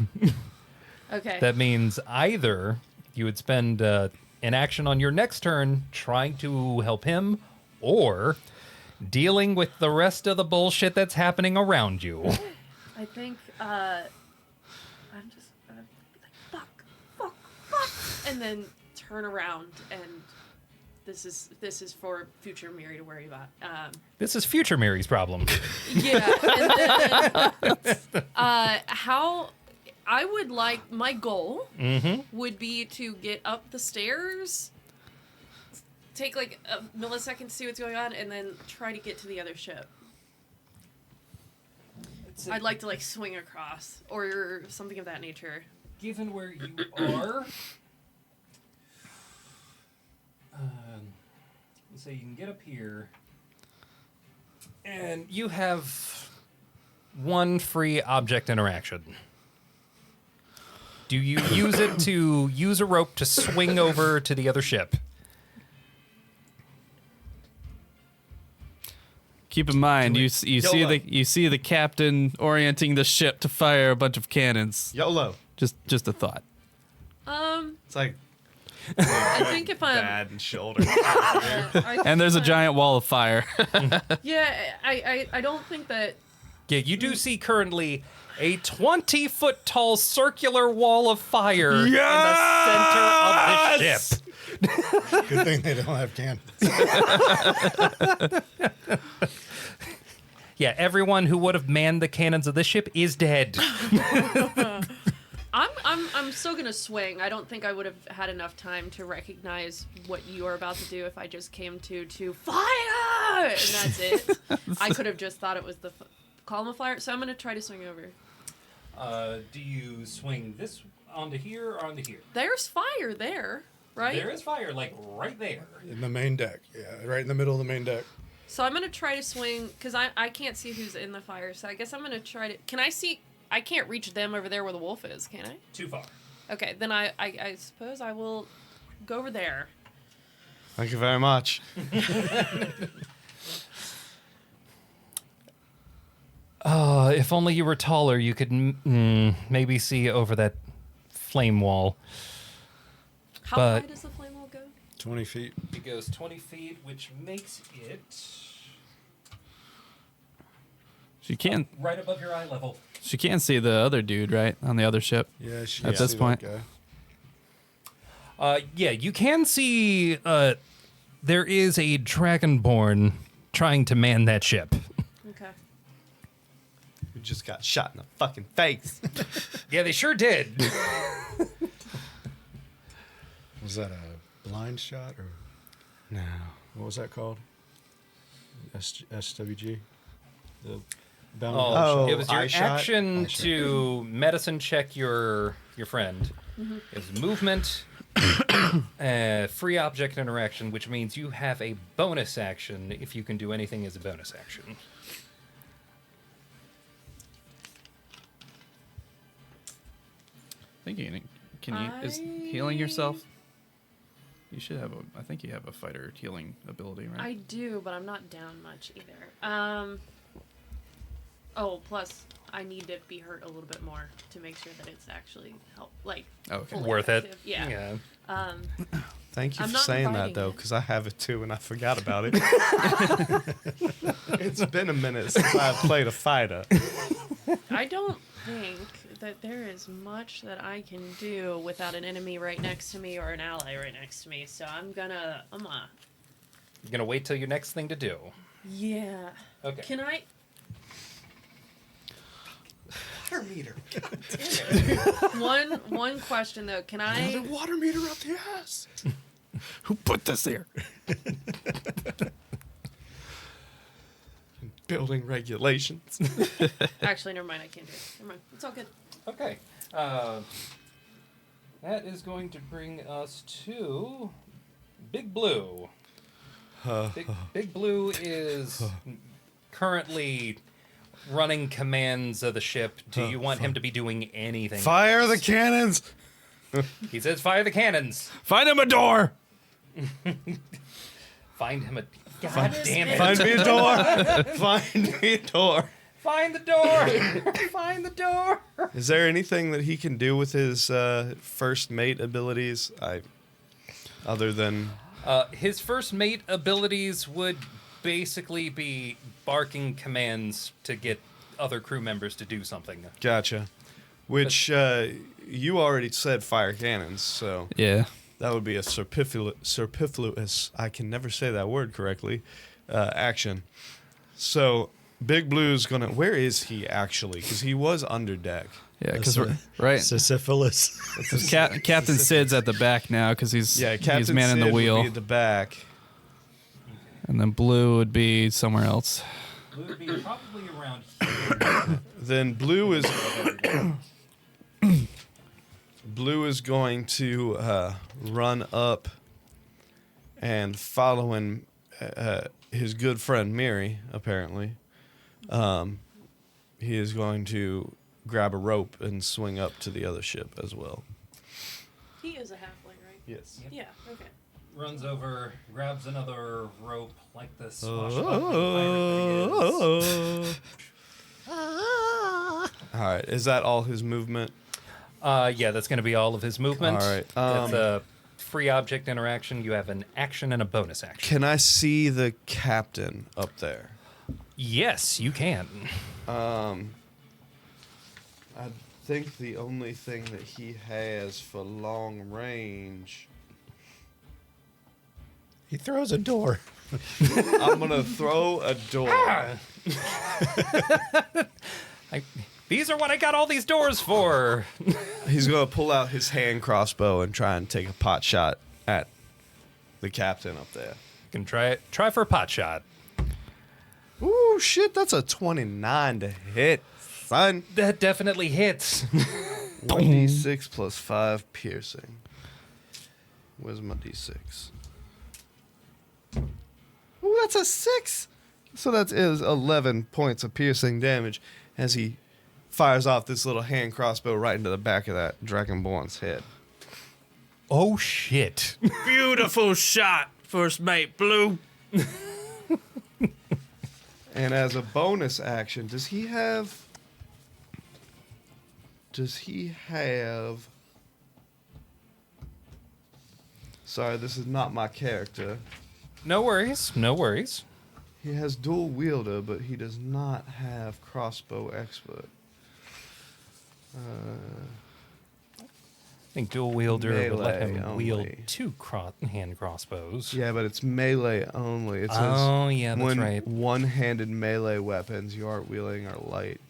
Okay. That means either you would spend an action on your next turn trying to help him, or dealing with the rest of the bullshit that's happening around you. I think I'm just like, fuck, and then turn around, and this is for future Miri to worry about. This is future Mary's problem. Yeah, and then how I would like my goal would be to get up the stairs, take like a millisecond to see what's going on, and then try to get to the other ship. I'd like to like swing across or something of that nature. Given where you are, so you can get up here, and you have one free object interaction. Do you use it to use a rope to swing over to the other ship? Keep in mind, you see YOLO. the captain orienting the ship to fire a bunch of cannons. YOLO. Just a thought. It's like I think if I'm dad and shoulder. And there's a giant wall of fire. Yeah, I don't think that. Yeah, you do see currently a 20-foot tall circular wall of fire in the center of the ship. Good thing they don't have cannons. Yeah, everyone who would have manned the cannons of this ship is dead. I'm still gonna swing. I don't think I would have had enough time to recognize what you are about to do if I just came to fire, and that's it. I could have just thought it was the column of fire, so I'm gonna try to swing over. Do you swing this onto here or onto here? There's fire there, right? There is fire, like right there. In the main deck. Yeah, right in the middle of the main deck. So I'm gonna try to swing because I can't see who's in the fire. So I guess I'm gonna try to. Can I see? I can't reach them over there where the wolf is. Can I? Too far. Okay, then I suppose I will go over there. Thank you very much. If only you were taller, you could maybe see over that flame wall. How But- high does the flame wall go? 20 feet. It goes 20 feet, which makes it She can't. right above your eye level. She can't see the other dude, right, on the other ship. Yeah, she At can this see that point. guy. Yeah, you can see there is a dragonborn trying to man that ship. Okay. We just got shot in the fucking face. Yeah, they sure did. Was that a blind shot or No. what was that called? SWG? The bound Oh, It was your eye shot? action Eye shot. to medicine check your friend. It was movement, free object interaction, which means you have a bonus action if you can do anything as a bonus action. I think you can you is healing yourself. You should have a. I think you have a fighter healing ability, right? I do, but I'm not down much either. Oh, plus I need to be hurt a little bit more to make sure that it's actually Okay. fully Worth it. effective. Yeah. Thank you I'm for not saying that, inviting though, it. because I have it too, and I forgot about it. It's been a minute since I've played a fighter. I don't think that there is much that I can do without an enemy right next to me or an ally right next to me. So I'm gonna. You're gonna wait till your next thing to do. Yeah. Okay. Can I? Water meter. One question though. Can I? Water meter up the ass. Who put this here? Building regulations. Actually, never mind. I can't do it. Never mind. It's all good. Okay. That is going to bring us to Big Blue. Big Blue is currently running commands of the ship. Do you want him to be doing anything? Fire the cannons. He says, "Fire the cannons." Find him a door. Find him a. God damn it! Find me a door. Find me a door. Find the door. Find the door. Is there anything that he can do with his first mate abilities? Other than His first mate abilities would basically be barking commands to get other crew members to do something. gotcha, which you already said fire cannons, so Yeah. that would be a superfluous. I can never say that word correctly. Action. So Big Blue's gonna. Where is he actually? Because he was under deck. Yeah, because That's right. Sisyphilus. Captain Sid's at the back now because he's Captain manning the Sid wheel, would be at the back. and then Blue would be somewhere else. Blue would be probably around here. Then Blue is going to run up and following his good friend Miri. Apparently, he is going to grab a rope and swing up to the other ship as well. He is a halfling, right? Yes. Yeah. Okay. Runs over, grabs another rope like the swashbuckling pirate thing is. All right. Is that all his movement? Yeah, that's going to be all of his movement. All right, That's a free object interaction. You have an action and a bonus action. Can I see the captain up there? Yes, you can. I think the only thing that he has for long range He throws a door. I'm gonna throw a door. These are what I got all these doors for. He's gonna pull out his hand crossbow and try and take a pot shot at the captain up there. Can try it. Try for a pot shot. Ooh, shit, that's a 29 to hit, son. That definitely hits. 1d6 plus 5 piercing. Where's my d6? Ooh, that's a 6. So that is 11 points of piercing damage as he fires off this little hand crossbow right into the back of that Dragonborn's head. Oh shit! Beautiful shot, First Mate Blue. And as a bonus action, does he have... Sorry, this is not my character. No worries. No worries. He has dual wielder, but he does not have crossbow expert. I think dual wielder would let him Melee wield only. 2 hand crossbows. Yeah, but it's melee only. It says Oh, yeah, that's when right. one-handed melee weapons you aren't wielding are light,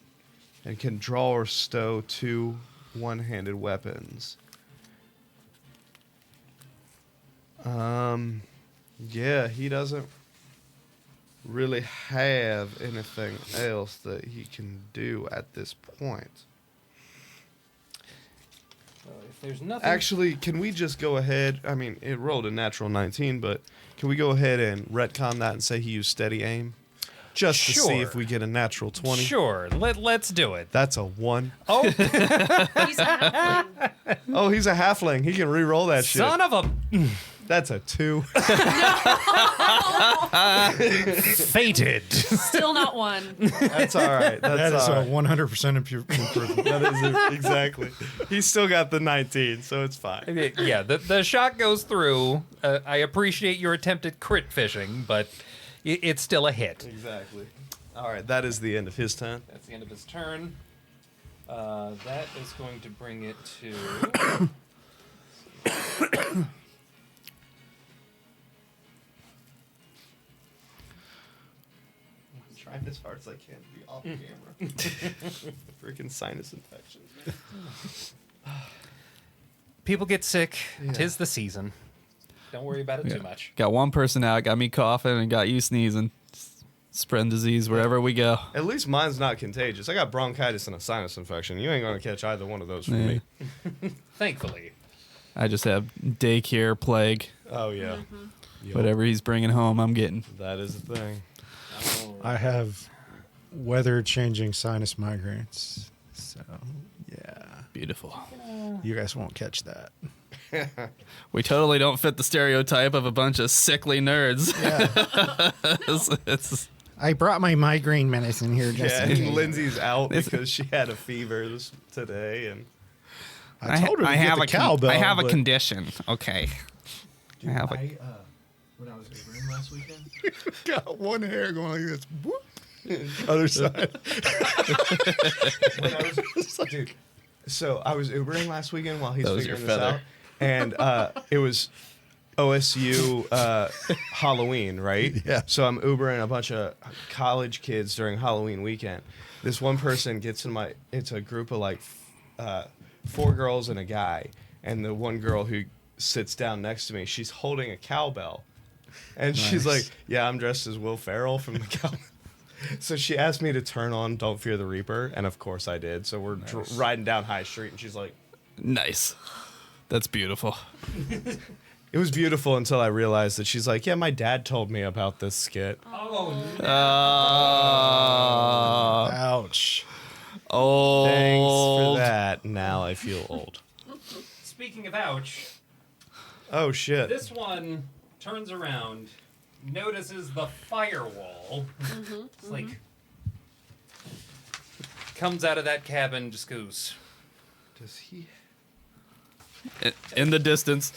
and can draw or stow 2 one-handed weapons. Yeah, he doesn't really have anything else that he can do at this point. If there's nothing. Actually, can we just go ahead? I mean, it rolled a natural 19, but can we go ahead and retcon that and say he used steady aim? Just to see if Sure. we get a natural 20. Sure, let's do it. That's a 1. Oh, He's a halfling. Oh, he's a halfling. He can re-roll that shit. son of a That's a 2. fated. Still not one. That's all right. That That's is all a right. 100% improvement. That is it. Exactly. He's still got the 19, so it's fine. Yeah, the shot goes through. I appreciate your attempt at crit fishing, but it's still a hit. Exactly. All right, that is the end of his turn. That's the end of his turn. That is going to bring it to. I'm trying as hard as I can to be off camera. Freaking sinus infection. People get sick. Yeah. 'Tis the season. Don't worry about it too much. Got one person out, got me coughing, and got you sneezing. Spreading disease wherever we go. At least mine's not contagious. I got bronchitis and a sinus infection. You ain't gonna catch either one of those from me. Thankfully. I just have daycare plague. Oh yeah. Yup. Whatever he's bringing home, I'm getting. That is the thing. I have weather-changing sinus migraines. So, yeah. Beautiful. You guys won't catch that. We totally don't fit the stereotype of a bunch of sickly nerds. it's I brought my migraine medicine here just Yeah, in and case. Lindsay's out because she had a fever today, and I told her to I get have the a cowbell. I have a but condition. Okay. Dude, I have a- when I was Ubering last weekend, got one hair going like this. Whoop. Other side. when I was, dude, so I was Ubering last weekend while he's That was your figuring this feather. out, and it was OSU Halloween, right? Yeah. So I'm Ubering a bunch of college kids during Halloween weekend. This one person gets in it's a group of like 4 girls and a guy, and the one girl who sits down next to me, she's holding a cowbell, and she's like, "Yeah, I'm dressed as Will Ferrell from the cowbell." So she asked me to turn on "Don't Fear the Reaper," and of course I did. So we're riding down High Street, and she's like, Nice. That's beautiful. it was beautiful until I realized that she's like, "Yeah, my dad told me about this skit." Oh, Ouch. Oh. Thanks for that. Now I feel old. speaking of ouch, Oh shit. this one turns around, notices the firewall. It's like comes out of that cabin, just goes. Does he? In the distance.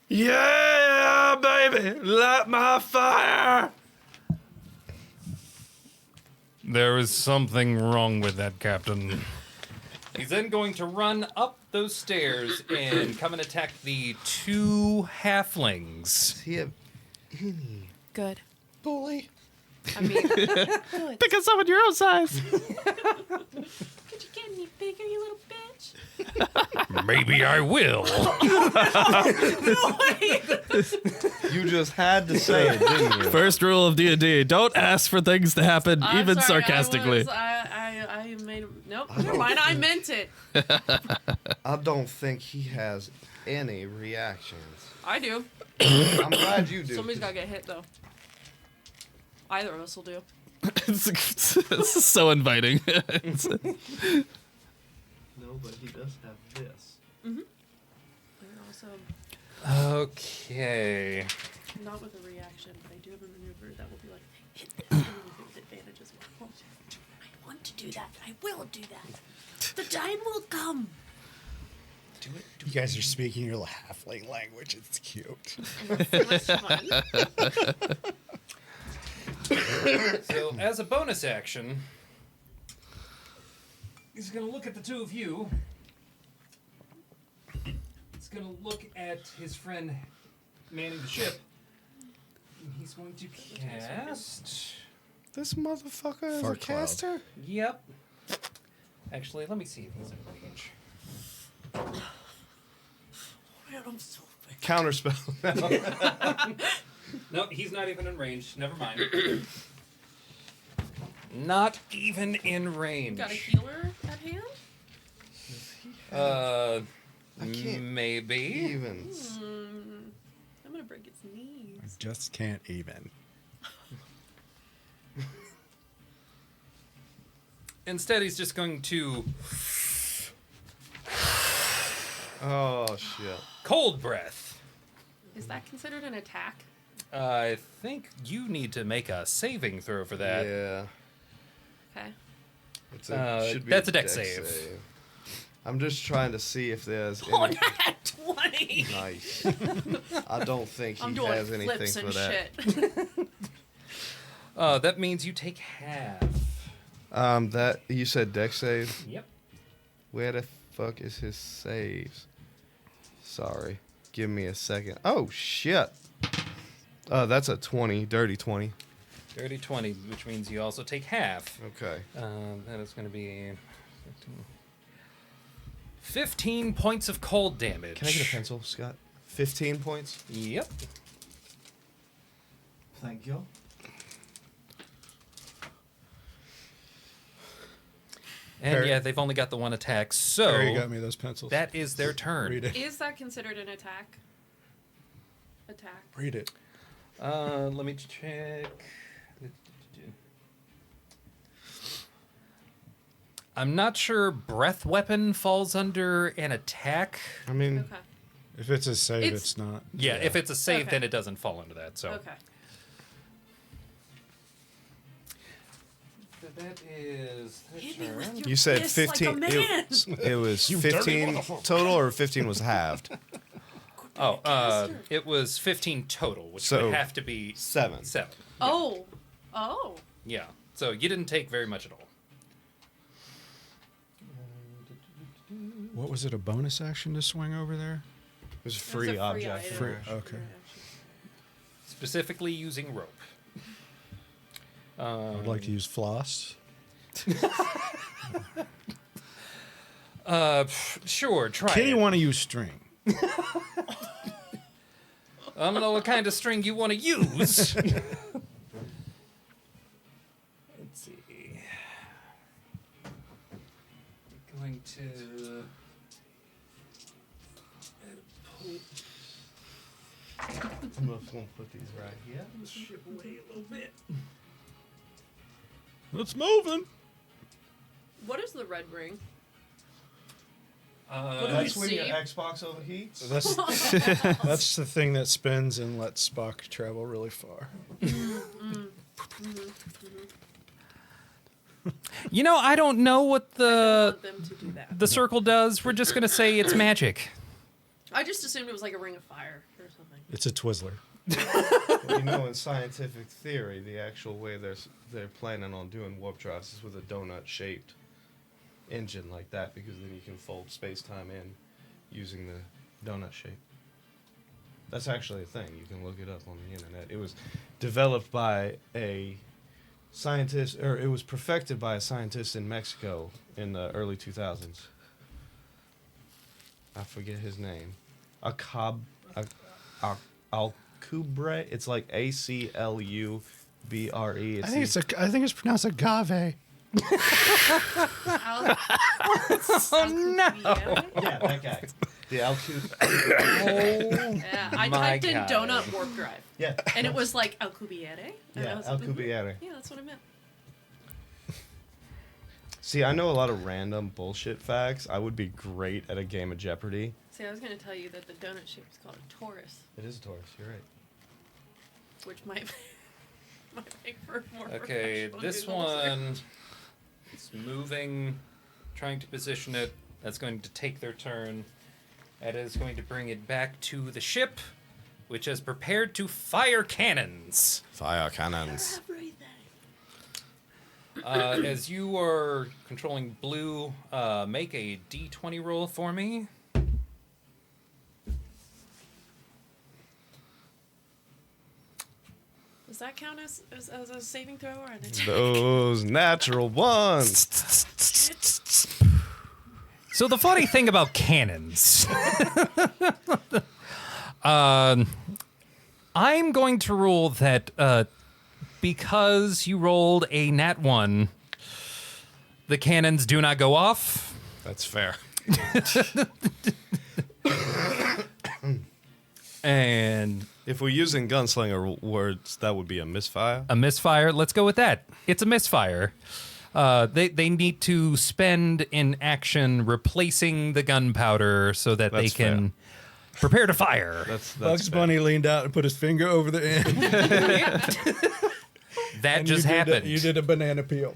Yeah, baby, light my fire. There is something wrong with that captain. He's then going to run up those stairs and come and attack the 2 halflings. Does he have any Good. bully. I mean, good. Pick up someone your own size. Could you get any bigger, you little bitch? Maybe I will. You just had to say it, didn't you? First rule of D&D: don't ask for things to happen, I'm even sorry, sarcastically. I made. Nope. Never mind. I meant it. I don't think he has any reactions. I do. I'm glad you do. Somebody's gotta get hit though. Either of us will do. This is so inviting. No, but he does have this. And also, Okay. not with a reaction, but I do have a maneuver that will be like hit with advantage as well. I want to do that. I will do that. The time will come. Do it. You guys are speaking your halfling language. It's cute. It's fun. So, as a bonus action, he's going to look at the two of you. He's going to look at his friend manning the ship. And he's going to cast... This motherfucker is a Fart cloud. caster? Yep. Actually, let me see if he's in range. Man, I'm so big. Counterspell. No, he's not even in range. Never mind. Not even in range. Got a healer at hand? I can't Maybe. even. I'm gonna break its knees. Just can't even. Instead, he's just going to Oh, shit. cold breath. Is that considered an attack? I think you need to make a saving throw for that. Yeah. Okay. It's should be That's a dex save. I'm just trying to see if there's Oh, any... nat 20! Nice. I don't think I'm he doing has anything flips for and that. shit. That means you take half. That you said dex save. Yep. Where the fuck is his saves? Sorry. Give me a second. Oh shit. That's a 20, dirty 20. Dirty 20, which means you also take half. Okay. That is going to be 15 points of cold damage. Can I get a pencil, Scott? 15 points? Yep. Thank you. And Harry- yeah, they've only got the one attack, so Harry got me those pencils. that is their turn. Read it. Is that considered an attack? Attack. Read it. Let me check. I'm not sure breath weapon falls under an attack. I mean, Okay. If it's a save, It's- it's not. Yeah, if it's a save, Okay. then it doesn't fall under that. So Okay. that is their Hit me turn. with your you said fist like a 15. man. It was 15 total, or 15 was halved? Oh, Caster. it was 15 total, which So- would have to be 7. 7. Oh. Oh. Yeah. So you didn't take very much at all. What was it? A bonus action to swing over there? It was a It's a free object. item. Free- okay. Specifically using rope. I would like to use floss. Sure, try Kitty it. want to use string. I don't know what kind of string you want to use. Let's see. Going to pull I'm just going to put these right here. the ship away a little bit. It's moving. What is the red ring? What do we That's when see? your Xbox overheats. That's the thing that spins and lets Spock travel really far. You know, I don't know what I want them to do that. the circle does. We're just gonna say it's magic. I just assumed it was like a ring of fire or something. It's a Twizzler. You know, in scientific theory, the actual way they're planning on doing warp drives is with a donut-shaped engine like that, because then you can fold space-time in using the donut shape. That's actually a thing. You can look it up on the internet. It was developed by a scientist, or it was perfected by a scientist in Mexico in the early 2000s. I forget his name. Alcubre. It's like Aclubre. I think it's pronounced agave. Oh no! Yeah, that guy. The Alcubre. Yeah, I My typed in God. donut warp drive, Yeah. and it was like Alcubierre. And I Yeah, was like, Alcubierre. Yeah, that's what I meant. See, I know a lot of random bullshit facts. I would be great at a game of Jeopardy. See, I was going to tell you that the donut shape is called a Taurus, It is a Taurus. You're right. which might make for more. Okay, professional this Google one is moving, trying to position it. That's going to take their turn. That is going to bring it back to the ship, which has prepared to fire cannons. Fire cannons. Everything. As you are controlling blue, make a d20 roll for me. Does that count as a saving throw or an attack? Those natural ones. So the funny thing about cannons, I'm going to rule that because you rolled a nat 1, the cannons do not go off. That's fair. And If we're using gunslinger words, that would be a misfire. a misfire, let's go with that. It's a misfire. They need to spend an action replacing the gunpowder so that That's they can prepare to fire. That's Bugs fair. Bunny leaned out and put his finger over the end. That and just happened. You did a banana peel.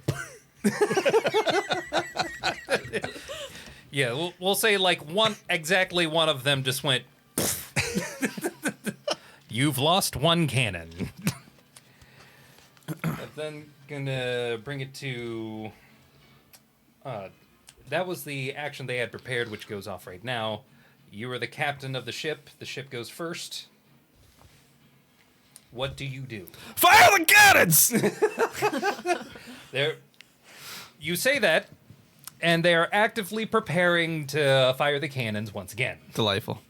Yeah, we'll say like exactly one of them just went. You've lost one cannon. And then gonna bring it to. That was the action they had prepared, which goes off right now. You are the captain of the ship. The ship goes first. What do you do? Fire the cannons! There, you say that, and they are actively preparing to fire the cannons once again. Delightful.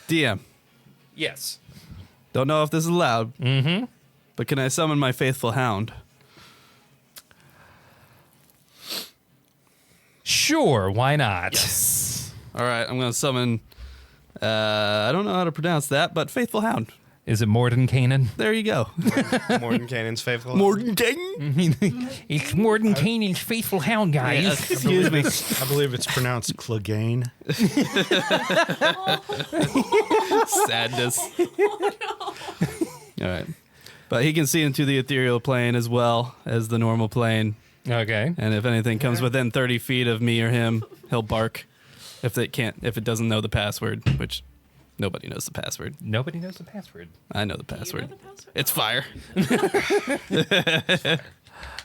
DM, Yes. don't know if this is allowed, but can I summon my faithful hound? Sure, why not? All right, I'm going to summon, I don't know how to pronounce that, but faithful hound. Is it Morden Kanan? There you go. Morton Cannon's faithful. Morden King? It's Morden Kanan's faithful hound, guys. Excuse me. I believe it's pronounced Clegane. Sadness. All right. But he can see into the ethereal plane as well as the normal plane. Okay. And if anything comes within 30 feet of me or him, he'll bark. If it doesn't know the password, which nobody knows the password. Nobody knows the password. I know the Do you know password. the password? It's fire.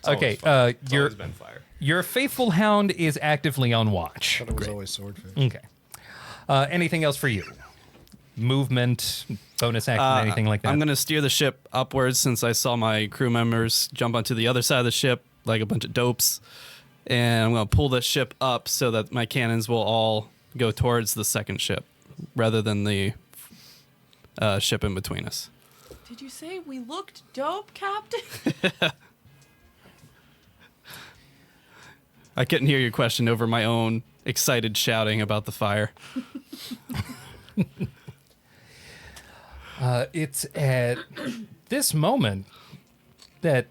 Okay, It's always been fire. your faithful hound is actively on watch. But it was always swordfish. Okay. Anything else for you? Movement, bonus action, anything like that? I'm going to steer the ship upwards since I saw my crew members jump onto the other side of the ship like a bunch of dopes. And I'm going to pull the ship up so that my cannons will all go towards the second ship rather than the ship in between us. Did you say we looked dope, Captain? I couldn't hear your question over my own excited shouting about the fire. It's at this moment that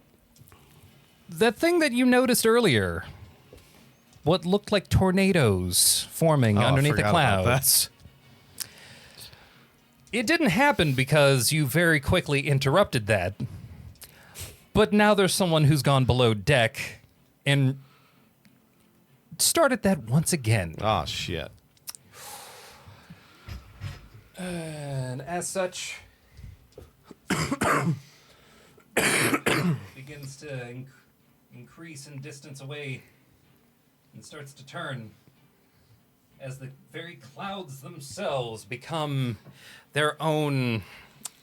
thing that you noticed earlier, what looked like tornadoes forming I underneath the forgot about that. clouds. It didn't happen because you very quickly interrupted that. But now there's someone who's gone below deck and started that once again. Oh, shit. And as such, begins to increase in distance away and starts to turn. as the very clouds themselves become their own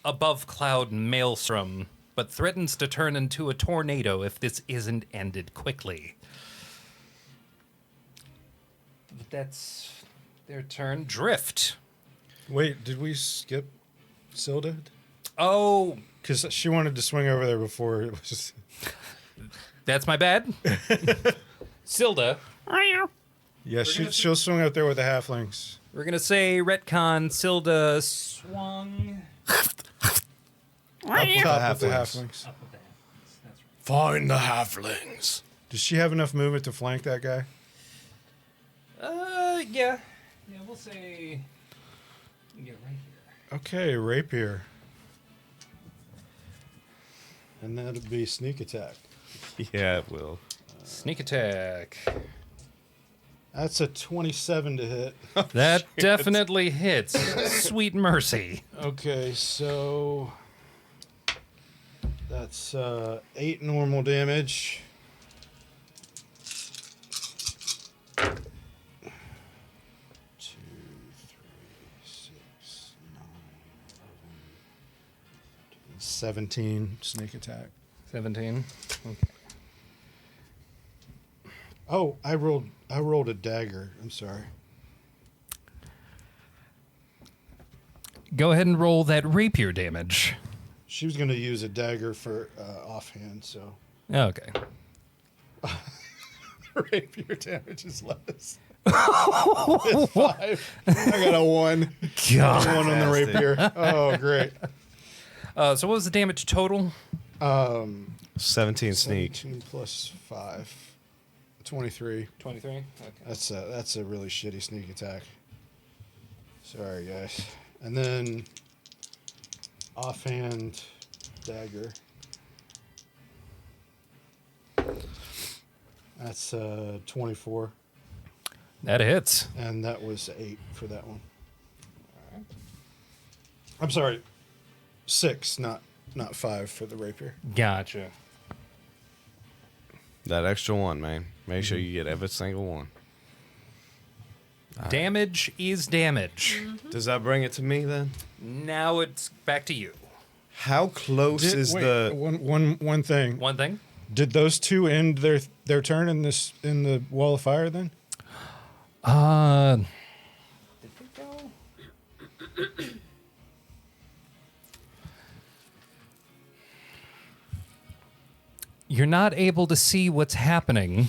above-cloud maelstrom, but threatens to turn into a tornado if this isn't ended quickly. But that's their turn. Drift. Wait, did we skip Silda? Oh, Because she wanted to swing over there before it was. that's my bad. Silda. Yeah, she'll swing out there with the halflings. We're going to say retcon Silda swung Up with the halflings. up with the halflings. That's right. Find the halflings. Does she have enough movement to flank that guy? Yeah. Yeah, we'll say... Yeah, right here. Okay, rapier. And that'll be sneak attack. Yeah, it will. Sneak attack. That's a 27 to hit. That definitely hits. Sweet mercy. Okay, so that's 8 normal damage. 2, 3, 6, 9, 11, 17 sneak attack. 17. Okay. Oh, I rolled a dagger. I'm sorry. Go ahead and roll that rapier damage. She was going to use a dagger for offhand, so Okay. rapier damage is less. 5. I got a 1. God. 1 on the Fantastic. rapier. Oh, great. So what was the damage total? 17 sneak. 17 plus 5. 23. 23. Okay. That's a really shitty sneak attack. Sorry, guys. And then offhand dagger. That's 24, That hits. and that was 8 for that one. I'm sorry, 6, not 5 for the rapier. Gotcha. That extra one, man. Make sure you get every single one. Damage is damage. Does that bring it to me then? Now it's back to you. How close is Wait, the... one thing? One thing. Did those two end their turn in the wall of fire then? Did we go? You're not able to see what's happening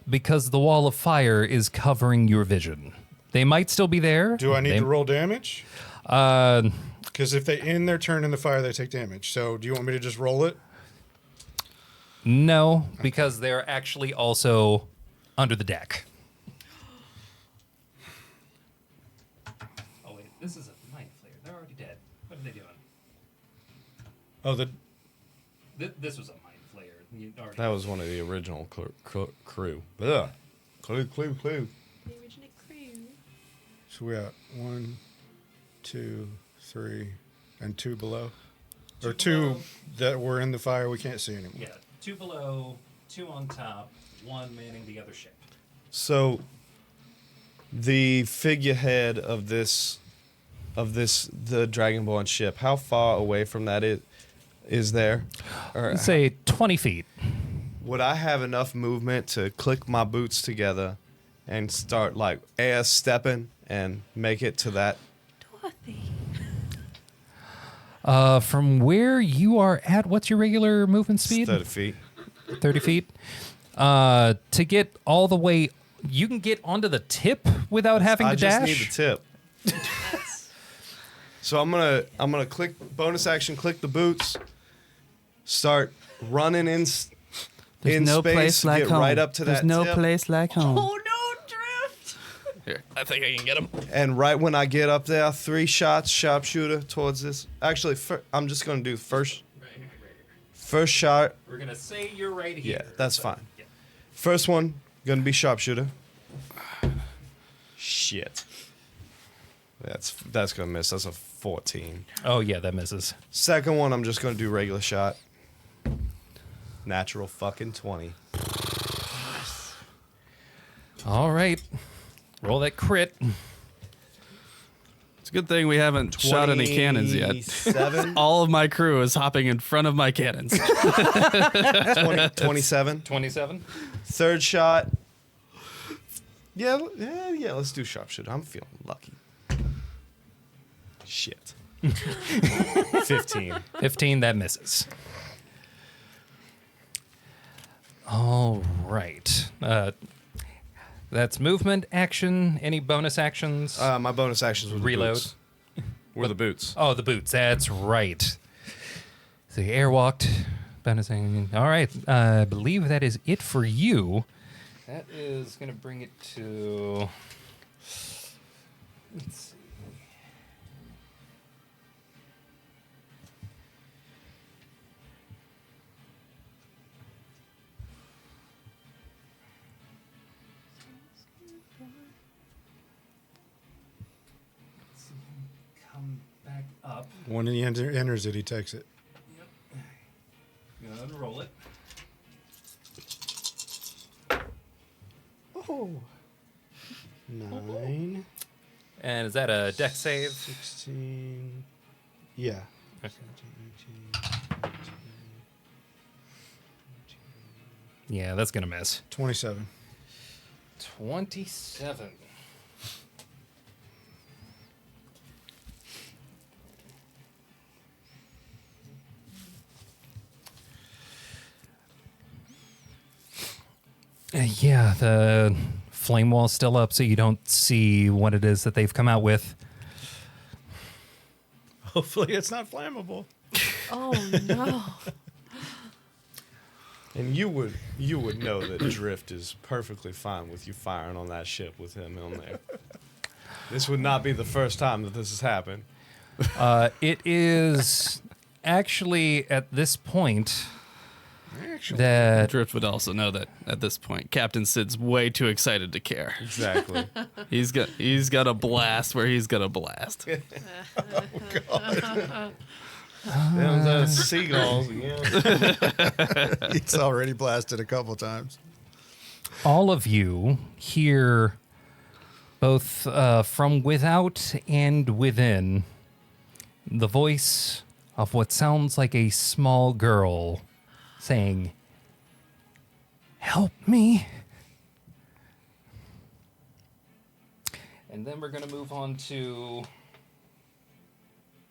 because the wall of fire is covering your vision. They might still be there. Do I need They- to roll damage? Uh, Because if they end their turn in the fire, they take damage. So do you want me to just roll it? no, because they're actually also under the deck. Oh wait, this is a mind flayer. They're already dead. What are they doing? Oh, This was a mind flayer. You already- That was one of the original crew. Ugh. Clue. The original crew. so we got 1, 2, 3, and 2 below. Or 2 below. that were in the fire we can't see anymore. Yeah, 2 below, 2 on top, 1 manning the other ship. So, the figurehead of the Dragonborn ship, how far away from that is there? Or Let's say 20 feet. would I have enough movement to click my boots together and start like air stepping and make it to that? Dorothy. From where you are at, what's your regular movement speed? 30 feet. 30 feet. To get all the way, you can get onto the tip without having I to just dash. need the tip. So I'm gonna click bonus action, click the boots, start running in There's in no space, place like get home. right up to There's that no tip, place like home. Oh no, Drift! Here, I think I can get him. and right when I get up there, 3 shots, sharpshooter towards this. Actually, I'm just gonna do first shot. We're gonna say you're right here. Yeah, that's fine. First one gonna be sharpshooter. Shit. That's gonna miss. That's a 14. Oh yeah, that misses. Second one, I'm just gonna do regular shot. Natural fucking 20. All right. Roll that crit. It's a good thing we haven't shot any cannons yet. 27? All of my crew is hopping in front of my cannons. 27. 27. Third shot. Yeah, let's do sharpshooter. I'm feeling lucky. Shit. 15. 15, that misses. All right. That's movement, action, any bonus actions? My bonus actions were the Reload. boots. Were the boots. Oh, the boots. That's right. So you airwalked. Bonusing. All right. I believe that is it for you. That is going to bring it to. Let's see. Come back up. When he enters it, he takes it. Go ahead and roll it. Oh. 9, And is that a deck save? 16. Yeah. Okay. Yeah, that's going to miss. 27. 27. Yeah, the flame wall's still up, so you don't see what it is that they've come out with. Hopefully it's not flammable. Oh no. And you would know that Drift is perfectly fine with you firing on that ship with him on there. This would not be the first time that this has happened. It is actually at this point Actually. that Drift would also know that at this point, Captain Sid's way too excited to care. Exactly. He's got a blast where he's got a blast. Those seagulls again. He's already blasted a couple times. all of you hear both from without and within the voice of what sounds like a small girl saying, "Help me." And then we're going to move on to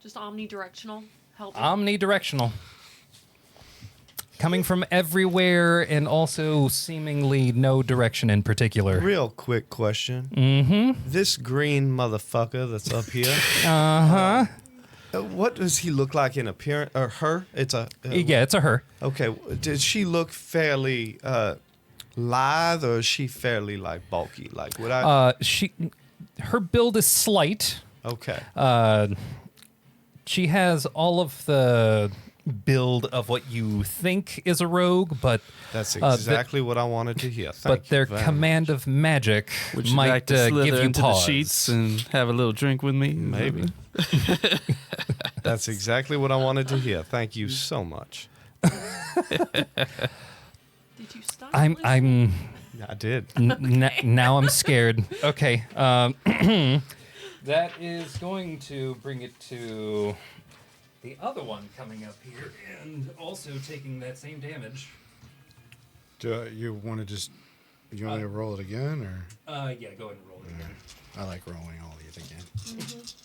Just omnidirectional help. omnidirectional. Coming from everywhere and also seemingly no direction in particular. Real quick question. Mm-hmm. This green motherfucker that's up here, Uh-huh. what does he look like in appearance? Or her? It's a... Yeah, it's a her. Okay, does she look fairly lithe, or is she fairly, like, bulky? Like, would I... Her build is slight. okay. She has all of the build of what you think is a rogue, but That's exactly what I wanted to hear. Thank but you their very command of magic Would you might like to slither give you into pause. the sheets and have a little drink with me? Maybe. That's exactly what I wanted to hear. Thank you so much. Did you stop? I'm I did. now I'm scared. Okay. That is going to bring it to the other one coming up here and also taking that same damage. Do you want to just... You want me to roll it again, or... Yeah, go ahead and roll it again. I like rolling all these again. 6,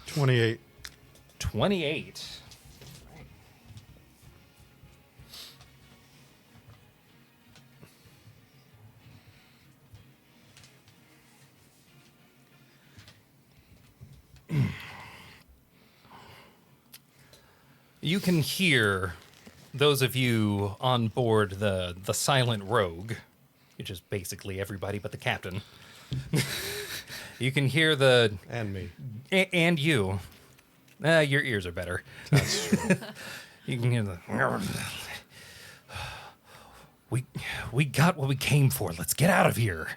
28. 28. You can hear those of you on board the Silent Rogue, which is basically everybody but the captain. You can hear the And me. and you. Your ears are better. That's true. You can hear the. We got what we came for. Let's get out of here.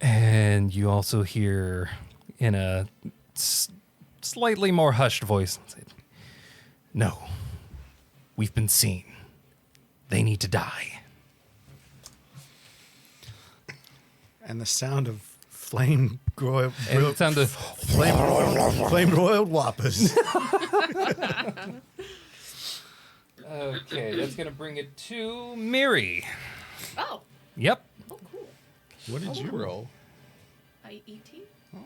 And you also hear in a slightly more hushed voice and said, "No, we've been seen. They need to die." And the sound of flame broiled, And it sounded flame broiled whoppers. okay. That's gonna bring it to Miri. Oh. Yep. Oh, cool. What did you roll? IET? Oh,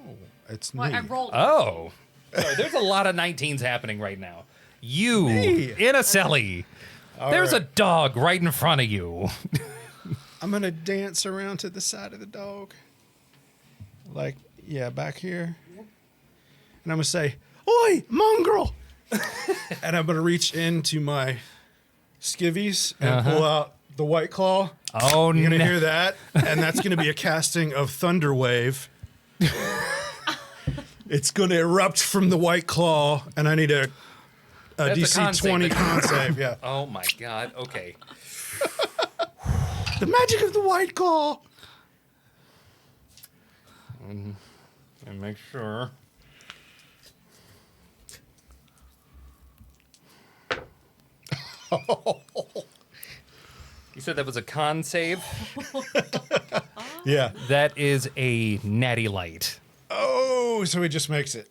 it's Well, me. I rolled. Oh, sorry. There's a lot of 19s happening right now. You Me. in a celly. There's a dog right in front of you. I'm gonna dance around to the side of the dog. Like, yeah, back here. And I'm gonna say, "Oi, mongrel!" And I'm gonna reach into my skivvies and pull out the White Claw. Oh, You're gonna no. hear that, and that's gonna be a casting of Thunder Wave. It's gonna erupt from the White Claw, and I need a That's a DC con save. 20 con save. Yeah, Oh my God. Okay. the magic of the White Claw. And make sure. You said that was a con save? Yeah. That is a natty light. Oh, so he just makes it.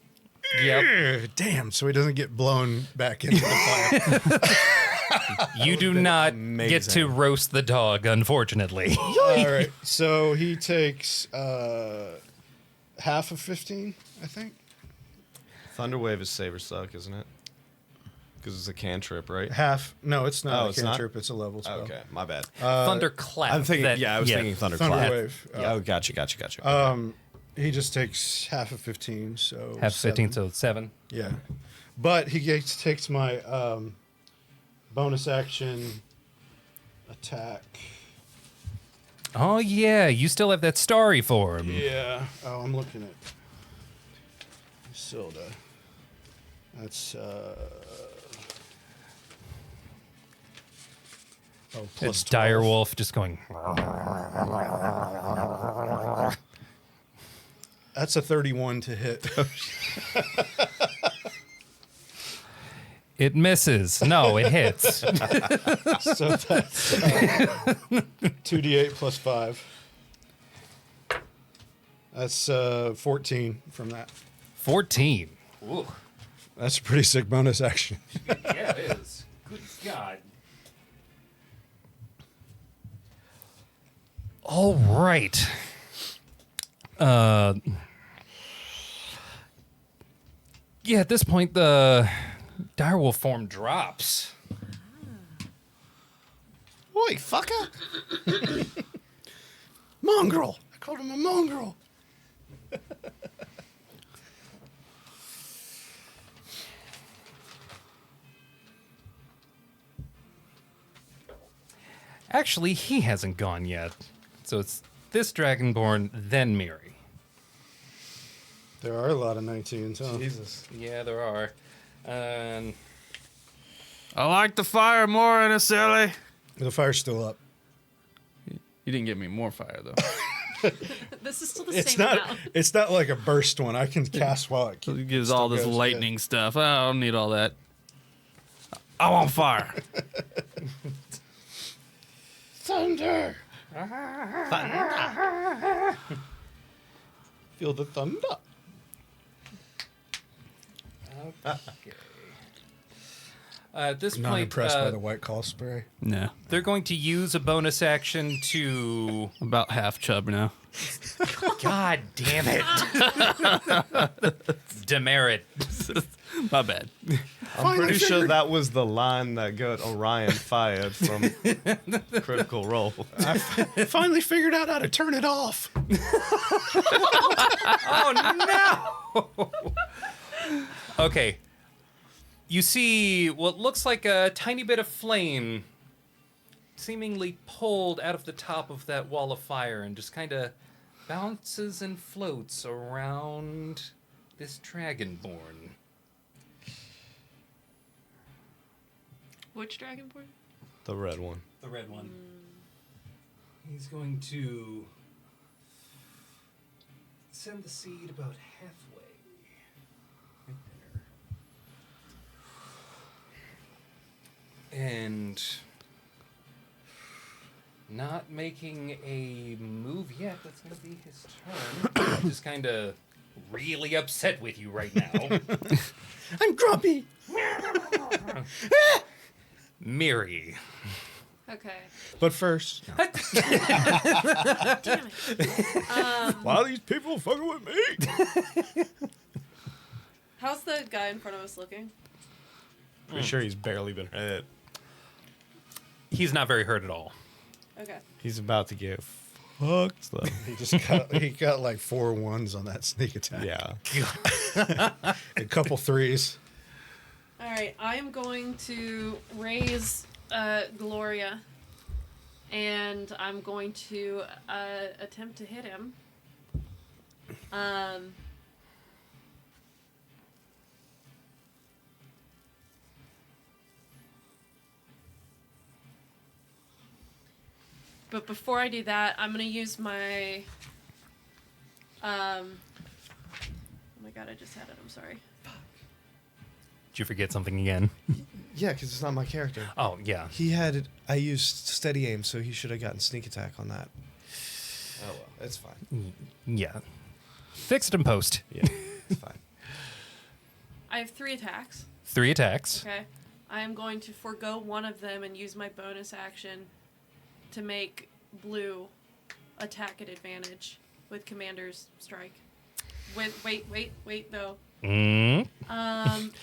Yep. Damn, so he doesn't get blown back into the fire. You do not get amazing. to roast the dog, unfortunately. All right, so he takes half of 15, I think. Thunderwave is Saber Suck, isn't it? Because it's a cantrip, right? Half. No, it's not Oh, a it's not? cantrip. It's a level spell. Okay, my bad. Thunderclap. I'm thinking. that- I was thinking Thunderclap. Thunderwave. Oh, gotcha. He just takes half of 15, so Half 15, 7. so 7. Yeah, but he takes my bonus action attack. Oh, yeah. You still have that starry form. Yeah. Oh, I'm looking at Isilda. That's plus It's 12. Direwolf just going. That's a 31 to hit. It misses. No, it hits. So that's 2d8 plus 5. That's 14 from that. 14. Ooh. That's a pretty sick bonus action. Yeah, it is. Good God. All right. Yeah, at this point, the direwolf form drops. Oi, fucker! Mongrel! I called him a mongrel. Actually, he hasn't gone yet. So it's this Dragonborn, then Miri. There are a lot of 19s, huh? Jesus. Yeah, there are. And I like the fire more in a silly. The fire's still up. You didn't get me more fire though. This is still the It's same not. amount. It's not like a burst one. I can cast while it It gives all this goes, yeah. lightning stuff. I don't need all that. I want fire. Thunder. Feel the thunder. okay. At this Not point, impressed by the white call spray. No, they're going to use a bonus action to. about half chub now. God damn it! Demerit. My bad. I'm pretty sure that was the line that got Orion fired from Critical Role. I finally figured out how to turn it off. Oh no! Okay. You see what looks like a tiny bit of flame seemingly pulled out of the top of that wall of fire and just kind of bounces and floats around this dragonborn. Which dragonborn? The red one. The red one. He's going to send the seed about halfway. Right there. and not making a move yet. That's going to be his turn. I'm just kind of really upset with you right now. I'm grumpy. Miri. Okay. But first, Damn it. why are these people fucking with me? How's the guy in front of us looking? Pretty sure he's barely been hit. He's not very hurt at all. Okay. He's about to get fucked though. He got like 4 1s on that sneak attack. Yeah. A couple 3s. All right. I am going to raise Gloria, and I'm going to attempt to hit him. But before I do that, I'm gonna use my. Oh my god! I just had it. I'm sorry. Did you forget something again? Yeah, because it's not my character. Oh, yeah. I used steady aim, so he should have gotten sneak attack on that. Oh well, it's fine. Yeah. Fix it in post. Yeah, it's fine. I have 3 attacks. 3 attacks. Okay. I am going to forego one of them and use my bonus action to make Blue attack at advantage with Commander's Strike. Wait, though. Mm.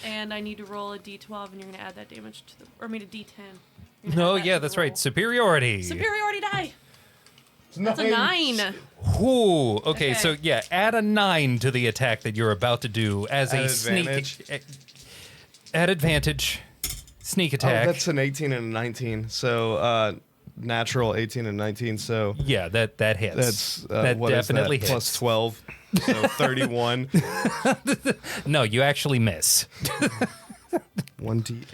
And I need to roll a d12, and you're going to add that damage to the... Or I mean a d10. You're gonna Oh, add that yeah, to the that's right. roll. Superiority. Superiority die! That's a 9. Ooh, okay, Okay. so yeah, add a 9 to the attack that you're about to do as At a advantage? sneak. At advantage. Sneak Oh, attack. that's an 18 and a 19. So natural 18 and 19. So yeah, that hits. that's that what is definitely that? hits. Plus 12. So 31. No, you actually miss. 1d8.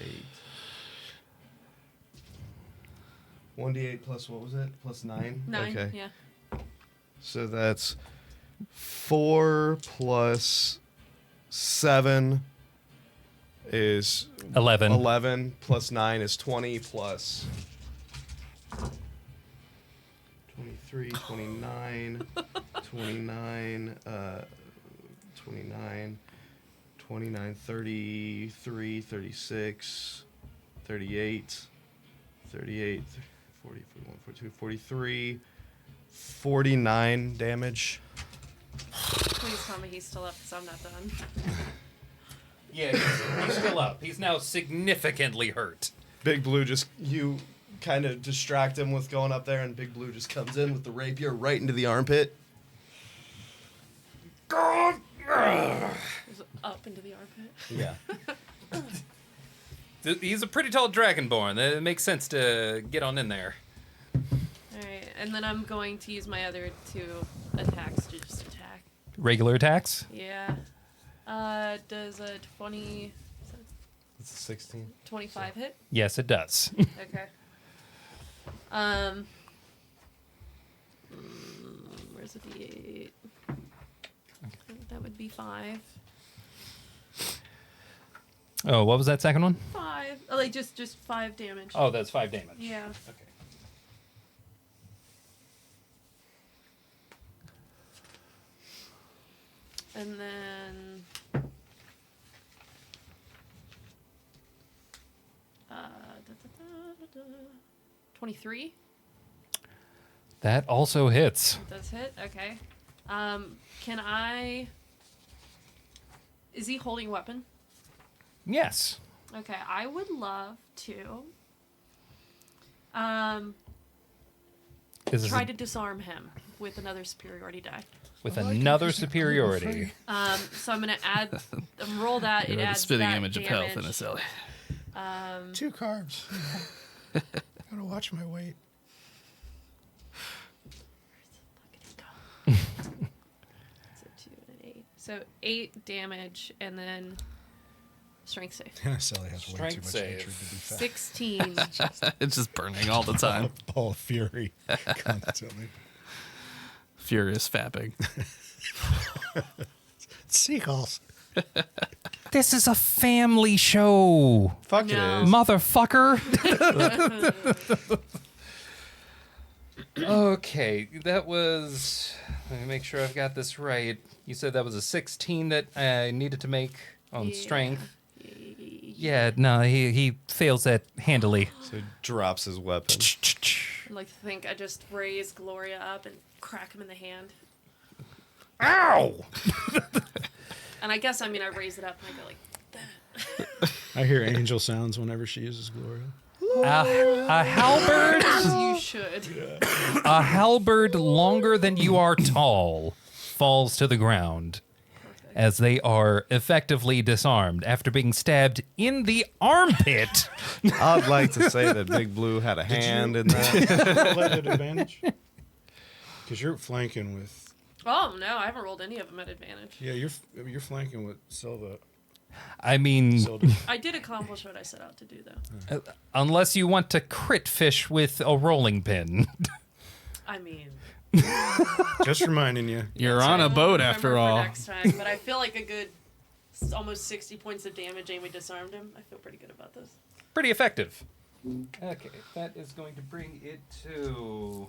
1d8 plus what was it? Plus 9? 9, Okay. yeah. So that's 4 plus 7 is 11. 11 plus 9 is 20 plus 23, 29, 29, 29, 29, 33, 36, 38, 38, 40, 41, 42, 43, 49 damage. Please tell me he's still up, because I'm not done. Yeah, he's still up. He's now significantly hurt. Big Blue just, you kind of distract him with going up there, and Big Blue just comes in with the rapier right into the armpit. Is it up into the armpit? Yeah. He's a pretty tall dragonborn. It makes sense to get on in there. Alright, and then I'm going to use my other 2 attacks to just attack. Regular attacks? Yeah. Does a 20... It's a 16. 25 hit? Yes, it does. Okay. Where's the d8? That would be 5. Oh, what was that second one? 5. Oh, like just 5 damage. Oh, that's 5 damage. Yeah. Okay. And then 23. That also hits. Does hit? Okay. Can I... Is he holding a weapon? Yes. Okay, I would love to try to disarm him with another superiority die. With another superiority. So I'm gonna add roll that. You're It the adds spitting that image of damage. health in a celly. 2 carbs. Gotta watch my weight. So 2 and an 8. So 8 damage, and then strength save. Sally has way Strength too much save. hatred to be fat. 16. It's just burning all the time. Ball of fury constantly. Furious fapping. Seagulls. This is a family show, Fuck No. it is. motherfucker. Okay, that was. Let me make sure I've got this right. You said that was a 16 that I needed to make on Yeah. strength. Yeah, no, he fails that handily. So he drops his weapon. I'd like to think I just raise Gloria up and crack him in the hand. Ow! And I guess, I raise it up and I go like, I hear angel sounds whenever she uses Gloria. A halberd, as you should. a halberd longer than you are tall, falls to the ground as they are effectively disarmed after being stabbed in the armpit. I'd like to say that Big Blue had a hand in that. Roll at advantage? Because you're flanking with. Oh, no, I haven't rolled any of them at advantage. Yeah, you're flanking with Silva. I mean, Silva. I did accomplish what I set out to do, though. unless you want to crit fish with a rolling pin. I mean, Just reminding you. You're that's on right. a We'll boat remember after for all. Next time, but I feel like a good almost 60 points of damage, and we disarmed him. I feel pretty good about this. Pretty effective. Okay, that is going to bring it to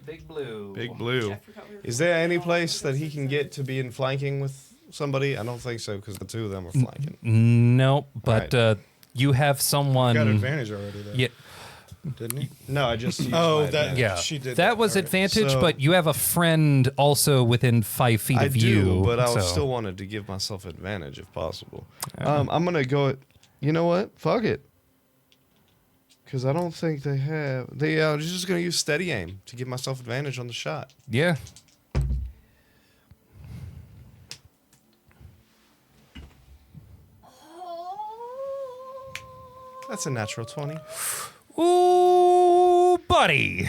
Big Blue. Big Blue. I forgot we were Is there any flanking all place of that this he can and get to be in flanking with somebody? I don't think so, because the two of them are flanking. No, but Right. You have someone. Got advantage already, though. Yeah, Didn't he? No, I just used Oh, my that- advantage. yeah. She did that that, was alright. advantage, So- but you have a friend also within 5 feet I of do, you. but I so. still wanted to give myself advantage if possible. I'm gonna go. You know what? Fuck it. Because I don't think they have. They are just gonna use steady aim to give myself advantage on the shot. Yeah. That's a natural 20. Ooh, buddy.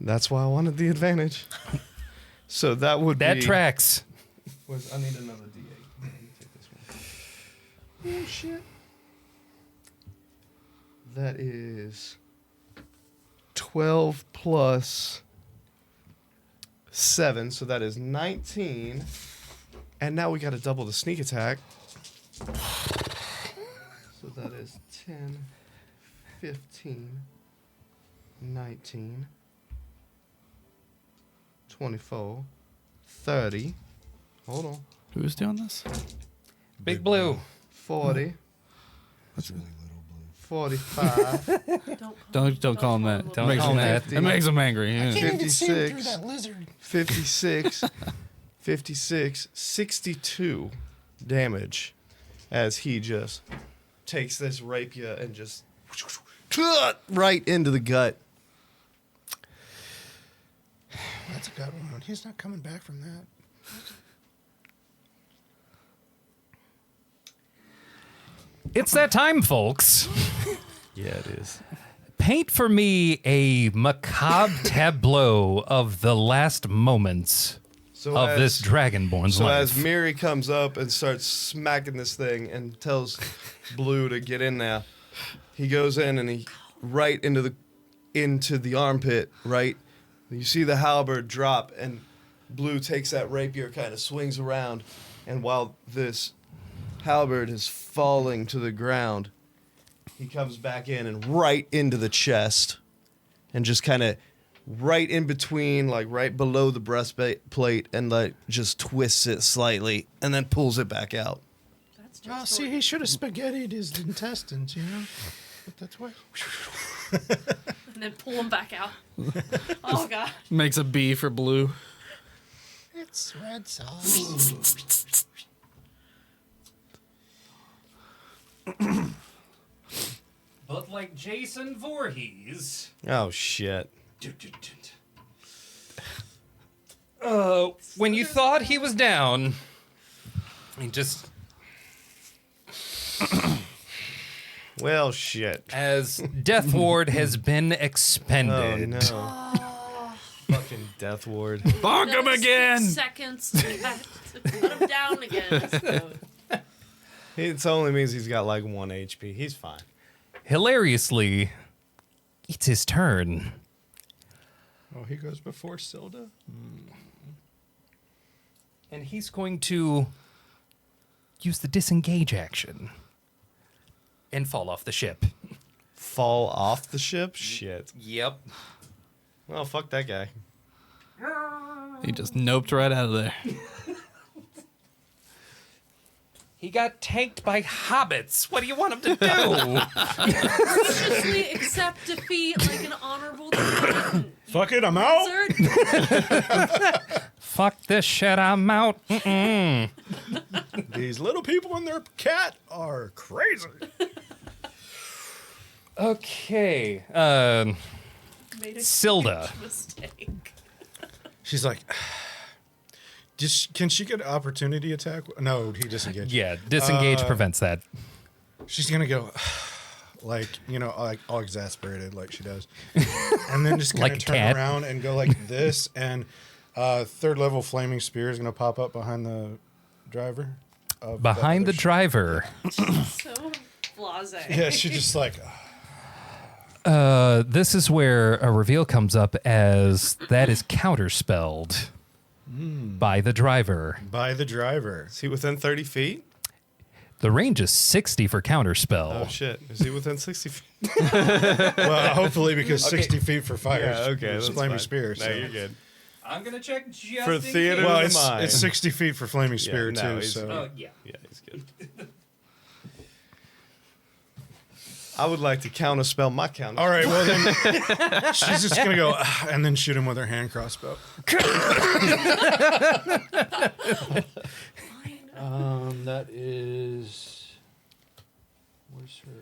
That's why I wanted the advantage. So that would That be. tracks. I need another D8. Let me take this one. Oh shit. That is 12 plus 7, so that is 19. And now we got to double the sneak attack. So that is 10, 15, 19, 24, 30. Hold on. Who's doing this? Big Blue. 40. That's really little blue. 45. Don't call him that. Don't Makes call him him mad. that. It makes him angry. Yeah. 56. 56. 56. 62 damage as he just takes this rapier and just right into the gut. That's a good one. He's not coming back from that. It's that time, folks. Yeah, it is. Paint for me a macabre tableau of the last moments So of as, this Dragonborn's So life. as Miri comes up and starts smacking this thing and tells Blue to get in there, he goes in and he right into the armpit, right? You see the halberd drop and Blue takes that rapier, kind of swings around, and while this halberd is falling to the ground, he comes back in and right into the chest and just kind of right in between, like right below the breastplate, and like just twists it slightly and then pulls it back out. That's Oh, just see, he should have spaghettied his intestines, you know? But that's why. and then pull him back out. Oh, God. Makes a B for Blue. It's red sauce. But like Jason Voorhees. Oh shit. When you thought he was down, he just, Well, shit. as Death Ward has been Oh expended. no. Fucking Death Ward. Bonk him Another 6 again. seconds to put him down again. So. It only means he's got like 1 HP. He's fine. Hilariously, it's his turn. Oh, he goes before Silda? And he's going to use the disengage action and fall off the ship. Fall off the ship? Shit. Yep. Well, fuck that guy. He just noped right out of there. He got tanked by hobbits. What do you want him to do? Graciously accept defeat like an honorable defeat. Fuck it, I'm out. Wizard. Fuck this shit, I'm out. These little people and their cat are crazy. Okay. Made a Silda. huge mistake. She's like, can she get an opportunity attack? No, he disengaged. Yeah, disengage prevents that. She's gonna go, like, you know, like all exasperated, like she does, and then just gonna Like a turn cat. around and go like this, and third level flaming spear is gonna pop up behind the driver. Of Behind the other driver. So blasé. Yeah, she just like, This is where a reveal comes up as that is counterspelled by the driver. by the driver. Is he within 30 feet? The range is 60 for counterspell. Oh, shit. Is he within 60 feet? Well, hopefully because 60 feet for fire. Yeah, okay. It's That's flaming fine. spear. No, So. you're good. I'm gonna check just For theater Well, of the mind. it's 60 feet for flaming Yeah, spear no, too. he's- So yeah. Yeah, he's good. I would like to counterspell my counter. all right, well then she's just gonna go and then shoot him with her hand crossbow. That is. Where's her?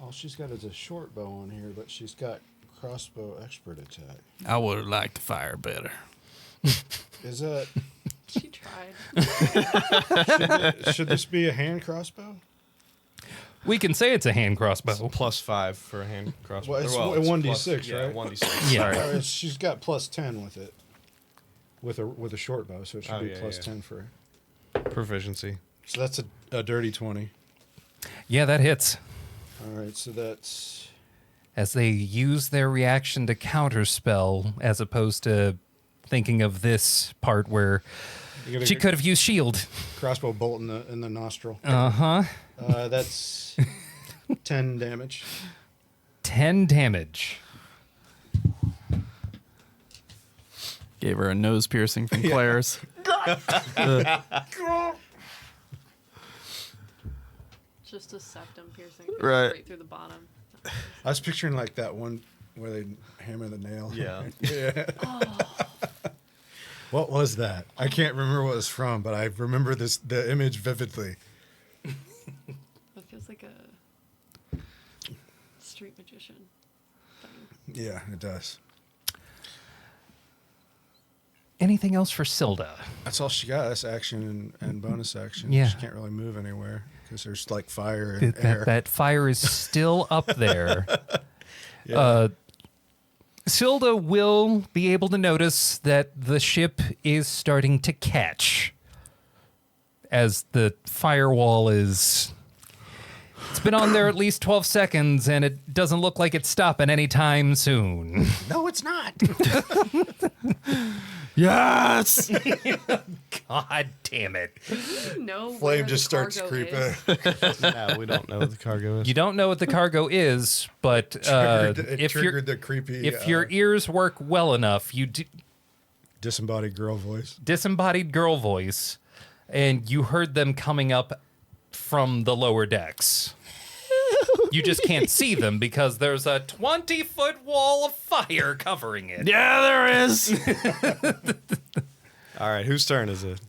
All she's got is a short bow on here, but she's got crossbow expert attack. I would have liked to fire better. Is that? She tried. Should this be a hand crossbow? We can say it's a hand crossbow. +5 for a hand crossbow. Well, it's a plus- 1d6, yeah, right? 1d6. Yeah. Sorry. She's got +10 with it. With a short bow, so it should Oh, be yeah, plus yeah. 10 for her. Proficiency. So that's a dirty 20. Yeah, that hits. All right, so that's As they use their reaction to counterspell, as opposed to thinking of this part where you got she a could have used shield. crossbow bolt in the nostril. Uh-huh. That's 10 damage. 10 damage. Gave her a nose piercing from Claire's. Just a septum piercing. Right. Straight through the bottom. I was picturing like that one where they hammer the nail. Yeah. Yeah. What was that? I can't remember what it was from, but I remember the image vividly. It feels like a street magician thing. Yeah, it does. Anything else for Silda? That's all she got. That's action and bonus action. Yeah. She can't really move anywhere because there's like fire and air. That fire is still up there. Silda will be able to notice that the ship is starting to catch as the firewall is... It's been on there at least 12 seconds, and it doesn't look like it's stopping anytime soon. No, it's not. Yes! God damn it. No. Flame just starts creeping. No, we don't know what the cargo is. You don't know what the cargo is, but It if, triggered the creepy if your ears work well enough, you do disembodied girl voice. disembodied girl voice, and you heard them coming up from the lower decks. You just can't see them because there's a 20-foot wall of fire covering it. Yeah, there is. All right, whose turn is it?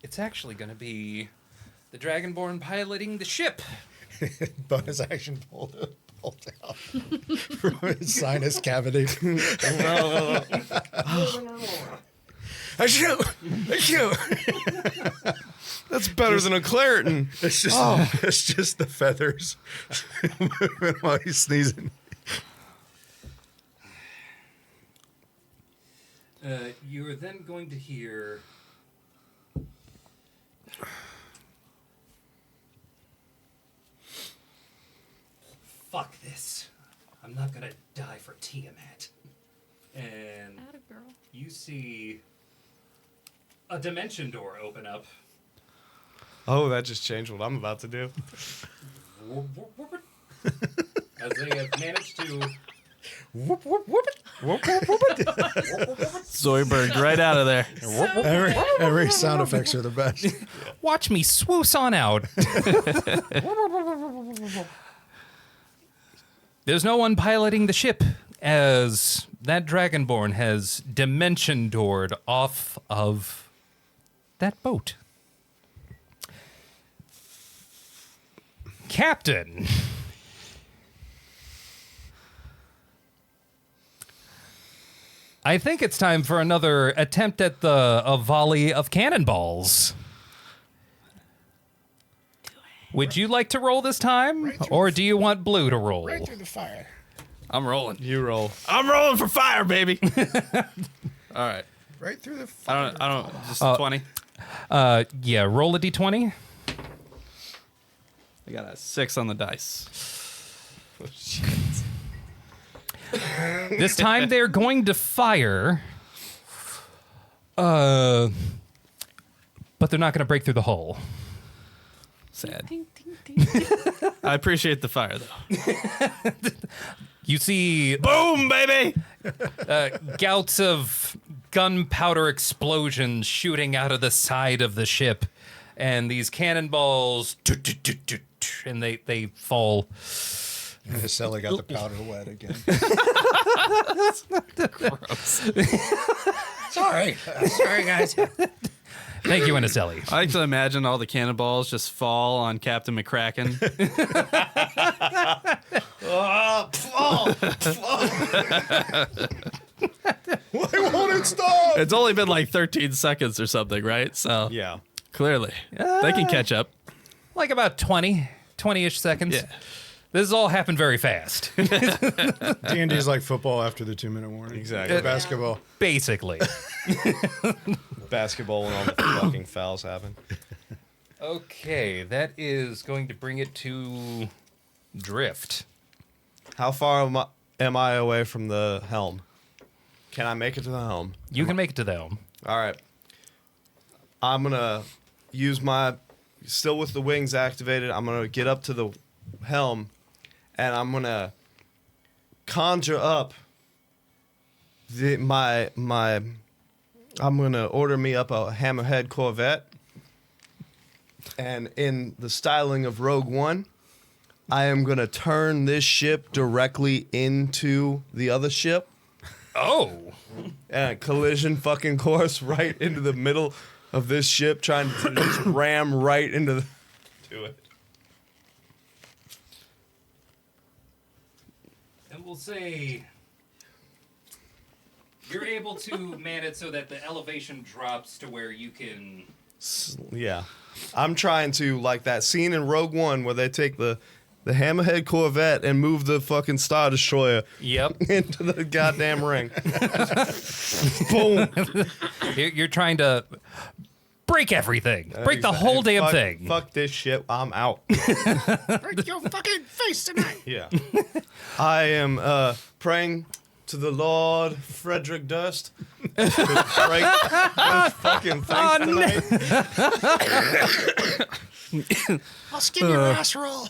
It's actually going to be the Dragonborn piloting the ship. Bonus action pulled out from his sinus cavity. Achoo! That's better than a Claritin. It's just the feathers moving while he's sneezing. You're then going to hear... Fuck this. I'm not gonna die for Tiamat. And Atta girl. you see a dimension door open up. Oh, that just changed what I'm about to do. As they have managed to... Zoidberg right out of there. Every sound effects are the best. Watch me swoosh on out. There's no one piloting the ship as that Dragonborn has dimension doored off of that boat. Captain. I think it's time for another attempt at a volley of cannonballs. Would you like to roll this time, or do you want Blue to roll? Right through the fire. I'm rolling. You roll. I'm rolling for fire, baby. All right. Right through the fire. I don't. Just 20. Yeah, roll a d20. I got a 6 on the dice. This time they're going to fire, but they're not going to break through the hull. Sad. Ding, ding, ding. I appreciate the fire, though. You see Boom, baby! gouts of gunpowder explosions shooting out of the side of the ship, and these cannonballs, and they fall. Sally got the powder wet again. Sorry. Sorry, guys. Thank you, Anaselli. I like to imagine all the cannonballs just fall on Captain McCracken. Why won't it stop? It's only been like 13 seconds or something, right? So Yeah. clearly, they can catch up. Like about 20-ish seconds. Yeah. This has all happened very fast, D&D is like football after the 2-minute warning. Exactly. Or basketball. basically. Basketball and all the fucking fouls happen. Okay, that is going to bring it to Drift. How far am I away from the helm? Can I make it to the helm? You can make it to the helm. All right. I'm going to use my... Still with the wings activated, I'm going to get up to the helm, and I'm going to conjure up my... I'm going to order me up a Hammerhead Corvette. And in the styling of Rogue One, I am going to turn this ship directly into the other ship. Oh. And a collision fucking course right into the middle of this ship, trying to just ram right into it. And we'll say you're able to man it so that the elevation drops to where you can... Yeah. I'm trying to, like that scene in Rogue One where they take the Hammerhead Corvette and move the fucking Star Destroyer Yep. into the goddamn ring. Boom. You're trying to break everything. Break the whole damn Fuck- thing. Fuck this shit. I'm out. Break your fucking face tonight. Yeah. I am praying to the Lord Frederick Durst to break those fucking things tonight. I'll skin your ass roll.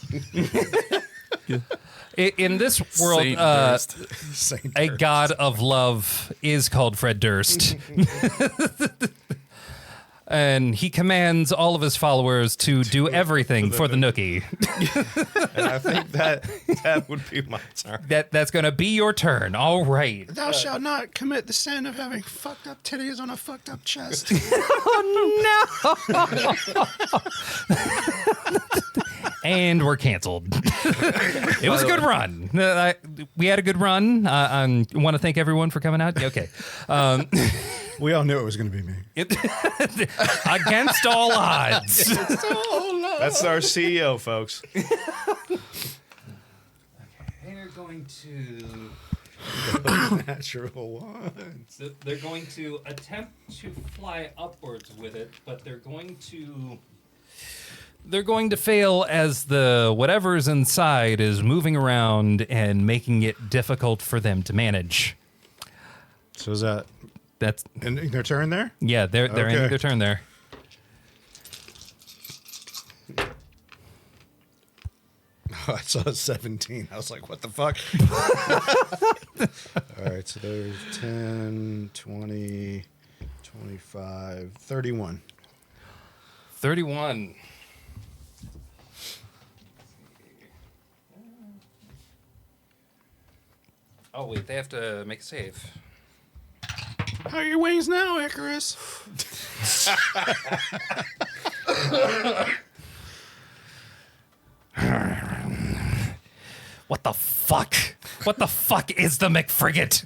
In this world, Saint Durst. a god of love is called Fred Durst. And he commands all of his followers to do everything for the Nookie. And I think that would be my turn. That's going to be your turn. All right. Thou shalt not commit the sin of having fucked up titties on a fucked up chest. And we're canceled. It was a good run. We had a good run. I want to thank everyone for coming out. Okay. We all knew it was going to be me. Against all odds. That's our CEO, folks. They're going to... Natural one. So they're going to attempt to fly upwards with it, but they're going to fail as the whatever's inside is moving around and making it difficult for them to manage. So is that That's ending their turn there. yeah. They're Okay. ending their turn there. Oh, I saw 17. I was like, what the fuck? All right, so there's 10, 20, 25, 31. 31. Oh wait, they have to make a save. How are your wings now, Icarus? What the fuck? What the fuck is the McFrigate?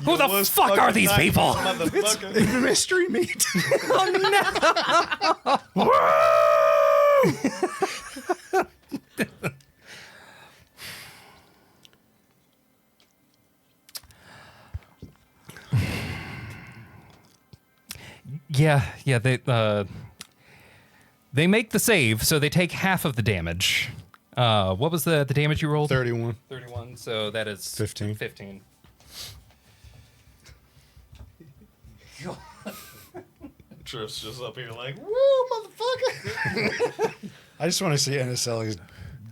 Who the fuck are these people? Motherfucker. Mystery meat. Yeah, they make the save, so they take half of the damage. What was the damage you rolled? 31. 31. So that is 15. 15. Triff's just up here like, woo, motherfucker. I just want to see NSL's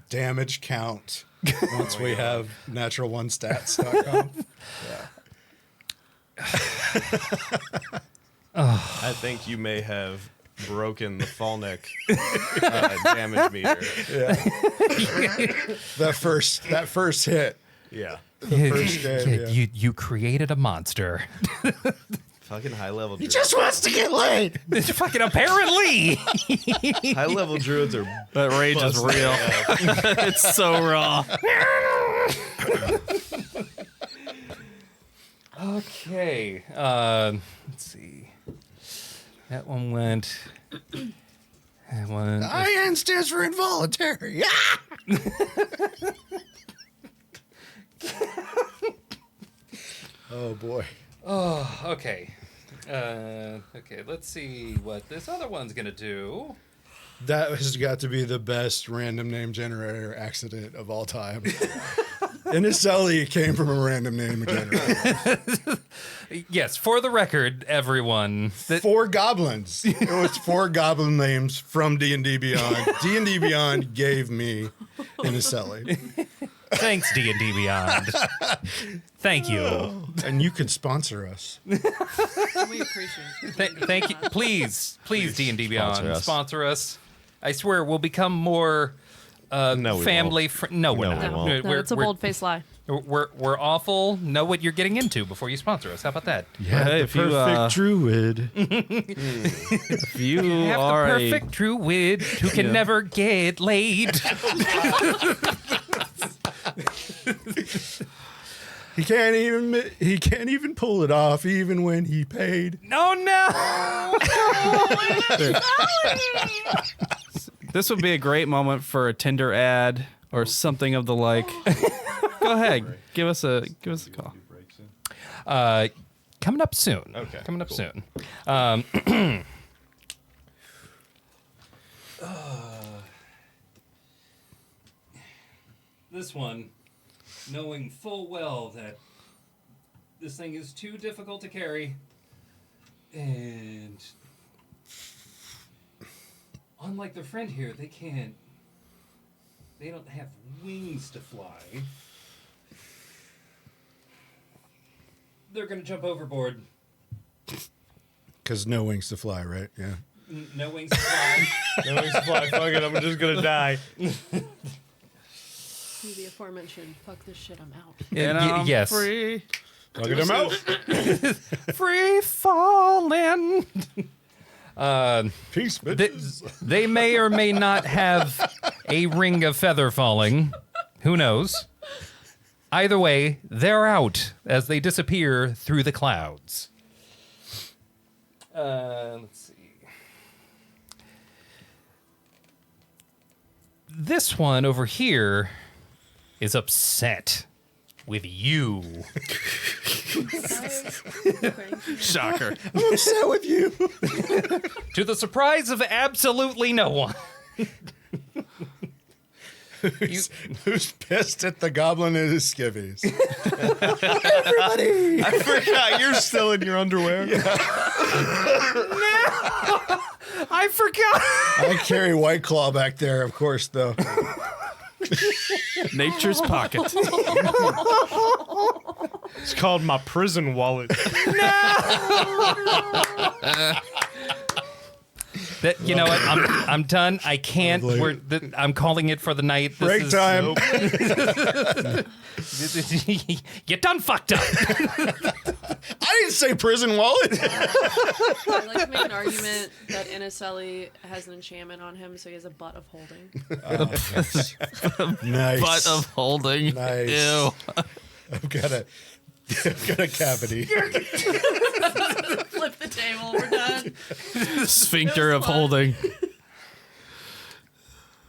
damage count once we have naturalonestats.com. I think you may have broken the Fallneck damage meter. That first hit. Yeah. The first game, yeah. You created a monster. Fucking high level druids. Just wants to get laid. Fucking apparently. High level druids are That rage is busting real. it up. It's so raw. Okay. Let's see. That one went. That one. IN stands for involuntary. Oh boy. Oh, okay. Okay, let's see what this other one's gonna do. That has got to be the best random name generator accident of all time. Inicelli came from a random name generator. Yes, for the record, everyone. 4 goblins. It was 4 goblin names from D&D Beyond. D&D Beyond gave me Inicelli. Thanks, D&D Beyond. Thank you. And you can sponsor us. We appreciate it. Thank you. Please, D&D Beyond, Sponsor us. sponsor us. I swear, we'll become more No, we family. won't. No, we're No, we not. won't. No, it's a bold-faced lie. We're awful. Know what you're getting into before you sponsor us. How about that? Yeah, Hey, the if you, perfect druid. If you Have are the perfect druid who can never get laid. He can't even pull it off even when he paid. No. this would be a great moment for a Tinder ad or something of the like. Go ahead, give us a call. Coming up soon. Okay, Coming up cool. soon. This one, knowing full well that this thing is too difficult to carry, and unlike their friend here, they don't have wings to fly. They're gonna jump overboard. Because no wings to fly, right? Yeah. No wings to fly. No wings to fly. Fuck it, I'm just gonna die. To the aforementioned, fuck this shit, I'm out. And I'm yes. free. Look at him out. Free falling. Peace, bitches. They may or may not have a ring of feather falling. Who knows? Either way, they're out as they disappear through the clouds. Let's see. This one over here is upset with you. Shocker. I'm upset with you. To the surprise of absolutely no one. Who's pissed at the goblin and his skivvies? I forgot you're still in your underwear. I forgot. I carry White Claw back there, of course, though. Nature's pocket. It's called my prison wallet. That, you know what? I'm done. I can't. I'm calling it for the night. Break time. You done fucked up. I didn't say prison wallet. I like to make an argument that Inniselli has an enchantment on him, so he has a butt of holding. Nice. Butt of holding. Nice. Ew. I've got a cavity. Flip the table. We're done. Sphincter of holding.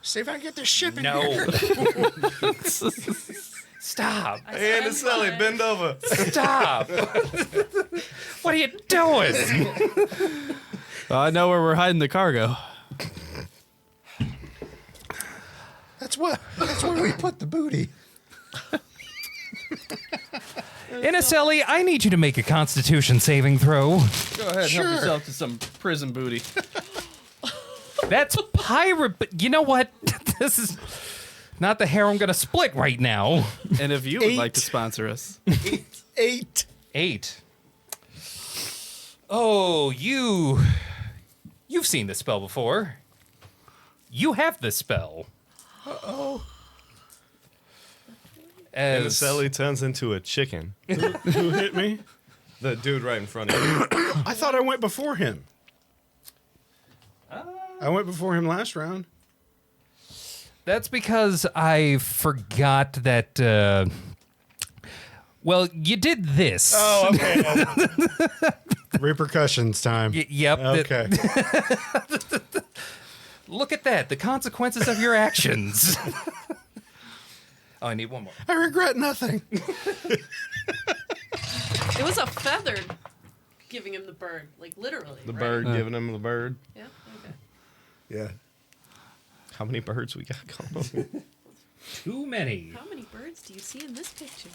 See if I can get this ship in No. here. Stop. Hey, Anselli, bend over. Stop. What are you doing? I know where we're hiding the cargo. That's where we put the booty. Inniselli, I need you to make a Constitution saving throw. Go ahead, help yourself to some prison booty. That's pirate. But you know what? This is not the hair I'm going to split right now. And if you would like to sponsor us, 8. 8. Oh, you've seen this spell before. You have this spell. Uh-oh. And As Anselli turns into a chicken. Who hit me? The dude right in front of you. I thought I went before him. I went before him last round. That's because I forgot that. Well, you did this. Oh, okay. Repercussions time. Yep. Okay. Look at that. The consequences of your actions. Oh, I need one more. I regret nothing. It was a feather giving him the bird, like literally. The right? bird giving him the bird. Yeah. Okay. Yeah. How many birds we got going? Too many. How many birds do you see in this picture?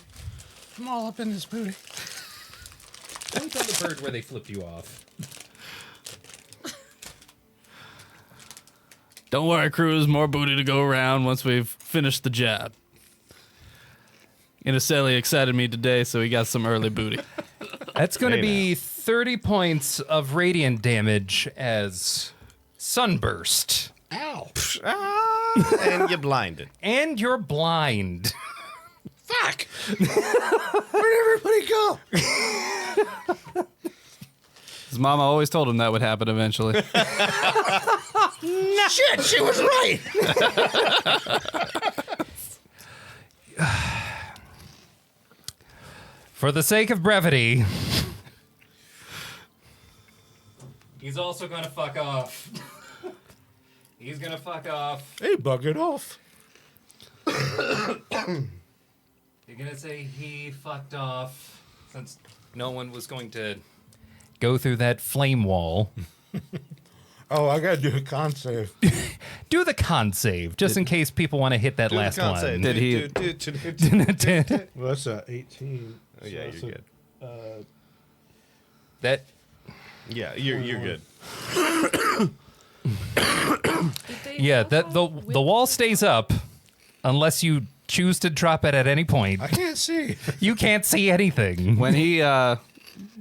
I'm all up in this booty. Point on the bird where they flipped you off. don't worry, crews. More booty to go around once we've finished the job. Inniselli excited me today, so he got some early booty. That's going to Hey, be 30 points of radiant damage as sunburst. Ow. And you're blinded. And you're blind. Fuck. Where'd everybody go? His mama always told him that would happen eventually. Shit, she was right. For the sake of brevity, he's also going to fuck off. He's going to fuck off. Hey, bug it off. You're going to say he fucked off since no one was going to go through that flame wall. Oh, I gotta do a con save. Do the con save, just in case people want to hit that last one. Did he- Well, that's 18. Oh, yeah, So you're that's good. That Yeah, you're good. yeah, that the wall stays up unless you choose to drop it at any point. I can't see. You can't see anything. When he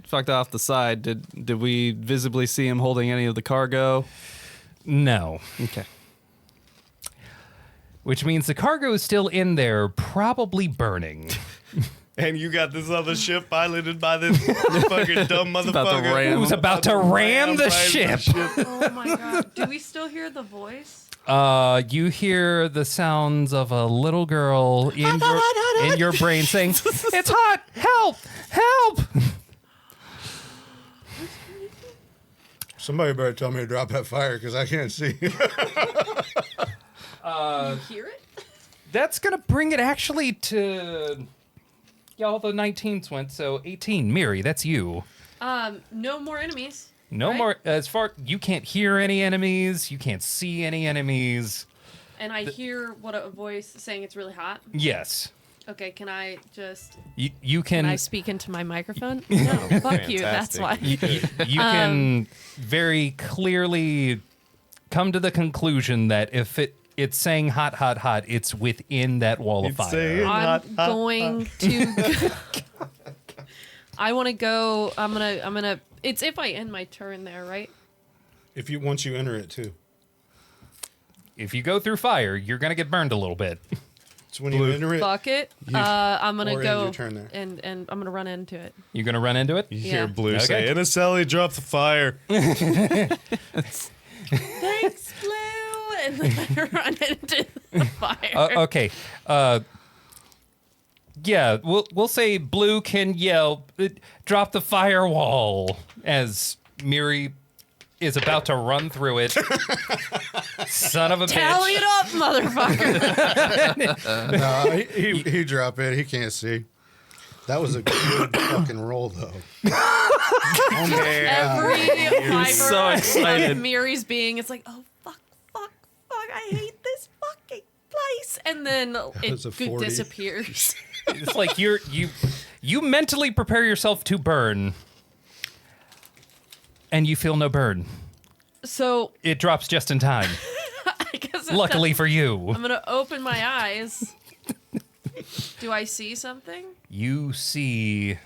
fucked off the side, did we visibly see him holding any of the cargo? No. Okay. Which means the cargo is still in there, probably burning. And you got this other ship piloted by this fucking dumb about to motherfucker. ram. Who's about to ram the right ship? Oh my god. Do we still hear the voice? You hear the sounds of a little girl in your brain saying, "It's hot! Help! Help!" Somebody better tell me to drop that fire because I can't see. You hear it? That's gonna bring it actually to all the 19s went, so 18. Miri, that's you. No more enemies. No right? more. As far you can't hear any enemies, you can't see any enemies. And I hear what a voice saying it's really hot. Yes. Okay, can I just... You can... Can I speak into my microphone? No, fuck you, that's why. You can very clearly come to the conclusion that if it's saying hot, hot, hot, it's within that wall of fire. I'm going to... I want to go... I'm gonna... It's if I end my turn there, right? Once you enter it too. If you go through fire, you're going to get burned a little bit. So when you enter it, Fuck it. I'm gonna or end go your turn there. and I'm gonna run into it. You're going to run into it? You Yeah. hear Blue Okay. say, Anacelli, drop the fire. Thanks, Blue, and then I run into the fire. Okay. Yeah, we'll say Blue can yell, drop the firewall, as Miri is about to run through it. Son of a Tally bitch. it up, motherfucker. no, he drop it. He can't see. That was a good fucking roll, though. Oh man! Every fiber so excited. of Miri's being, it's like, oh fuck, I hate this fucking place, and then was a 40. disappears. It's like you mentally prepare yourself to burn, and you feel no burn. So It drops just in time. I guess Luckily for you. I'm gonna open my eyes. Do I see something? You see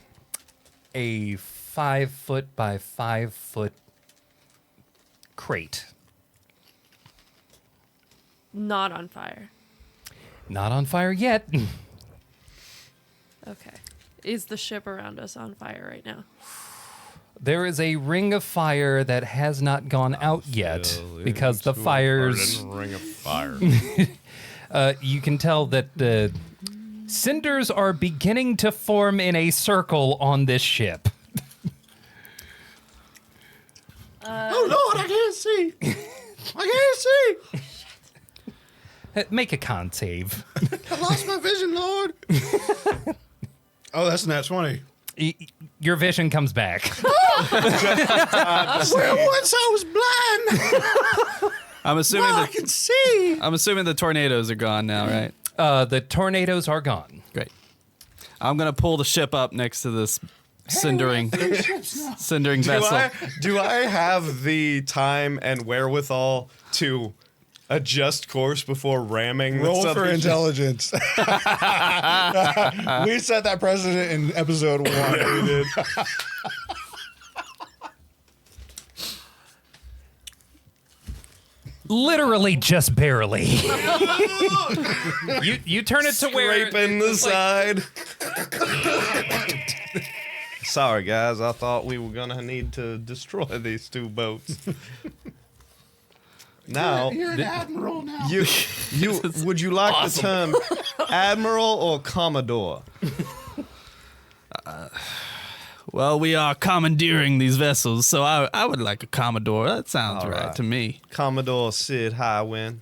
a 5 foot by 5 foot crate. Not on fire. Not on fire yet. Okay. Is the ship around us on fire right now? There is a ring of fire that has not gone out yet because the fires. Ring of fire. You can tell that the cinders are beginning to form in a circle on this ship. Oh Lord, I can't see. I can't see. Make a con save. I lost my vision, Lord. Oh, that's nat 20. Your vision comes back. Where once I was blind, I'm assuming now I can see. I'm assuming the tornadoes are gone now, right? The tornadoes are gone. Great. I'm gonna pull the ship up next to this cindering vessel. Do I have the time and wherewithal to adjust course before ramming? the Roll for subject? intelligence. We set that precedent in episode 1. We did. Literally just barely. you turn it to where Scraping the it's like- side. Sorry, guys. I thought we were gonna need to destroy these two boats. Now, You're an admiral now. you would you like the term admiral or commodore? Well, we are commandeering these vessels, so I would like a commodore. That sounds All right right. to me. Commodore Sid Highwind.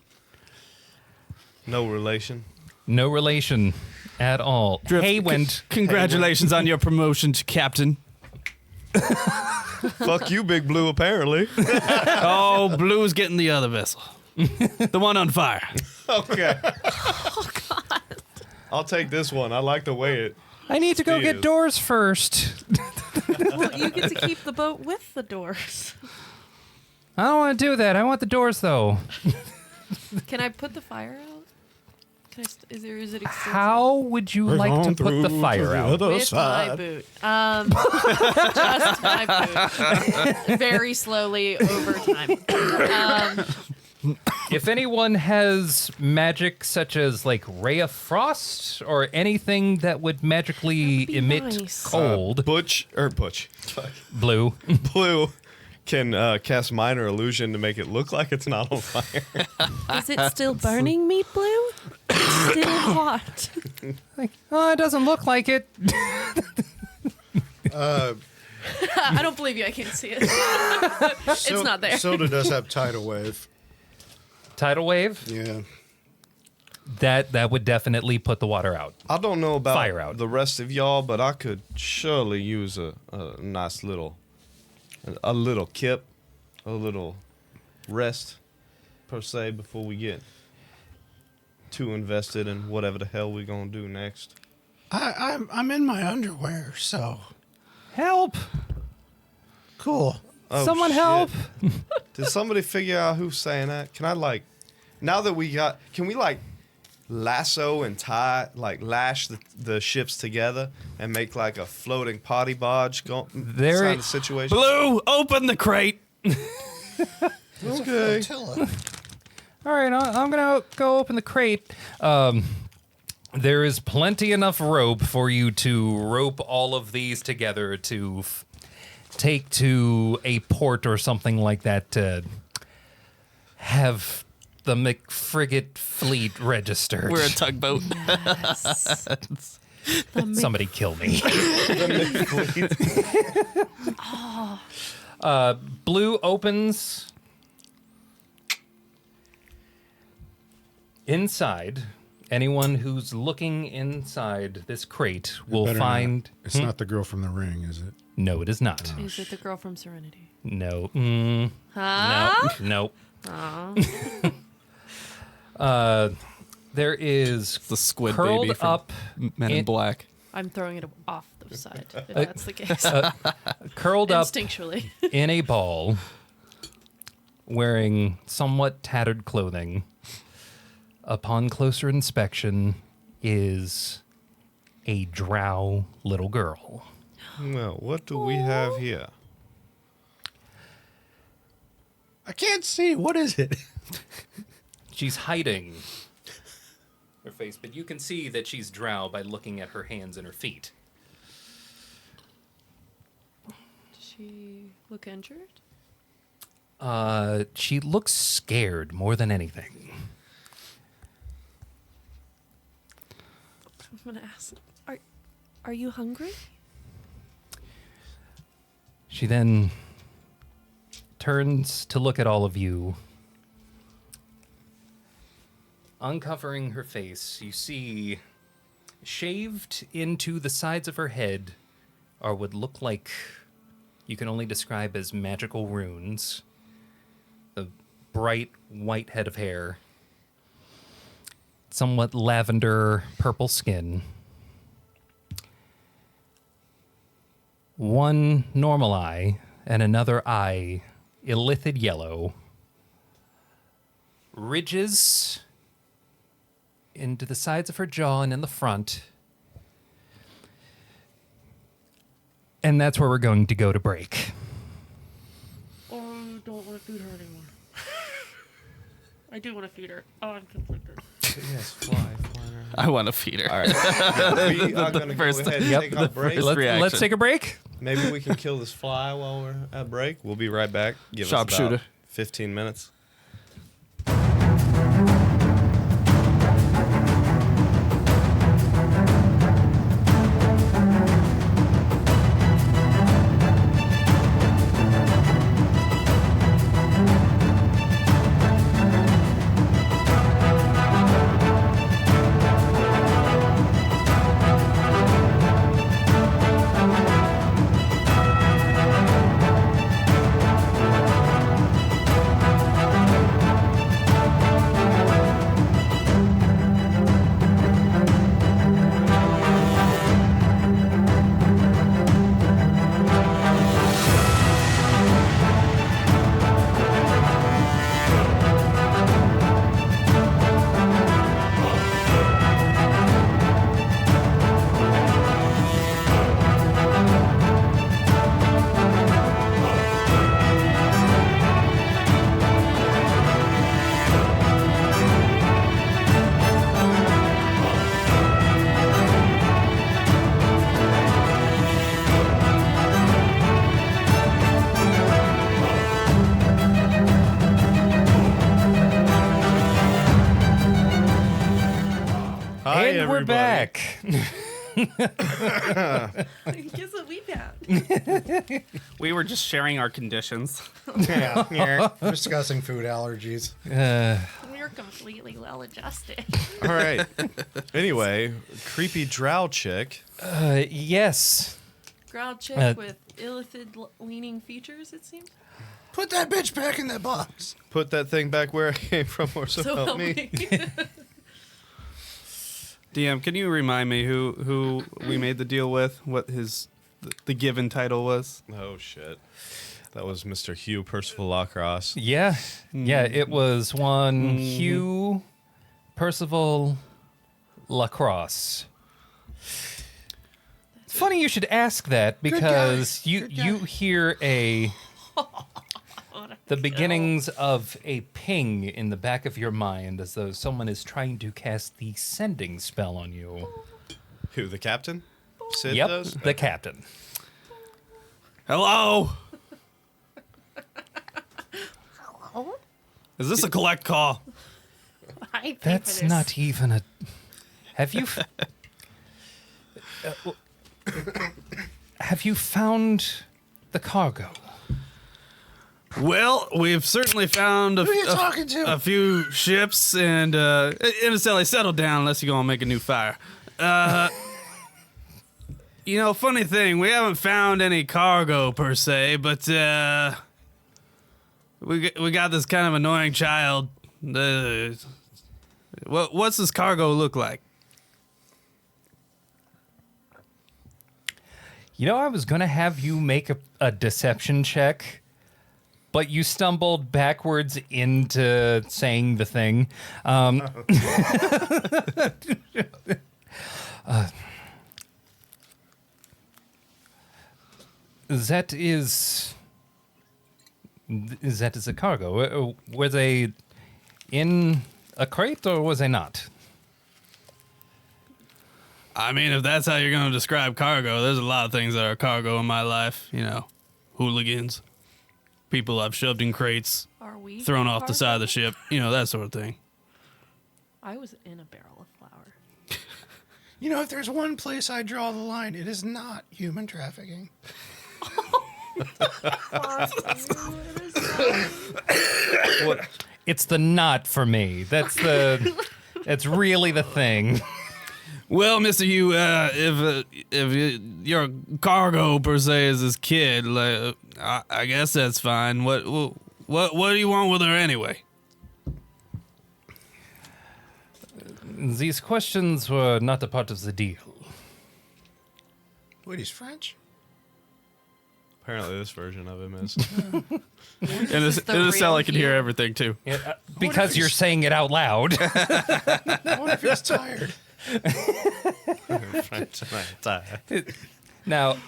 No relation. No relation at all. Haywind. Congratulations on your promotion to captain. Fuck you, Big Blue. Apparently. Oh, Blue's getting the other vessel. The one on fire. Okay. Oh God. I'll take this one. I like the way it. I need to go Steve. get doors first. Well, you get to keep the boat with the doors. I don't want to do that. I want the doors though. Can I put the fire out? Can is it extensive? How would you like to put the fire out? With my boot. Just my boot. Very slowly over time. If anyone has magic such as like Ray of Frost or anything that would magically be emit nice. cold, Butch. blue. Blue can cast minor illusion to make it look like it's not on fire. Is it still burning me, Blue? It's still hot. Like, oh, it doesn't look like it. I don't believe you. I can't see it. It's not there. Soda does have tidal wave. Tidal wave. Yeah. That would definitely put the water out. I don't know about Fire out. the rest of y'all, but I could surely use a nice little kip, a little rest per se before we get too invested in whatever the hell we're gonna do next. I'm in my underwear, so Help! cool. Oh, Someone shit. help! Did somebody figure out who's saying that? Can I now that can we lasso and lash the ships together and make like a floating potty barge kind of situation? Blue, open the crate. Okay. All right, I'm gonna go open the crate. There is plenty enough rope for you to rope all of these together to take to a port or something like that to have the McFrigate fleet registered. We're a tugboat. Somebody kill me. Blue opens. Inside, anyone who's looking inside this crate will Better find. not. It's not the girl from The Ring, is it? No, it is not. Is it the girl from Serenity? No. Huh? Nope. Aw. There is The squid curled baby from up, Men in Black. I'm throwing it off the side, if that's the case. curled up Instinctually. in a ball, wearing somewhat tattered clothing. Upon closer inspection, is a drow little girl. Well, what do we have here? I can't see. What is it? She's hiding her face, but you can see that she's drow by looking at her hands and her feet. Does she look injured? She looks scared more than anything. I'm gonna ask. Are you hungry? She then turns to look at all of you. Uncovering her face, you see shaved into the sides of her head are what look like you can only describe as magical runes. The bright white head of hair. Somewhat lavender purple skin. One normal eye and another eye, illithid yellow. Ridges into the sides of her jaw and in the front. And that's where we're going to go to break. Oh, I don't want to feed her anymore. I do want to feed her. Oh, I'm conflicted. Yes, fly. I want to feed her. All right. We are going to go first- ahead and Yep, take our break. first reaction. Let's take a break. Maybe we can kill this fly while we're at break. We'll be right back. Give us about Sharpshooter. 15 minutes. And we're back. Guess what we found? We were just sharing our conditions. Yeah. Discussing food allergies. We're completely well adjusted. All right. Anyway, creepy drow chick. Yes. Growl chick Uh, with illithid leaning features, it seems. Put that bitch back in that box. Put that thing back where it came from, or so, So help help me. me. DM, can you remind me who we made the deal with? What the given title was? Oh shit. That was Mr. Hugh Percival Lacrosse. Yeah, it was one Hugh Percival Lacrosse. It's funny you should ask that because you hear the beginnings of a ping in the back of your mind as though someone is trying to cast the sending spell on you. Who, the captain? Sid Yep, does? the captain. Hello? Oh, Is this a collect call? I pay for That's this. not even a. Have you? Have you found the cargo? Well, we've certainly found a few ships, and Interstellar, settle down unless you're going to make a new fire. Funny thing, we haven't found any cargo per se, but we got this kind of annoying child. What's this cargo look like? I was going to have you make a deception check, but you stumbled backwards into saying the thing. That is a cargo. Were they in a crate or was they not? I mean, if that's how you're going to describe cargo, there's a lot of things that are cargo in my life. Hooligans, people I've shoved in crates, Are we thrown off the cargo? side of the ship, that sort of thing. I was in a barrel of flour. If there's one place I draw the line, it is not human trafficking. It's the not for me. That's really the thing. Well, Mr. Hugh, if your cargo per se is this kid, I guess that's fine. What do you want with her anyway? These questions were not a part of the deal. Wait, he's French? Apparently this version of him is. In a cell, I can hear everything too. Because you're saying it out loud. I wonder if he's tired. Now,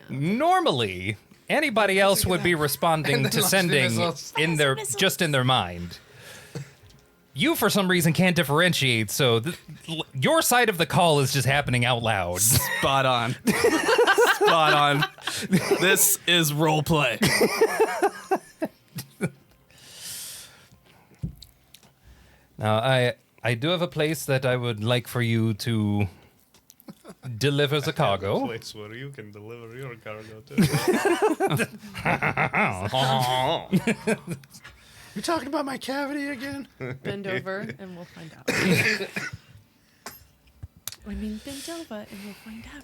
normally, anybody else would be responding to sending in their mind. You, for some reason, can't differentiate, so your side of the call is just happening out loud. Spot on. Spot on. This is role play. Now, I do have a place that I would like for you to deliver the cargo. Place where you can deliver your cargo to. You talking about my cavity again? Bend over and we'll find out. Bend over and we'll find out.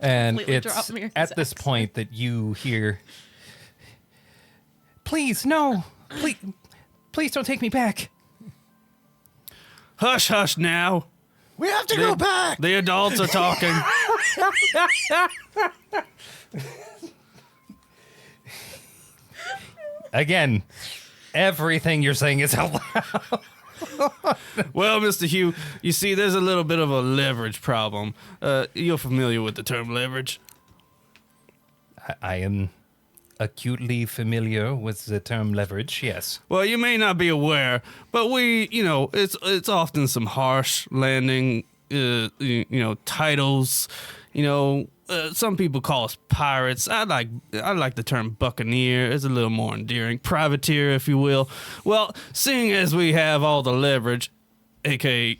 And it's at this point that you hear, "Please, no. Please don't take me back." Hush, hush now. We have to go back! The adults are talking. Again, everything you're saying is out loud. Well, Mr. Hugh, you see, there's a little bit of a leverage problem. You're familiar with the term leverage? I am acutely familiar with the term leverage, yes. Well, you may not be aware, but it's often some harsh landing, titles. Some people call us pirates. I like the term buccaneer. It's a little more endearing. Privateer, if you will. Well, seeing as we have all the leverage, aka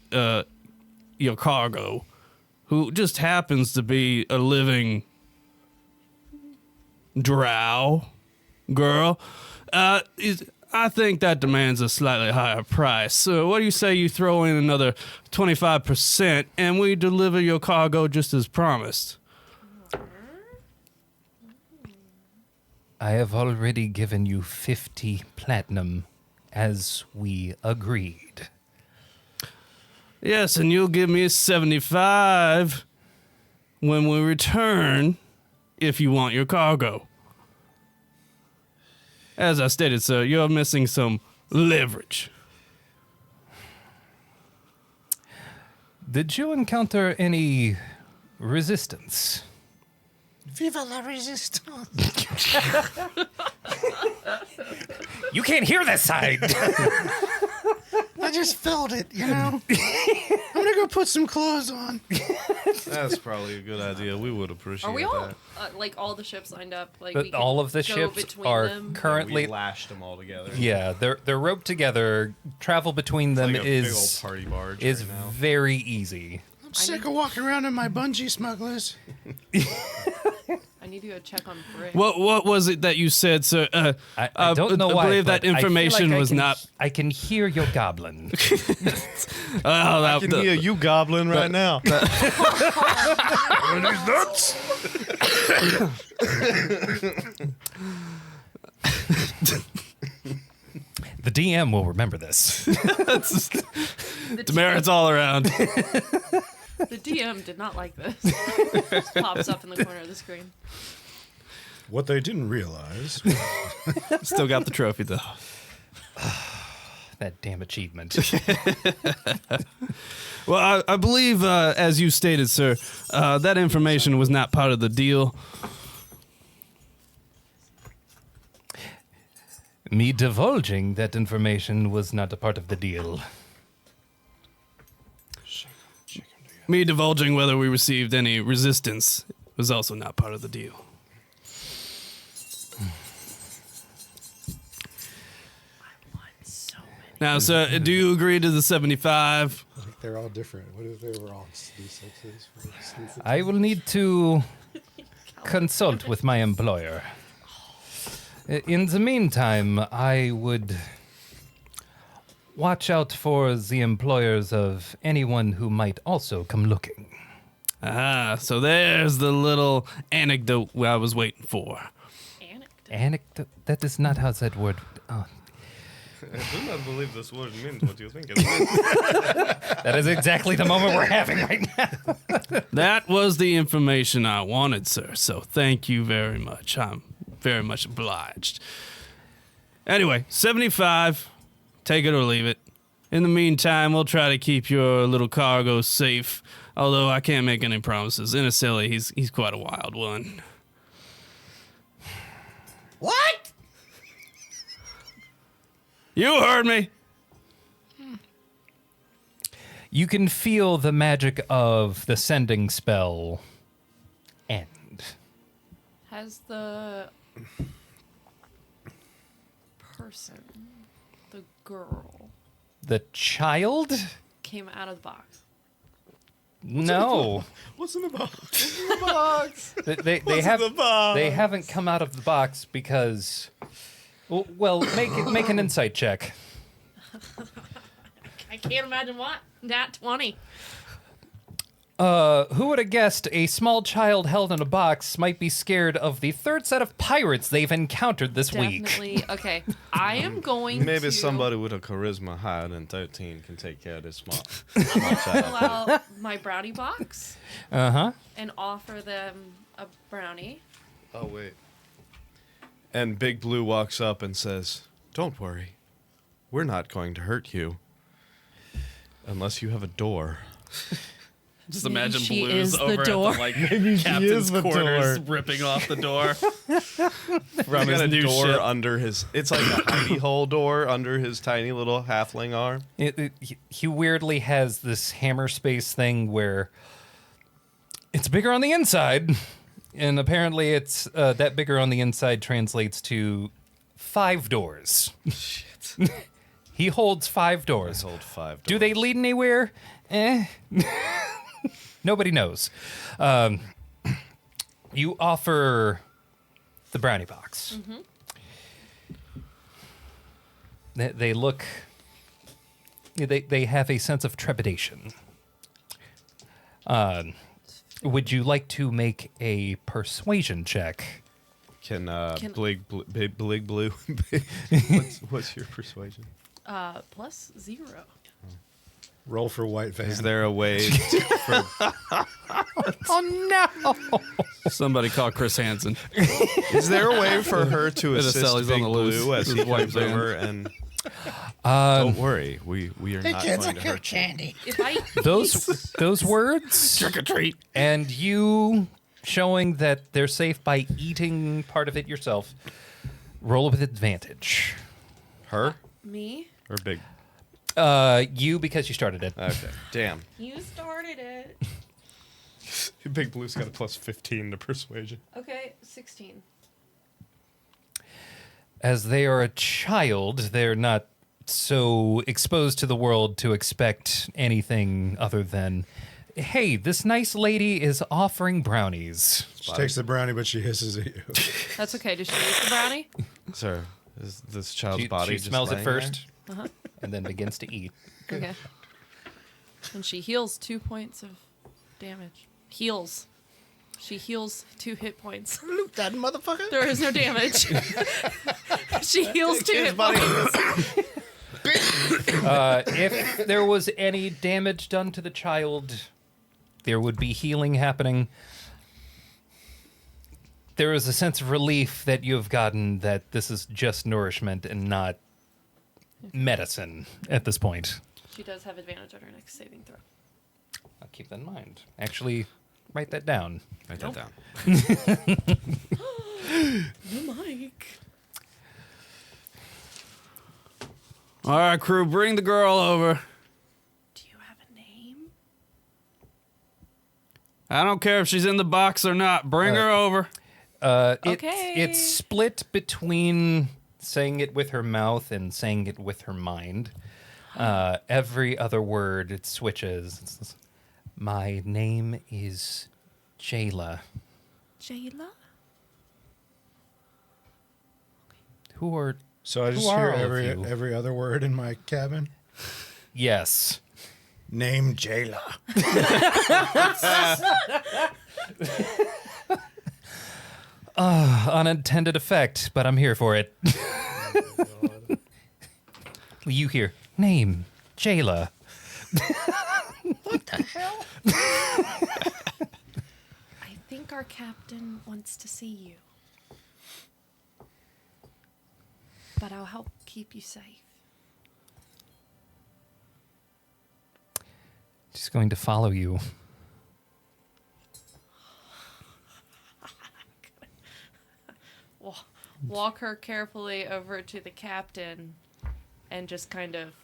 your cargo, who just happens to be a living drow girl, I think that demands a slightly higher price. So what do you say you throw in another 25% and we deliver your cargo just as promised? I have already given you 50 platinum as we agreed. Yes, and you'll give me 75 when we return if you want your cargo. As I stated, sir, you're missing some leverage. Did you encounter any resistance? Viva la resistance. You can't hear this side. I just felt it, you know. I'm gonna go put some clothes on. That's probably a good idea. We would appreciate Are we all that. like all the ships lined up? Like But we can all of the go ships between are them? currently We lashed them all together. yeah, they're roped together. Travel between them Like a big old is party barge is right now. very easy. I'm sick of walking around in my bungee smugglers. I need to go check on Brick. What was it that you said, sir? I don't know why. I believe that but I feel information like was not. I can hear your goblin. I can hear you goblin right now. The DM will remember this. Demerits all around. The DM did not like this. Just pops up in the corner of the screen. What they didn't realize. Still got the trophy, though. That damn achievement. Well, I believe, as you stated, sir, that information was not part of the deal. Me divulging that information was not a part of the deal. Me divulging whether we received any resistance was also not part of the deal. So many. Now, sir, do you agree to the 75? Like they're all different. What if they were all D6s? I will need to consult with my employer. In the meantime, I would watch out for the employers of anyone who might also come looking. Ah, so there's the little anecdote I was waiting for. Anecdote? That is not how that word. Oh, I do not believe this word means what you think it means. that is exactly the moment we're having right now. That was the information I wanted, sir, so thank you very much. I'm very much obliged. Anyway, 75, take it or leave it. In the meantime, we'll try to keep your little cargo safe, although I can't make any promises. Inacili, he's quite a wild one. What? You heard me. You can feel the magic of the sending spell end. Has the person, the girl, The child? came out of the box? No. What's in the box? What's in the box? They What's have in the box? they haven't come out of the box because well, make an insight check. I can't imagine what. Nat 20. Who would have guessed a small child held in a box might be scared of the third set of pirates they've encountered this week? Definitely. Okay. I am going Maybe to somebody with a charisma higher than 13 can take care of this small pull child. out my brownie box Uh-huh. and offer them a brownie. Oh, wait. And Big Blue walks up and says, "Don't worry. We're not going to hurt you. Unless you have a door." Just Maybe imagine she Blue's is the over door. at the captain's is the quarters, door. ripping off the door from He's his got a new door ship. under his... It's like a hidey hole door under his tiny little halfling arm. He weirdly has this hammer space thing where it's bigger on the inside, and apparently it's that bigger on the inside translates to 5 doors. Shit. He holds 5 doors. Hold 5 doors. Do they lead anywhere? Nobody knows. You offer the brownie box. Mm-hmm. They look. They have a sense of trepidation. Would you like to make a persuasion check? Can Can- Blig Blue... what's your persuasion? +0. Roll for white van. Is there a way for Oh no! Somebody call Chris Hansen. Is there a way for her to Bit of assist Sally's Big on the loose. Blue as This he is white comes van. over and don't worry, we are Hey not kids, I going to got hurt you. candy. If I Those words Trick or treat. and you showing that they're safe by eating part of it yourself. Roll with advantage. Her me, or Big? You because you started it. Okay, damn. you started it. Big Blue's got a plus 15 to persuasion. Okay, 16. As they are a child, they're not so exposed to the world to expect anything other than, hey, this nice lady is offering brownies. She takes the brownie, but she hisses at you. That's okay. Does she eat the brownie? Sir, is this child's She, body she just smells it laying first Uh-huh. and then begins to eat. Okay. And she heals 2 points of damage. Heals. She heals 2 hit points. Loot that motherfucker. There is no damage. She heals 2 hit points. If there was any damage done to the child, there would be healing happening. There is a sense of relief that you have gotten that this is just nourishment and not medicine at this point. She does have advantage on her next saving throw. I'll keep that in mind. Actually, write that down. Write that down. The mic. All right, crew, bring the girl over. Do you have a name? I don't care if she's in the box or not. Bring her over. Okay. It's split between saying it with her mouth and saying it with her mind. Every other word, it switches. It's, my name is Jayla. Jayla? Who are... So I just Who hear are all of you? every other word in my cabin. Yes. Name Jayla. Unintended effect, but I'm here for it. You hear, name, Jayla. What the hell? I think our captain wants to see you. But I'll help keep you safe. She's going to follow you. Walk her carefully over to the captain and just kind of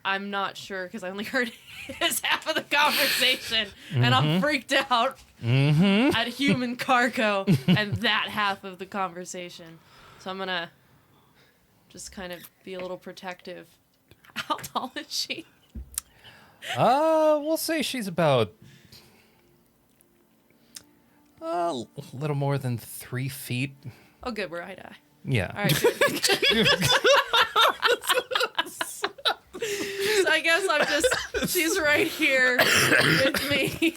I'm not sure because I only heard his half of the conversation and I'm freaked out at human cargo and that half of the conversation. So I'm gonna just kind of be a little protective. How tall is she? We'll say she's about a little more than 3 feet. Oh, good, we're eye to eye. Yeah. All right. Good. So I guess I'm just, she's right here with me.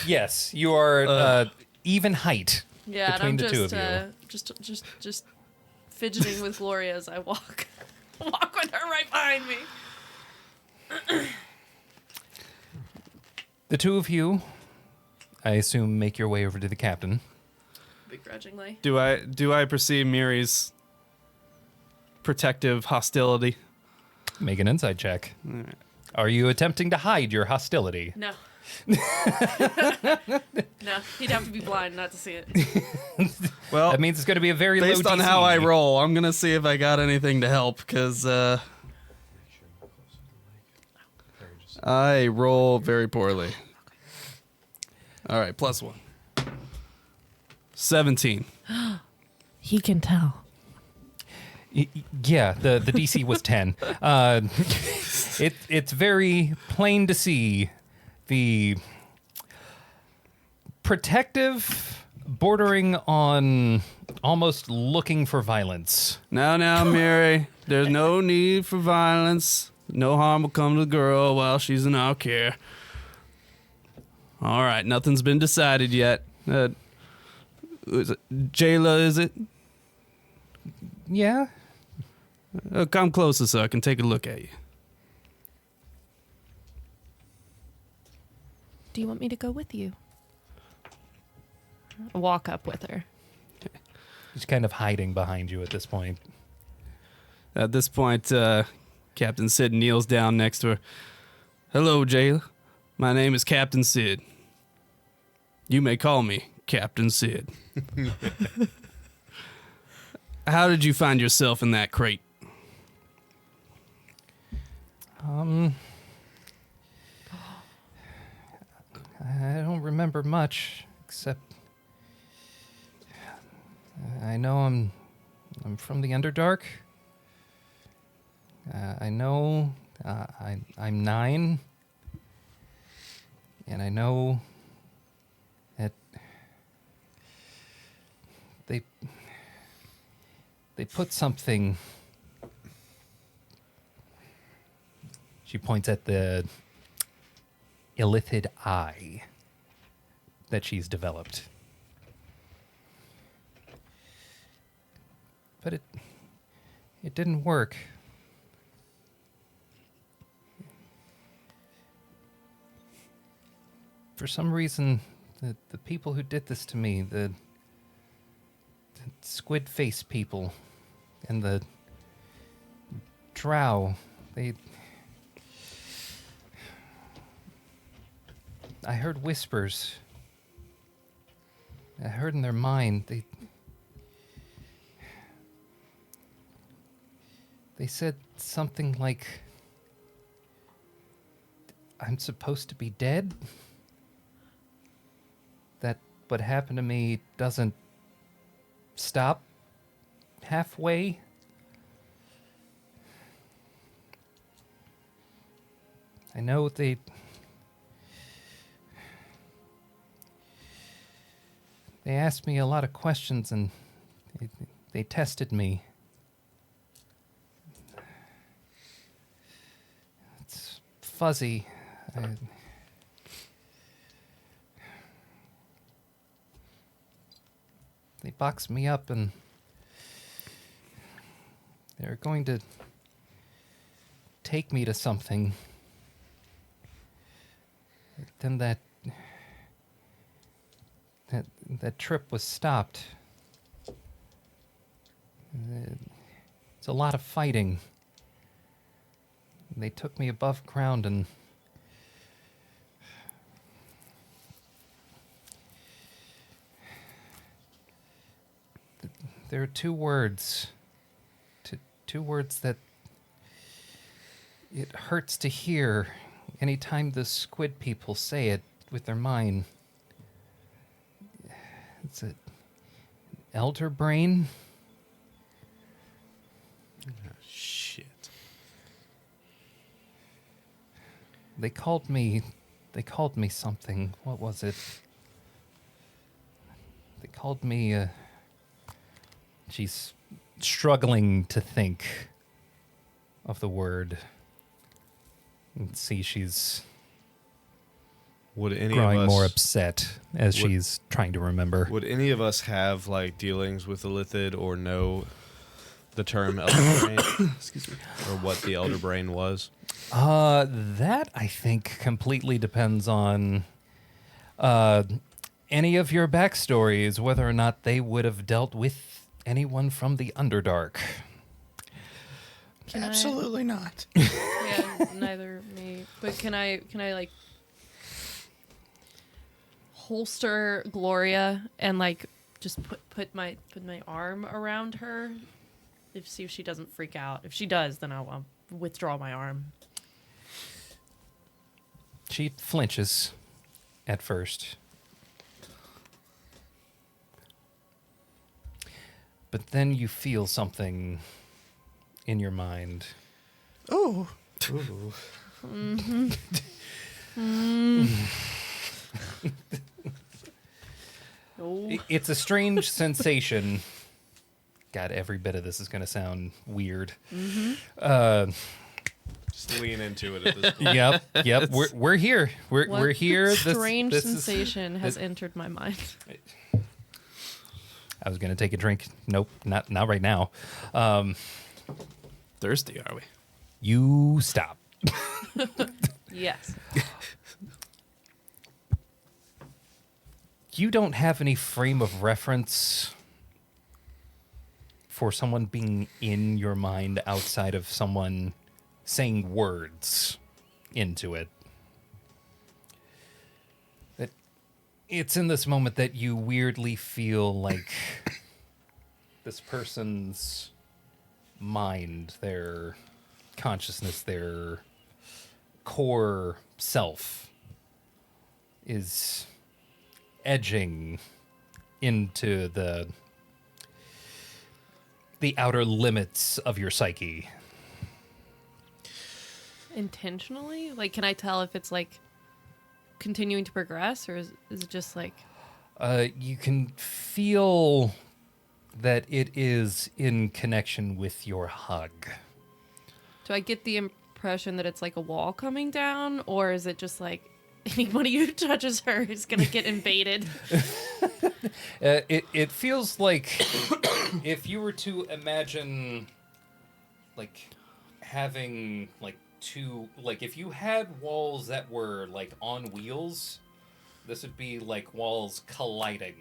Yes, you are even height. Yeah, between and the I'm two of you. just fidgeting with Gloria as I walk with her right behind me. The two of you, I assume, make your way over to the captain. Begrudgingly. Do I perceive Miri's protective hostility? Make an insight check. Are you attempting to hide your hostility? No. No, he'd have to be blind not to see it. Well, That means it's going to be a very low based on DC. how I roll, I'm gonna see if I got anything to help because I roll very poorly. All right, +1. 17. He can tell. Yeah, the DC was 10. It's very plain to see the protective, bordering on almost looking for violence. Now, Mary, there's no need for violence. No harm will come to the girl while she's in our care. All right, nothing's been decided yet. Is it Jayla, is it? Yeah. Come closer so I can take a look at you. Do you want me to go with you? Walk up with her. She's kind of hiding behind you at this point. At this point, Captain Sid kneels down next to her. Hello, jailer. My name is Captain Sid. You may call me Captain Sid. How did you find yourself in that crate? I don't remember much, except I know I'm from the Underdark. I know I'm 9, and I know that they put something. She points at the illithid eye that she's developed. But it didn't work. For some reason, the people who did this to me, the squid face people and the drow, I heard whispers. I heard in their mind, they said something like, I'm supposed to be dead? That what happened to me doesn't stop halfway? I know they asked me a lot of questions and they tested me. It's fuzzy. They boxed me up and they're going to take me to something. Then that trip was stopped. It's a lot of fighting. They took me above ground and there are two words that it hurts to hear anytime the squid people say it with their mind. It's an elder brain. Shit. They called me something. What was it? They called me, she's struggling to think of the word. And see, she's growing more upset as she's trying to remember. Would any of us have like dealings with the Lithid or know the term elder brain? Excuse me. Or what the elder brain was? That I think completely depends on any of your backstories, whether or not they would have dealt with anyone from the Underdark. Absolutely not. Yeah, neither me. But can I like holster Gloria and like just put my arm around her, see if she doesn't freak out. If she does, then I'll withdraw my arm. She flinches at first. But then you feel something in your mind. Oh. Mm-hmm. Oh. It's a strange sensation. God, every bit of this is going to sound weird. Mm-hmm. Just lean into it at this point. Yep. We're here. We're here. Strange this sensation has entered my mind. I was going to take a drink. Nope, not right now. Thirsty, are we? You stop. Yes. You don't have any frame of reference for someone being in your mind outside of someone saying words into it. It's in this moment that you weirdly feel like this person's mind, their consciousness, their core self is edging into the outer limits of your psyche. Intentionally? Like, can I tell if it's like continuing to progress, or is it just like You can feel that it is in connection with your hug. do I get the impression that it's like a wall coming down, or is it just like anybody who touches her is gonna get invaded? It feels like if you were to imagine like having like two, like if you had walls that were like on wheels, this would be like walls colliding.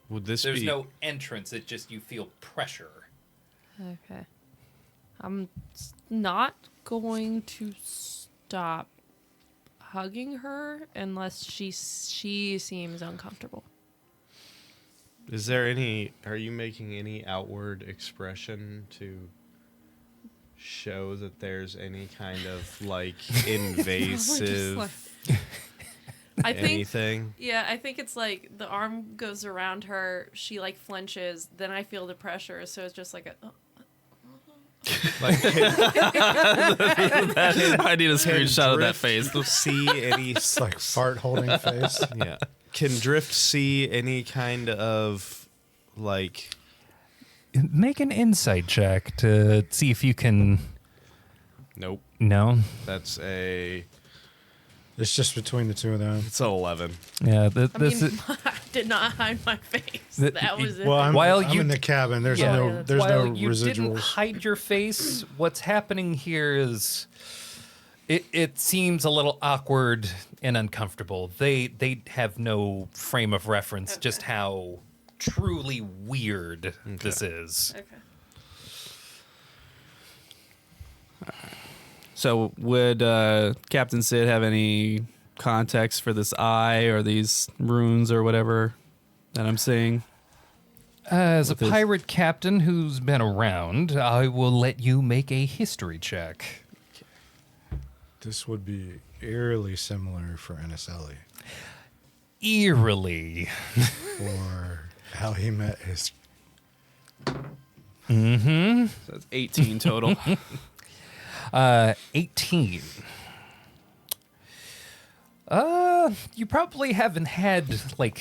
Would this There's be no entrance, it just you feel pressure. Okay. I'm not going to stop hugging her unless she seems uncomfortable. Is there any? Are you making any outward expression to show that there's any kind of like invasive I think anything? yeah, I think it's like the arm goes around her, she like flinches, then I feel the pressure, so it's just like a Like, I need a screenshot of that face. See any? It's like fart holding face. Yeah. Can Drift see any kind of like? Make an insight check to see if you can. Nope. No. That's a. It's just between the two of them. It's an 11. Yeah. I This mean, is, I did not hide my face. That was it. Well, I'm While I'm you- in the cabin. There's Yeah. Yeah, no that's there's while no you didn't residuals. hide your face, what's happening here is it seems a little awkward and uncomfortable. They have no frame of reference, Okay. just how truly weird this is. Okay. So would Captain Sid have any context for this eye or these runes or whatever that I'm seeing? As a With his- pirate captain who's been around, I will let you make a history check. This would be eerily similar for Aniselli, Eerily. or how he met his. So that's 18 total. 18. You probably haven't had like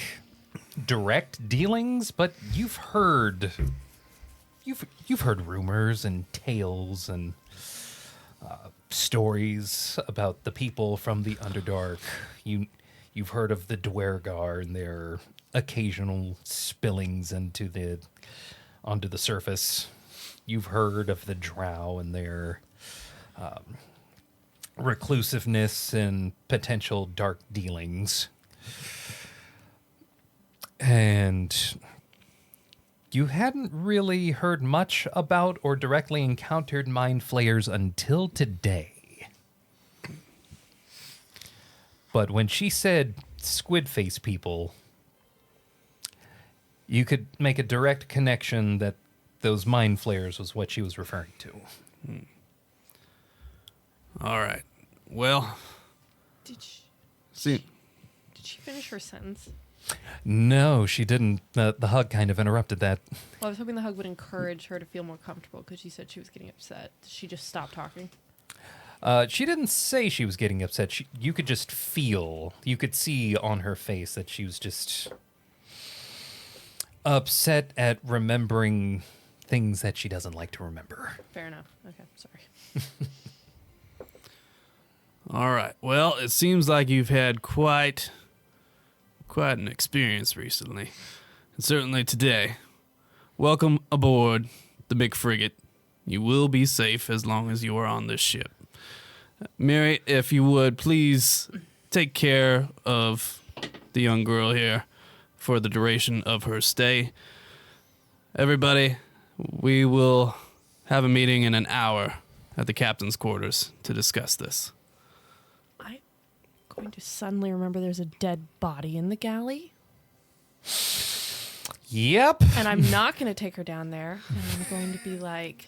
direct dealings, but you've heard rumors and tales and stories about the people from the Underdark. You've heard of the Dwergar and their occasional spillings onto the surface. You've heard of the Drow and their reclusiveness and potential dark dealings. And you hadn't really heard much about or directly encountered mind flayers until today. But when she said squid face people, you could make a direct connection that those mind flayers was what she was referring to. All right. Well, Did she see, finish her sentence? No, she didn't. The hug kind of interrupted that. Well, I was hoping the hug would encourage her to feel more comfortable because she said she was getting upset. Did she just stop talking? She didn't say she was getting upset. You could just feel, you could see on her face that she was just upset at remembering things that she doesn't like to remember. Fair enough. Okay, sorry. all right. Well, it seems like you've had quite an experience recently, and certainly today. Welcome aboard the big frigate. You will be safe as long as you are on this ship. Mary, if you would, please take care of the young girl here for the duration of her stay. Everybody, we will have a meeting in an hour at the captain's quarters to discuss this. I'm going to suddenly remember there's a dead body in the galley. Yep. And I'm not going to take her down there. And I'm going to be like,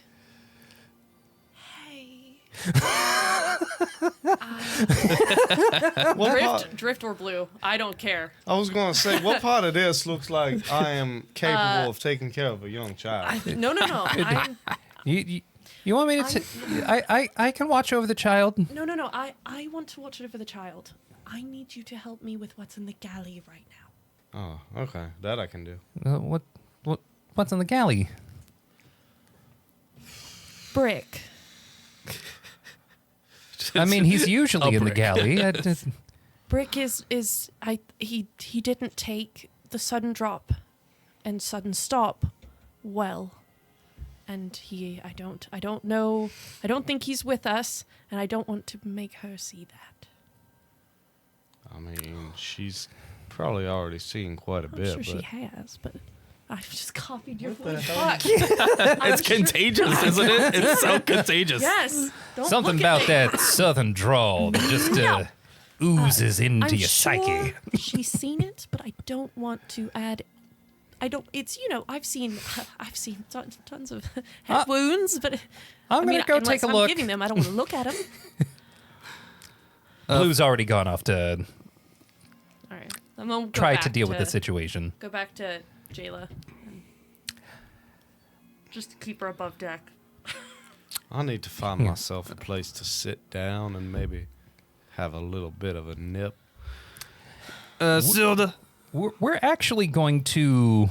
hey. Drift or blue. I don't care. I was going to say, what part of this looks like I am capable of taking care of a young child? No. You want me to? I can watch over the child. No. I want to watch it over the child. I need you to help me with what's in the galley right now. Oh, okay. That I can do. What's in the galley? Brick. I mean, he's usually in the brick. galley. Brick he didn't take the sudden drop and sudden stop well. And I don't know, I don't think he's with us, and I don't want to make her see that. I mean, she's probably already seen quite a I'm bit. sure she but has, but I've just copied your voice. Fuck. It's contagious, isn't it? It's so contagious. Yes. Don't Something look at about me. that southern drawl that just oozes into I'm your psyche. she's seen it, but I don't want to add. I don't. It's I've seen tons of head wounds, but I'm gonna go take a look. I'm giving them. I don't want to look at them. Blue's already gone off to All right. I'm gonna go try back to deal with the situation. Go back to Jayla. Just to keep her above deck. I need to find myself a place to sit down and maybe have a little bit of a nip. Zilda. We're actually going to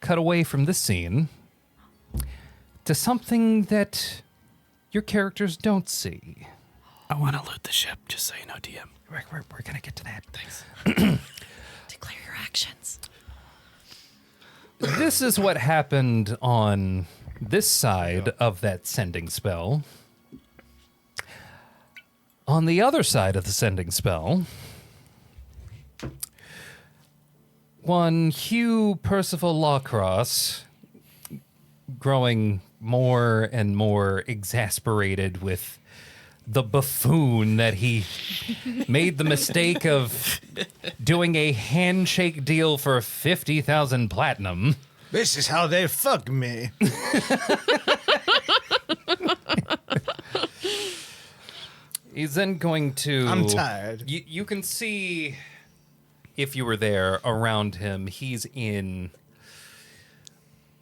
cut away from this scene to something that your characters don't see. I want to loot the ship, just so you know, DM. We're going to get to that. Thanks. Declare your actions. This is what happened on this side of that sending spell. On the other side of the sending spell, one Hugh Percival Lawcross, growing more and more exasperated with the buffoon that he made the mistake of doing a handshake deal for 50,000 platinum. This is how they fuck me. He's then going to... I'm tired. You can see, if you were there, around him, he's in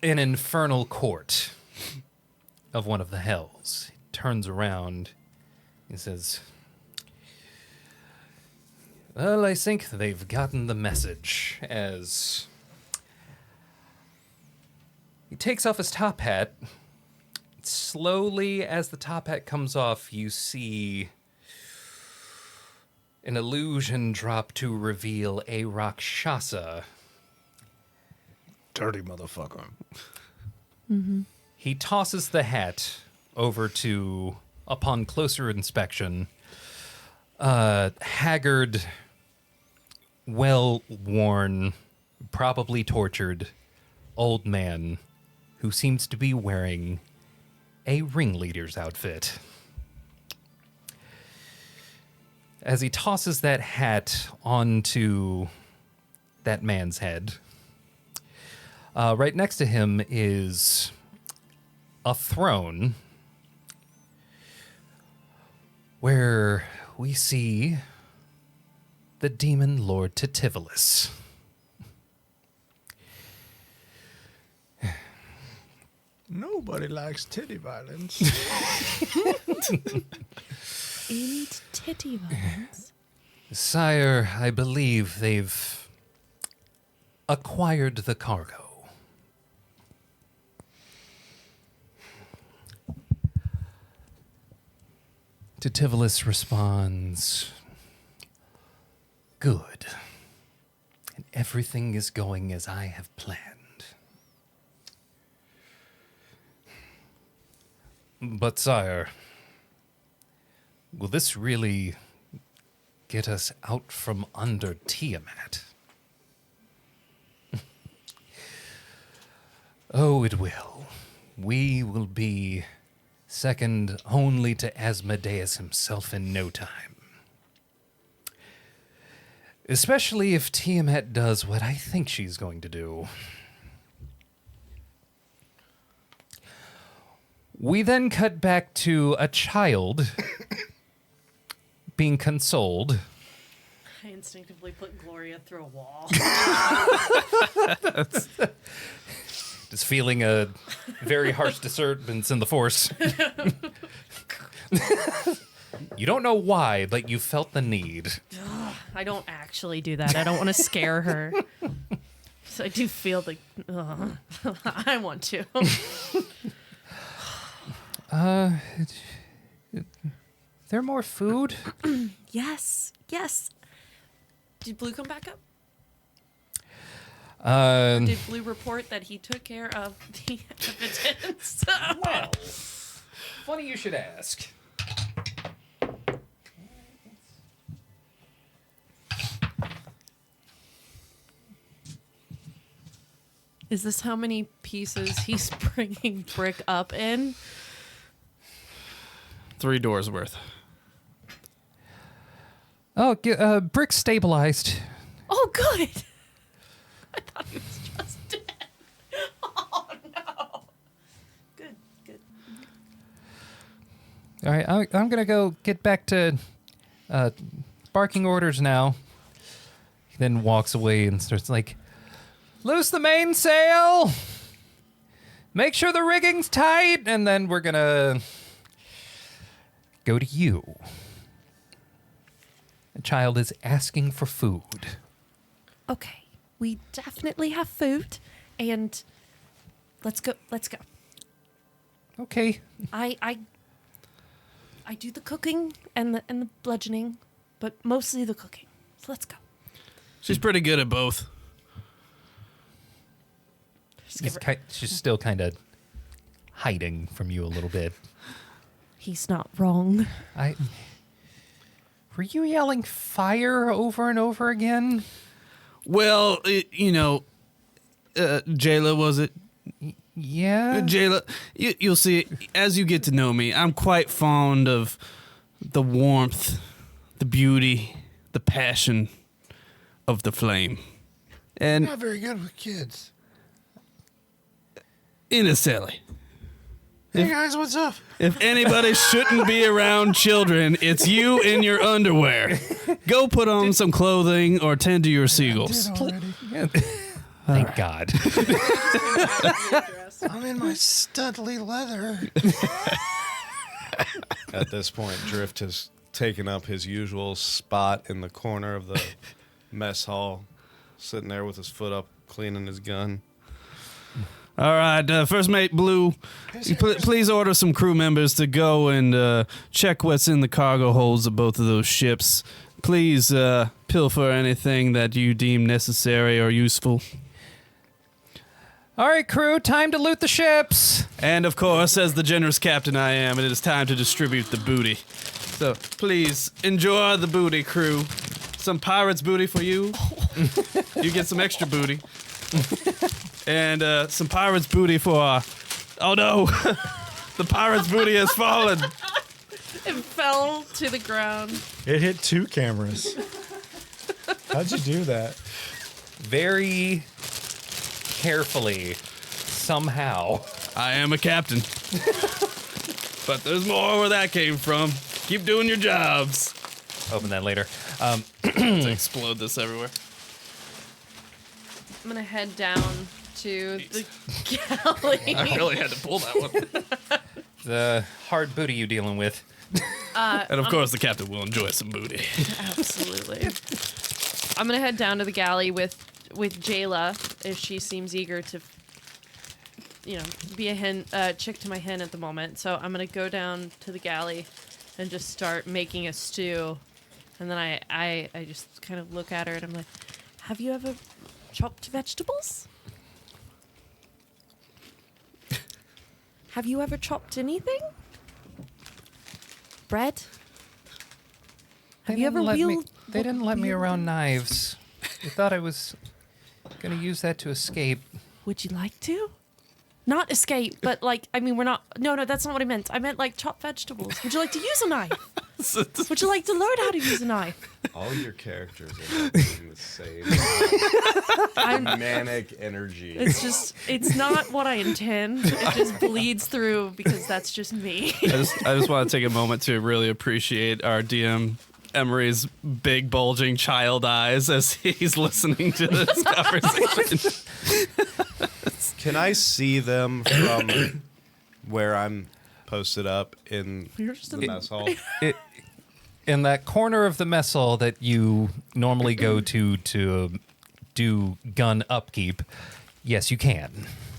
an infernal court of one of the hells. He turns around. He says, well, I think they've gotten the message, as he takes off his top hat. Slowly, as the top hat comes off, you see an illusion drop to reveal a Rakshasa. Dirty motherfucker. He tosses the hat over to, upon closer inspection, haggard, well-worn, probably tortured old man who seems to be wearing a ringleader's outfit. As he tosses that hat onto that man's head, right next to him is a throne where we see the demon lord Titivolus. Nobody likes titty violence. And titty violence. Sire, I believe they've acquired the cargo. Titivolus responds, good. And everything is going as I have planned. But, sire, will this really get us out from under Tiamat? Oh, it will. We will be second only to Asmodeus himself in no time. Especially if Tiamat does what I think she's going to do. We then cut back to a child being consoled. I instinctively put Gloria through a wall. Just feeling a very harsh disturbance in the force. You don't know why, but you felt the need. I don't actually do that. I don't want to scare her. So I do feel like I want to. There more food? Yes. Yes. Did Blue come back up? Um, Did Blue report that he took care of the evidence? well, funny you should ask. Is this how many pieces he's bringing Brick up in? 3 doors worth. Oh, Brick stabilized. Oh, good. I thought he was just dead. Oh, no. Good, good. All right, I'm going to go get back to barking orders now. He then walks away and starts like, loose the mainsail! Make sure the rigging's tight! And then we're going to go to you. The child is asking for food. Okay. We definitely have food. And let's go. Let's go. Okay. I do the cooking and the bludgeoning, but mostly the cooking. So let's go. She's pretty good at both. She's still kind of hiding from you a little bit. He's not wrong. Were you yelling fire over and over again? Well, Jayla, was it? Yeah. Jayla, you'll see, as you get to know me, I'm quite fond of the warmth, the beauty, the passion of the flame. And Not very good with kids. in a silly. Hey guys, what's up? If anybody shouldn't be around children, it's you in your underwear. Go put on some clothing or tend to your seagulls. Thank God. I'm in my studly leather. At this point, Drift has taken up his usual spot in the corner of the mess hall, sitting there with his foot up, cleaning his gun. All right, First Mate Blue, please order some crew members to go and check what's in the cargo holds of both of those ships. Please pilfer anything that you deem necessary or useful. All right, crew, time to loot the ships. And of course, as the generous captain I am, it is time to distribute the booty. So please enjoy the booty, crew. Some pirate's booty for you. You get some extra booty. And some pirate's booty for... oh no! The pirate's booty has fallen. It fell to the ground. It hit 2 cameras. How'd you do that? Very carefully, somehow. I am a captain. But there's more where that came from. Keep doing your jobs. Open that later. Let's explode this everywhere. I'm gonna head down to the galley. I really had to pull that one. The hard booty you dealing with. And of course, the captain will enjoy some booty. Absolutely. I'm gonna head down to the galley with Jayla if she seems eager to, be a hen, chick to my hen at the moment. So I'm gonna go down to the galley and just start making a stew, and then I just kind of look at her and I'm like, "Have you ever chopped vegetables? Have you ever chopped anything?" bread? They Have you ever didn't let me- wheeled? They didn't let me around knives. They thought I was gonna use that to escape. Would you like to? Not escape, but like, I mean, we're not. No, that's not what I meant. I meant like chop vegetables. Would you like to use a knife? Would you like to learn how to use a knife? All your characters are doing the same manic energy. It's not what I intend. It just bleeds through because that's just me. I just want to take a moment to really appreciate our DM Emery's big bulging child eyes as he's listening to this conversation. Can I see them from where I'm posted up in the mess hall? In that corner of the mess hall that you normally go to do gun upkeep, yes, you can.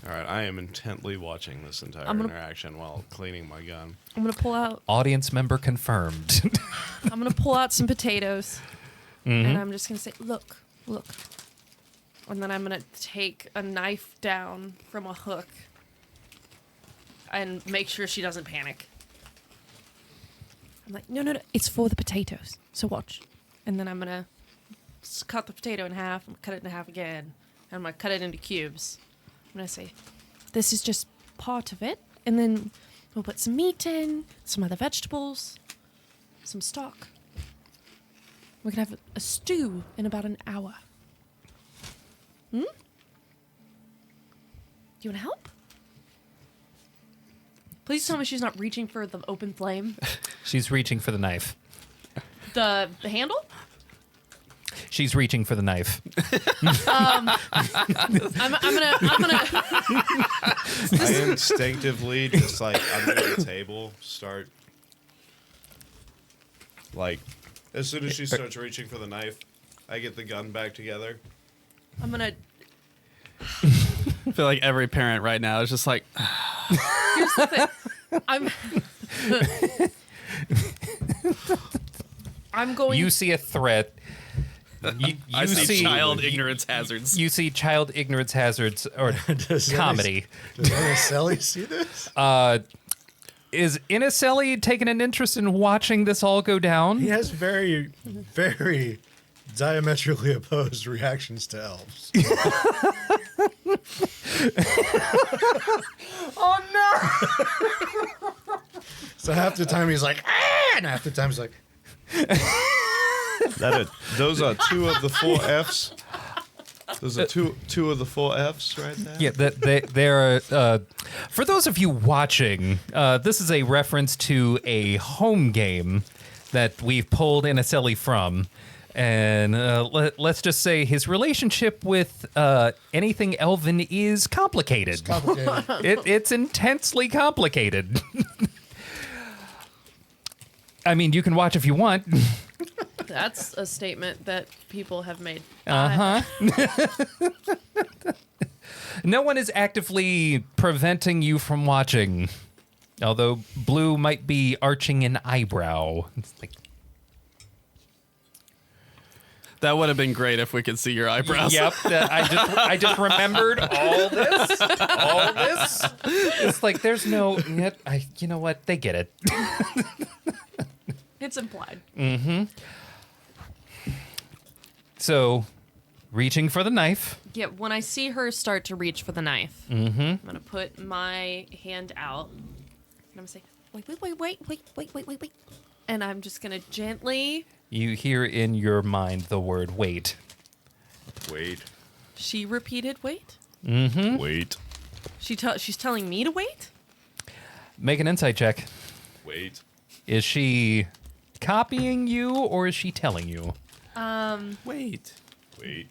All right, I am intently watching this entire interaction while cleaning my gun. I'm gonna pull out. Audience member confirmed. I'm gonna pull out some potatoes, and I'm just gonna say, "Look, look," and then I'm gonna take a knife down from a hook and make sure she doesn't panic. I'm like, no, it's for the potatoes. So watch, and then I'm gonna cut the potato in half. I'm gonna cut it in half again, and I'm gonna cut it into cubes. I'm gonna say, this is just part of it, and then we'll put some meat in, some other vegetables, some stock. We're gonna have a stew in about an hour. Do you wanna help? Please tell me she's not reaching for the open flame. She's reaching for the knife. The handle? She's reaching for the knife. I'm gonna. I instinctively just like under the table start like as soon as she starts reaching for the knife, I get the gun back together. I'm gonna. I feel like every parent right now is just like, Here's the thing. I'm going. You see a threat. I see child ignorance hazards. You see child ignorance hazards or comedy. Does Araceli see this? Is Inniselli taking an interest in watching this all go down? He has very, very diametrically opposed reactions to elves. Oh no! So half the time he's like, ah! And half the time he's like, Those are two of the four Fs. Those are two of the four Fs right there. Yeah, they're for those of you watching, this is a reference to a home game that we've pulled Inniselli from. And let's just say his relationship with anything elven is complicated. it's complicated. It's intensely complicated. I mean, you can watch if you want. That's a statement that people have made. No one is actively preventing you from watching. Although Blue might be arching an eyebrow. It's like, That would have been great if we could see your eyebrows. yep, I just remembered all this. All this. It's like there's no. You know what? They get it. It's implied. So, reaching for the knife. Yeah, when I see her start to reach for the knife, I'm gonna put my hand out and I'm gonna say, wait. And I'm just gonna gently. You hear in your mind the word "wait." Wait. She repeated, wait. Wait. She's telling me to wait? Make an insight check. Wait. Is she copying you or is she telling you? Wait. Wait.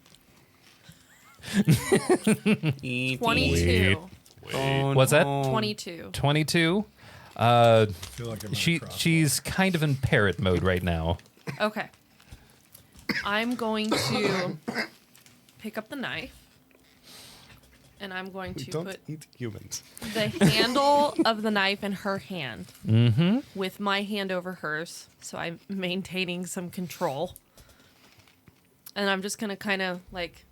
22. Wait. What's that? 22. 22. I feel like I'm She's kind of in parrot mode right now. Okay. I'm going to pick up the knife. And I'm going We to don't put eat humans. the handle of the knife in her hand with my hand over hers. So I'm maintaining some control. And I'm just going to kind of like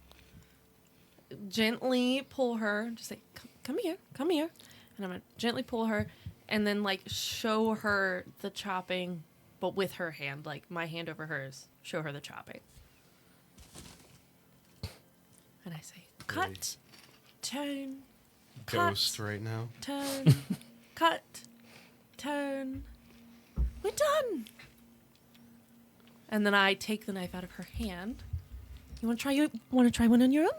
gently pull her. Just say, come here. And I'm going to gently pull her and then like show her the chopping, but with her hand, like my hand over hers. Show her the chopping. And I say, cut, turn, Ghost cut, right now. turn, cut, turn. We're done. And then I take the knife out of her hand. You want to try? You want to try one on your own?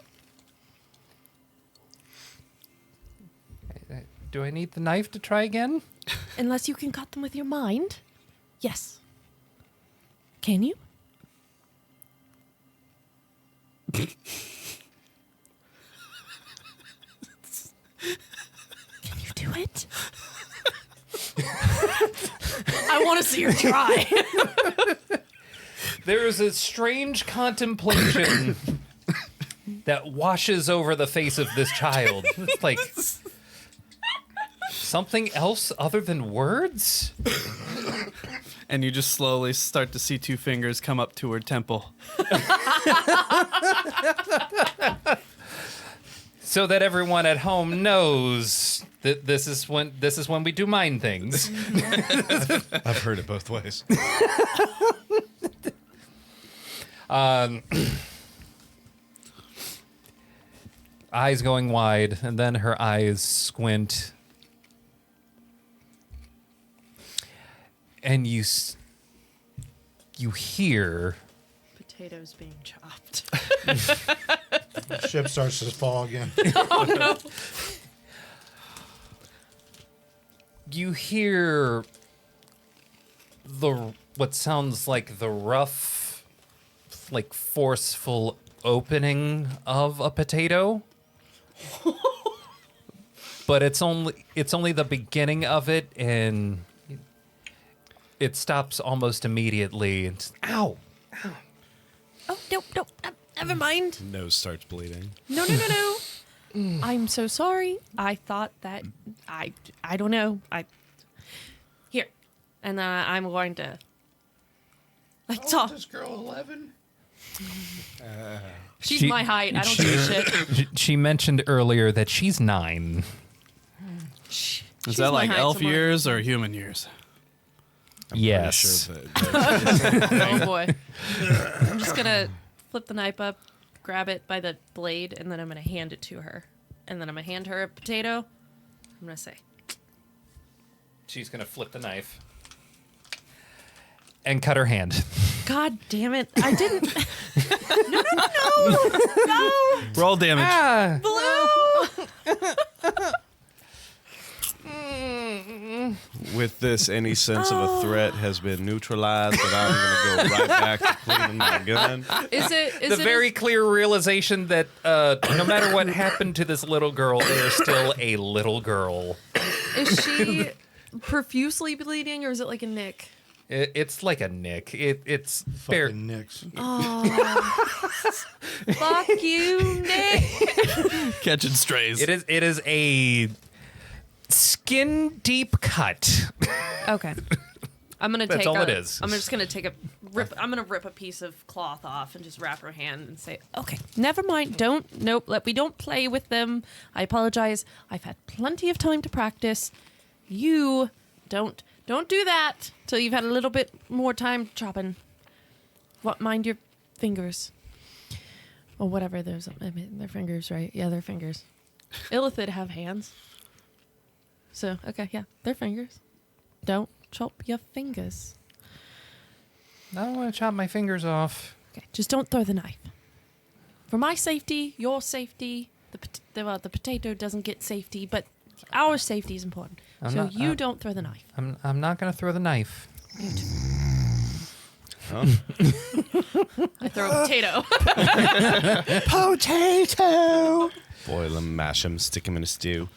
Do I need the knife to try again? Unless you can cut them with your mind. Yes. Can you? Can you do it? I want to see her try. There is a strange contemplation that washes over the face of this child. It's like something else other than words? And you just slowly start to see 2 fingers come up to her temple. So that everyone at home knows that this is when we do mind things. I've heard it both ways. Eyes going wide, and then her eyes squint. And you hear Potatoes being chopped. Ship starts to fall again. Oh no. you hear what sounds like the rough, like forceful opening of a potato. But it's only the beginning of it, and it stops almost immediately. It's, ow! Oh, no, never mind. Nose starts bleeding. No. I'm so sorry. I thought that, I don't know. Here. And I'm going to. Like, Oh, talk. this girl 11? She's my height. I don't give a shit. She mentioned earlier that she's 9. Is She's that my like height, elf so my- years or human years? Yes. Pretty sure that Oh boy. I'm just gonna flip the knife up, grab it by the blade, and then I'm gonna hand it to her. And then I'm gonna hand her a potato. I'm gonna say, She's gonna flip the knife and cut her hand. God damn it. I didn't. No. Roll damage. with this, any sense of a threat has been neutralized, and I'm going to go right back to cleaning my gun. is it The very clear realization that no matter what happened to this little girl, they are still a little girl. is she profusely bleeding, or is it like a nick? It's like a nick. It's fair. Fucking Knicks. Fuck you, Nick. Catching strays. It is a skin deep cut. Okay. I'm gonna That's take. all a, it is. I'm just gonna take a rip. I'm gonna rip a piece of cloth off and just wrap her hand and say, Okay, never mind. We don't play with them. I apologize. I've had plenty of time to practice. You don't do that till you've had a little bit more time chopping. What? Mind your fingers. Or whatever. They're fingers, right? Yeah, they're fingers. Illithid have hands. So, okay, yeah, they're fingers. Don't chop your fingers. I don't want to chop my fingers off. Okay, just don't throw the knife. For my safety, your safety, the potato doesn't get safety, but our safety is important. You don't throw the knife. I'm not gonna throw the knife. I throw a potato. Potato! Boil 'em, mash 'em, stick 'em in a stew.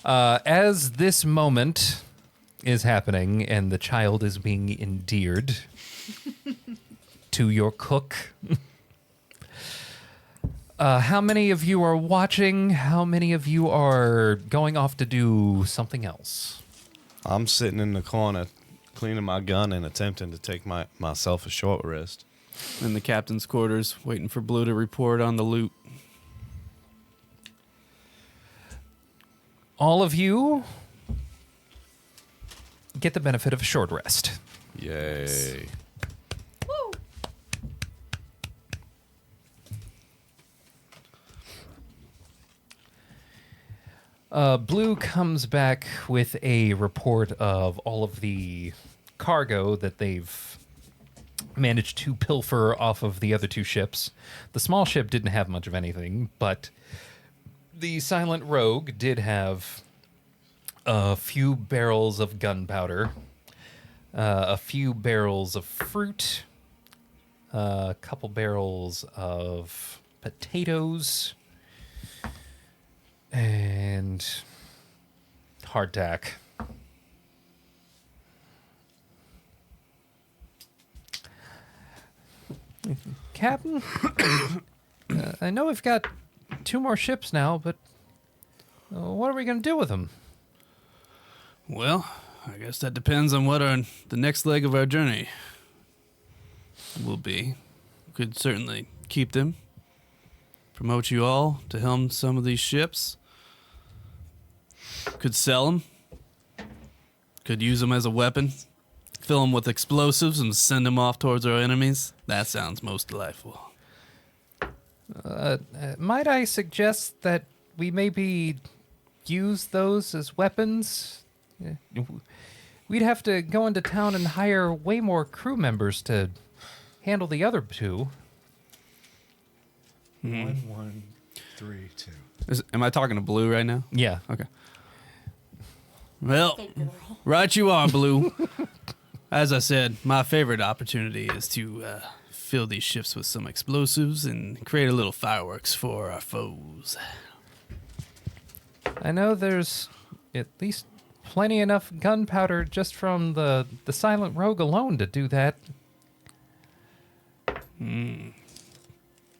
As this moment is happening and the child is being endeared to your cook, how many of you are watching? How many of you are going off to do something else? I'm sitting in the corner cleaning my gun and attempting to take myself a short rest. In the captain's quarters, waiting for Blue to report on the loot. All of you get the benefit of a short rest. Yay. Woo! Blue comes back with a report of all of the cargo that they've managed to pilfer off of the other two ships. The small ship didn't have much of anything, but the Silent Rogue did have a few barrels of gunpowder, a few barrels of fruit, a couple barrels of potatoes, and hardtack. Captain, I know we've got 2 more ships now, but what are we going to do with them? Well, I guess that depends on what the next leg of our journey will be. We could certainly keep them, promote you all to helm some of these ships. Could sell them. Could use them as a weapon. Fill them with explosives and send them off towards our enemies. That sounds most delightful. Might I suggest that we maybe use those as weapons? We'd have to go into town and hire way more crew members to handle the other 2. 1, 3, 2. Am I talking to Blue right now? Yeah. Okay. Well, right you are, Blue. As I said, my favorite opportunity is to fill these ships with some explosives and create a little fireworks for our foes. I know there's at least plenty enough gunpowder just from the Silent Rogue alone to do that.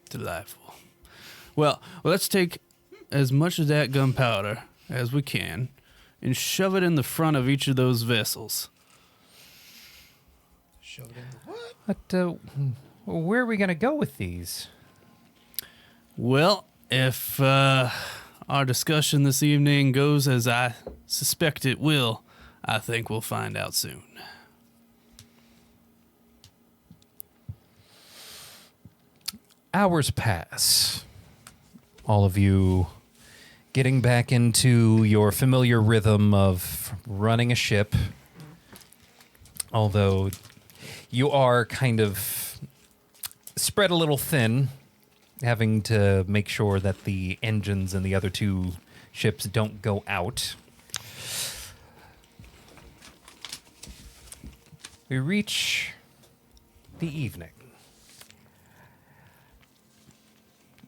Delightful. Well, let's take as much of that gunpowder as we can and shove it in the front of each of those vessels. Shove it in the what? But where are we going to go with these? Well, if our discussion this evening goes as I suspect it will, I think we'll find out soon. Hours pass. All of you getting back into your familiar rhythm of running a ship. Although you are kind of spread a little thin, having to make sure that the engines in the other 2 ships don't go out. We reach the evening.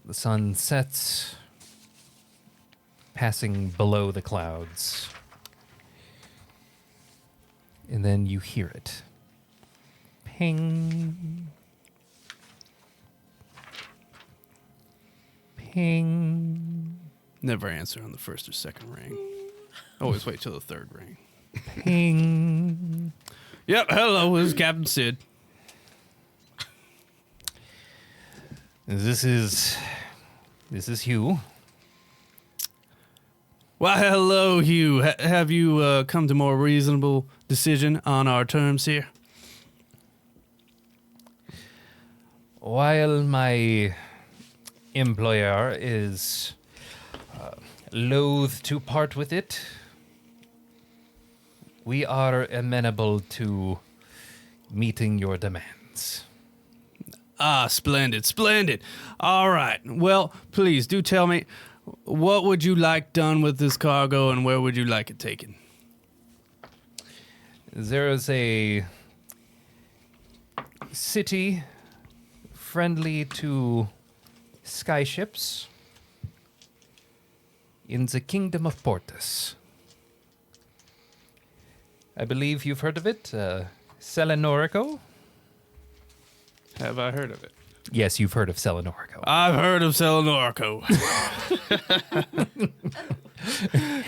The sun sets, passing below the clouds. And then you hear it. Ping. Ping. Never answer on the first or second ring. Always wait till the third ring. Ping. Yep, hello, this is Captain Sid. This is Hugh. Why, hello, Hugh. Have you come to more reasonable decision on our terms here? While my employer is loath to part with it, we are amenable to meeting your demands. Ah, splendid, splendid. All right. Well, please do tell me, what would you like done with this cargo and where would you like it taken? There is a city friendly to skyships in the Kingdom of Portus. I believe you've heard of it, Selenorico? Have I heard of it? Yes, you've heard of Selenorico. I've heard of Selenorico.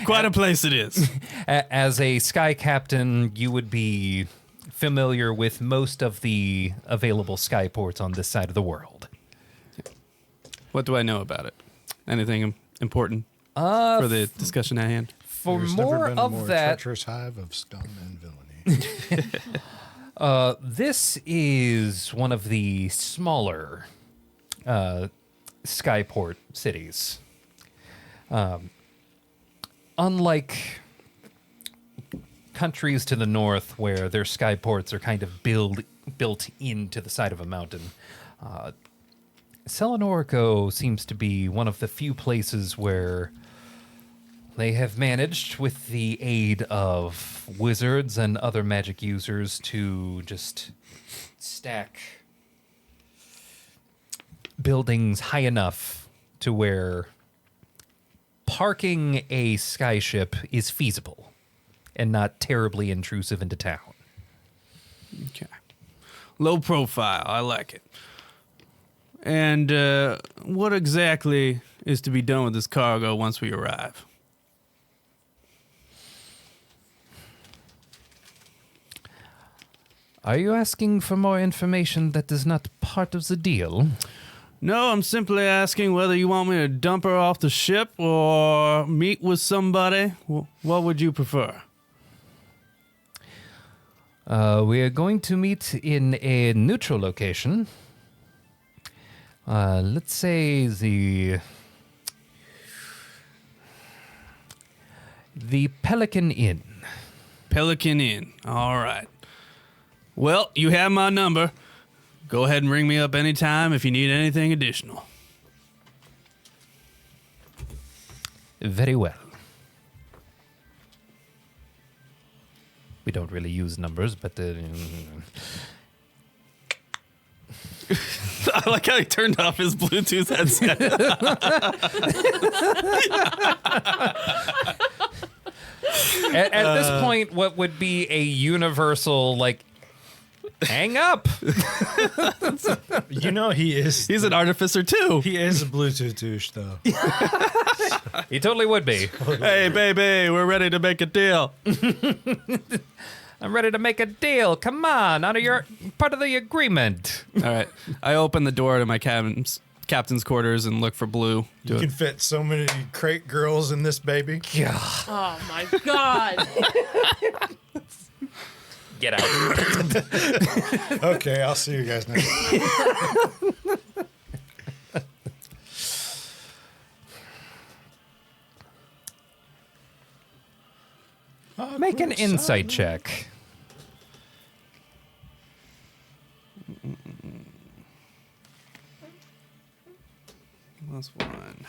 Quite a place it is. As a sky captain, you would be familiar with most of the available skyports on this side of the world. What do I know about it? Anything important for the discussion at hand? For There's more never been a of more that, treacherous hive of scum and villainy. This is one of the smaller skyport cities. Unlike countries to the north where their skyports are kind of built into the side of a mountain, Selenorico seems to be one of the few places where they have managed, with the aid of wizards and other magic users, to just stack buildings high enough to where parking a skyship is feasible and not terribly intrusive into town. Okay. Low profile. I like it. And what exactly is to be done with this cargo once we arrive? Are you asking for more information that is not part of the deal? No, I'm simply asking whether you want me to dump her off the ship or meet with somebody. What would you prefer? We are going to meet in a neutral location. Let's say the Pelican Inn. Pelican Inn. All right. Well, you have my number. Go ahead and ring me up anytime if you need anything additional. Very well. We don't really use numbers, but... I like how he turned off his Bluetooth headset. At this point, what would be a universal, like, hang up? You know he is. He's an artificer, too. He is a Bluetooth douche, though. He totally would be. Hey, baby, we're ready to make a deal. I'm ready to make a deal. Come on, out of your part of the agreement. All right. I open the door to my captain's quarters and look for Blue. You can fit so many crate girls in this baby. Yeah. Oh my god. Get out. Okay, I'll see you guys next time. Make an insight check. Plus 1.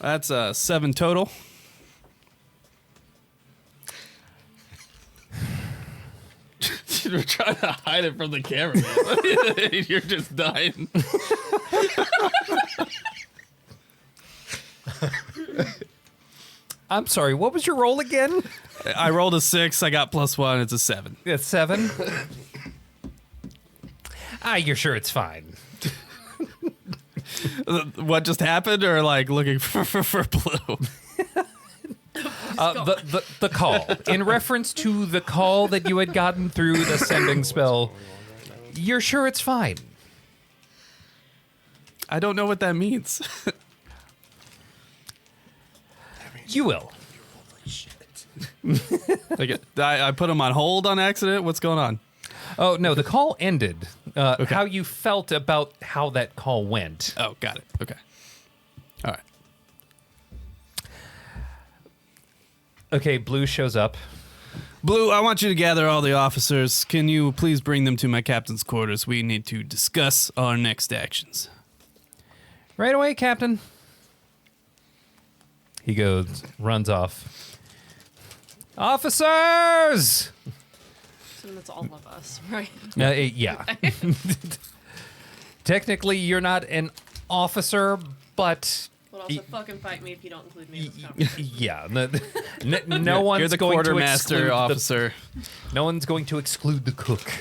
That's 7 total. You're trying to hide it from the camera, man. You're just dying. I'm sorry, what was your roll again? I rolled a 6. I got plus 1. It's a 7. It's 7? You're sure it's fine. What just happened, or like looking for Blue? The call. In reference to the call that you had gotten through the sending spell, you're sure it's fine. I don't know what that means. You will. Like, I put him on hold on accident? What's going on? Oh, no, the call ended. Okay. How you felt about how that call went. Oh, got it. Okay. All right. Okay, Blue shows up. Blue, I want you to gather all the officers. Can you please bring them to my captain's quarters? We need to discuss our next actions. Right away, Captain. He goes, runs off. Officers! So that's all of us, right? Yeah. Technically, you're not an officer, but... But also fucking fight me if you don't include me in this conversation. Yeah. No one's You're the going to quartermaster exclude officer. No one's going to exclude the cook.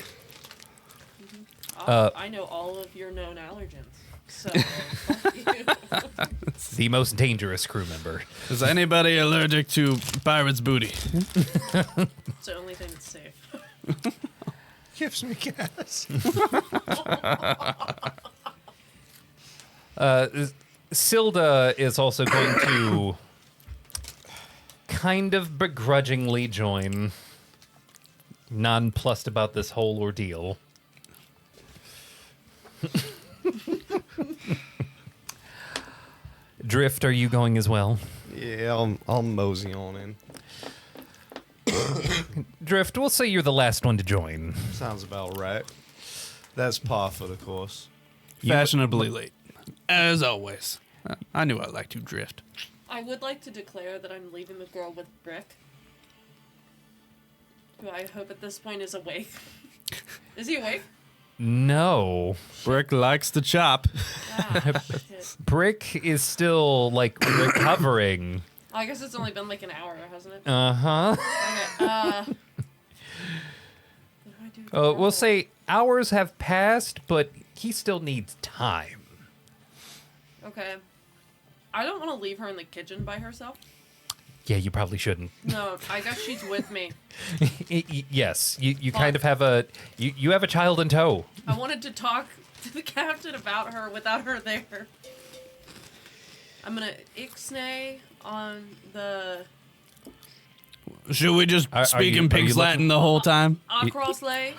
I know all of your known allergens. So, fuck you. The most dangerous crew member. Is anybody allergic to pirate's booty? It's the only thing that's safe. Gives me gas. Silda is also going to kind of begrudgingly join. nonplussed about this whole ordeal. Drift, are you going as well? Yeah, I'll mosey on in. Drift, we'll say you're the last one to join. Sounds about right. That's par for the course. Fashionably late. As always. I knew I liked you, Drift. I would like to declare that I'm leaving the girl with Brick, who I hope at this point is awake. Is he awake? No. Brick likes to chop. Ah, shit. Brick is still, like, recovering. I guess it's only been like an hour, hasn't it? Uh-huh. Okay, what do I do with the We'll girl? say hours have passed, but he still needs time. Okay. I don't want to leave her in the kitchen by herself. Yeah, you probably shouldn't. No, I guess she's with me. Yes, you kind of have a you have a child in tow. I wanted to talk to the captain about her without her there. I'm gonna ixnay on the Should we just Are speak you- in are you Pig's looking- Latin the whole time? acrosslay.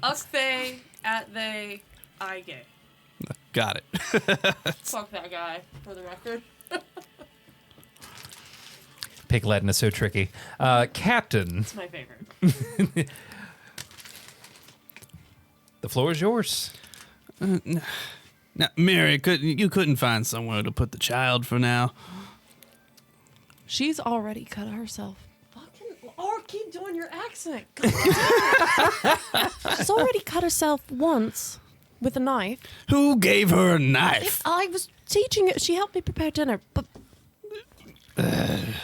Uxthay at they I gay. Got it. Fuck that guy, for the record. Pig Latin is so tricky. Captain, It's my favorite. the floor is yours. Now, Mary, you couldn't find somewhere to put the child for now. She's already cut herself. Fucking or keep doing your accent. She's already cut herself once with a knife. Who gave her a knife? I was teaching her. She helped me prepare dinner, but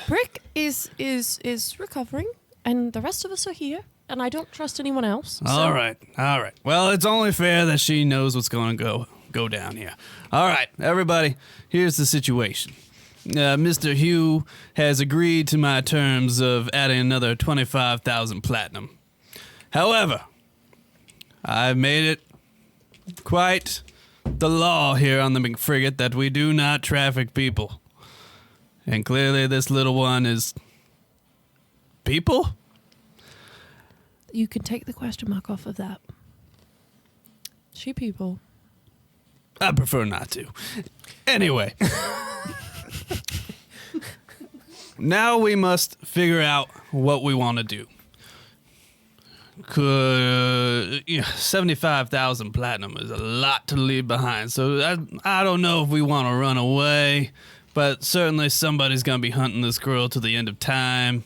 Brick is recovering, and the rest of us are here, and I don't trust anyone else. So. All right. Well, it's only fair that she knows what's going to go down here. All right, everybody, here's the situation. Mr. Hugh has agreed to my terms of adding another 25,000 platinum. However, I've made it quite the law here on the McFrigate that we do not traffic people. And clearly this little one is people? You can take the question mark off of that. She people. I prefer not to. Anyway. Now we must figure out what we want to do. 75,000 platinum is a lot to leave behind, so I don't know if we want to run away, but certainly somebody's going to be hunting this girl to the end of time.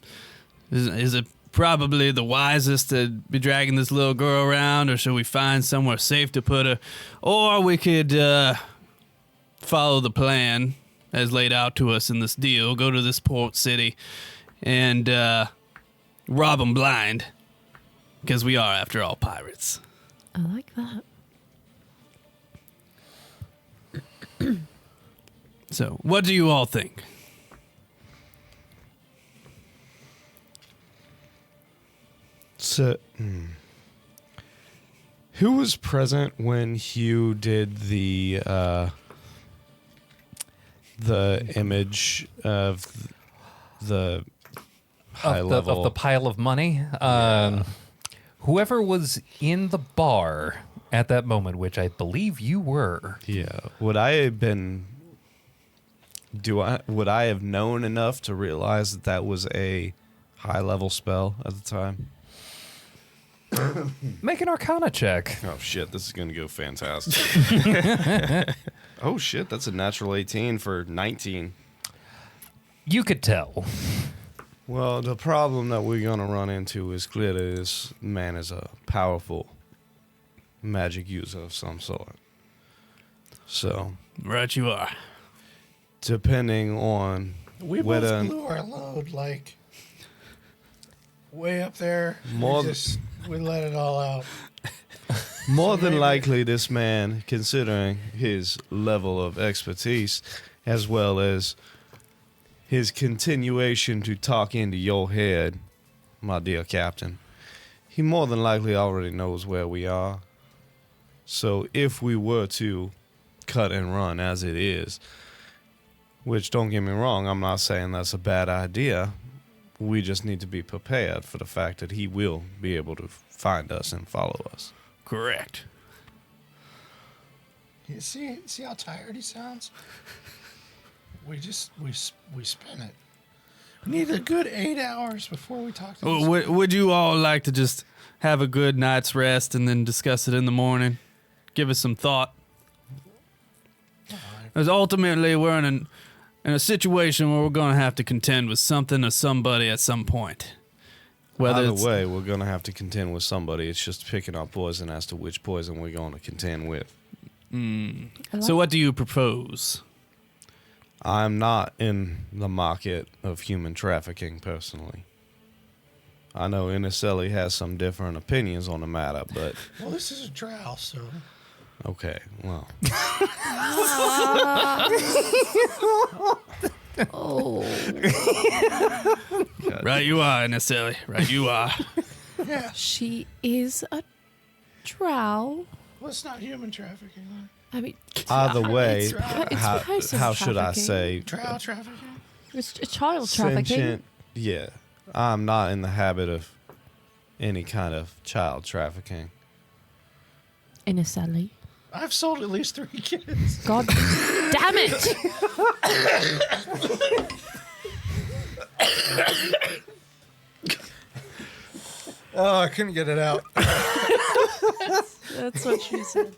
Is it probably the wisest to be dragging this little girl around, or should we find somewhere safe to put her? Or we could follow the plan as laid out to us in this deal, go to this port city and rob them blind, because we are, after all, pirates. I like that. So, what do you all think? So, who was present when Hugh did the image of the high level of the pile of money? Whoever was in the bar at that moment, which I believe you were. Yeah. Would I have been? Would I have known enough to realize that that was a high level spell at the time? Make an Arcana check. Oh shit! This is gonna go fantastic. Oh shit! That's a natural 18 for 19. You could tell. Well, the problem that we're gonna run into is clearly this man is a powerful magic user of some sort. So, Right you are. depending on We whether both blew our load, like, way up there. More We let it all out. more than maybe- likely, this man, considering his level of expertise, as well as his continuation to talk into your head, my dear captain, he more than likely already knows where we are. So if we were to cut and run as it is, which don't get me wrong, I'm not saying that's a bad idea, We just need to be prepared for the fact that he will be able to find us and follow us. Correct. You see how tired he sounds? We spin it. We need a good 8 hours before we talk to this. Would you all like to just have a good night's rest and then discuss it in the morning? Give it some thought. Because ultimately, we're in a situation where we're going to have to contend with something or somebody at some point. Either way, we're going to have to contend with somebody. It's just picking our poison as to which poison we're going to contend with. So what do you propose? I'm not in the market of human trafficking, personally. I know Iniselli has some different opinions on the matter, but... Well, this is a drow, so... Okay, well... Oh. Right you are, Iniselli. Right you are. Yeah. She is a drow. Well, it's not human trafficking, then. I mean, Either way, it's person how should I trafficking. say... Drow trafficking? It's child trafficking. Sentient, yeah. I'm not in the habit of any kind of child trafficking. Iniselli. I've sold at least 3 kids. God damn it! Oh, I couldn't get it out. That's what she said.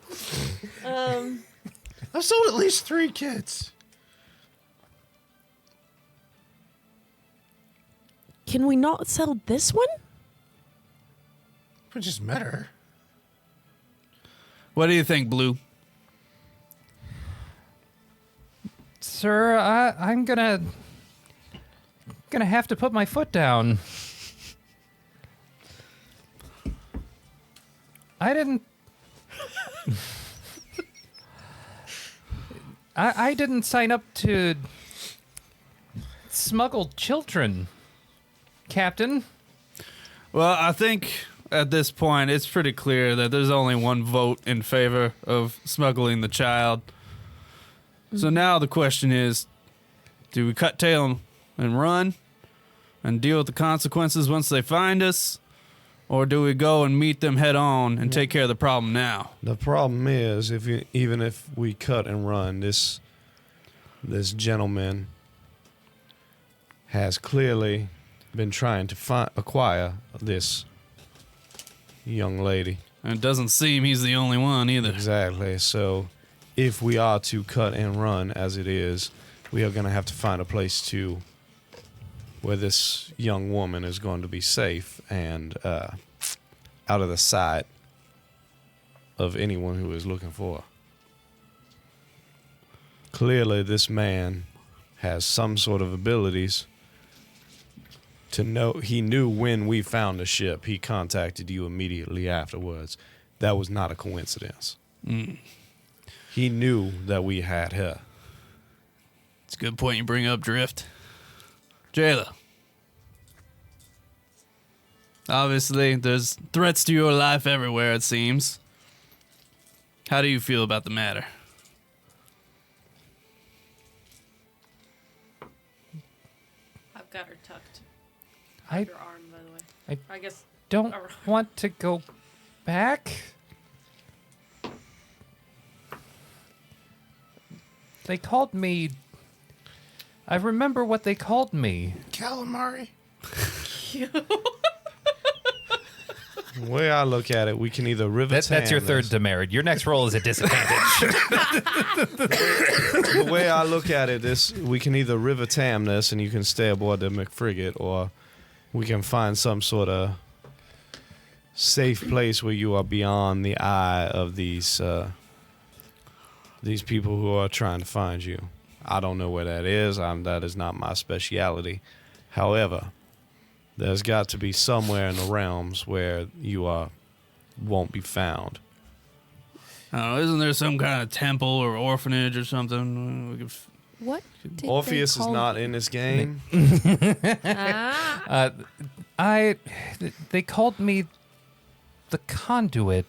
I've sold at least 3 kids. Can we not sell this one? I just met her. What do you think, Blue? Sir, I'm gonna have to put my foot down. I didn't. I didn't sign up to smuggle children, Captain. Well, I think at this point it's pretty clear that there's only one vote in favor of smuggling the child. So now the question is, do we cut tail and run and deal with the consequences once they find us? Or do we go and meet them head on and take care of the problem now? The problem is, even if we cut and run, this gentleman has clearly been trying to acquire this young lady. And it doesn't seem he's the only one either. Exactly. So if we are to cut and run as it is, we are going to have to find a place where this young woman is going to be safe and out of the sight of anyone who is looking for her. Clearly, this man has some sort of abilities to know. He knew when we found the ship. He contacted you immediately afterwards. That was not a coincidence. He knew that we had her. It's a good point you bring up, Drift. Jayla. Obviously, there's threats to your life everywhere, it seems. How do you feel about the matter? I've got her tucked. I Your arm, by the way. I guess. don't Around. want to go back. They called me. I remember what they called me. Calamari. The way I look at it, we can either rivet That's your third demerit. Your next roll is a disadvantage. The way I look at it is we can either rivetam this and you can stay aboard the McFrigate, or we can find some sort of safe place where you are beyond the eye of these people who are trying to find you. I don't know where that is. That is not my speciality. However, there's got to be somewhere in the realms where you won't be found. Isn't there some kind of temple or orphanage or something? We could What? Did Orpheus they is call not in this game. They called me the conduit.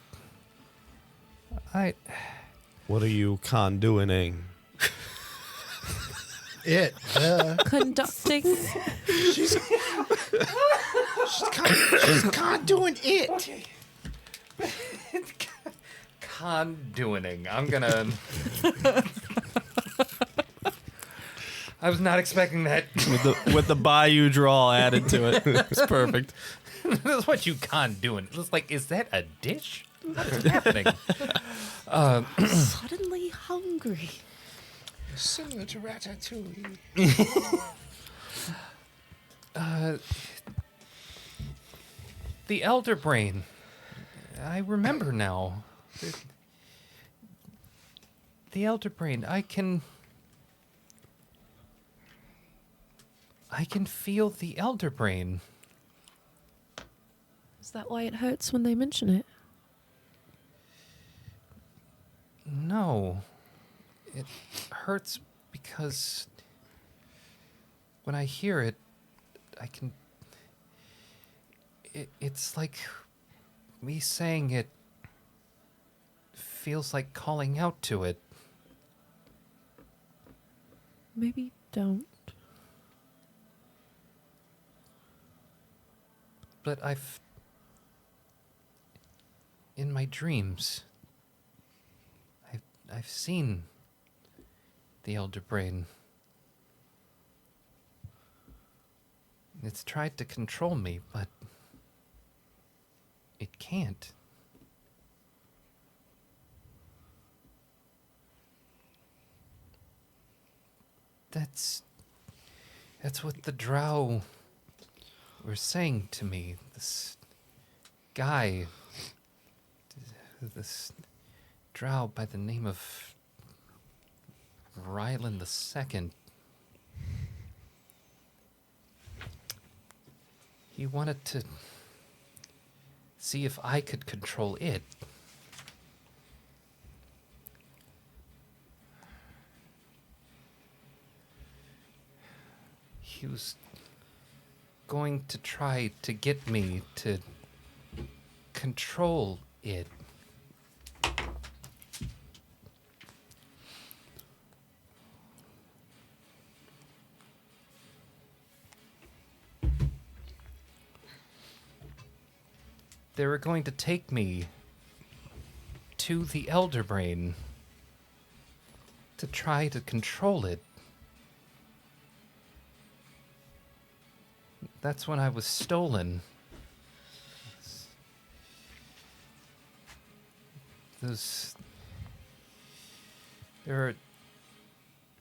What are you conduiting? It. conducting? doing it. Okay. Conduining. I'm gonna. I was not expecting that. With the Bayou drawl added to it. It's perfect. That's what you conduing. It's like, is that a dish? What's happening? Suddenly hungry. Similar to Ratatouille. The Elder Brain. I remember now. The Elder Brain. I can feel the Elder Brain. Is that why it hurts when they mention it? No. It hurts because when I hear it, I can... It's like me saying it feels like calling out to it. Maybe don't. But in my dreams, I've seen the Elder Brain. It's tried to control me, but it can't. That's what the drow were saying to me. This guy, this drow by the name of Ryland II. He wanted to see if I could control it. He was going to try to get me to control it. They were going to take me to the Elder Brain to try to control it. That's when I was stolen. There are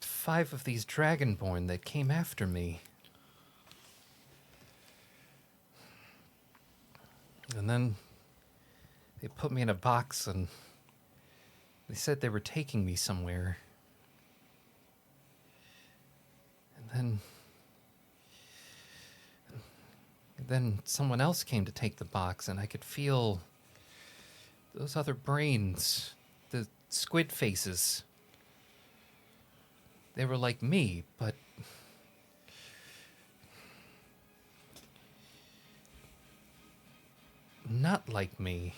5 of these Dragonborn that came after me. And then they put me in a box and they said they were taking me somewhere. And then someone else came to take the box, and I could feel those other brains, the squid faces. They were like me, but not like me.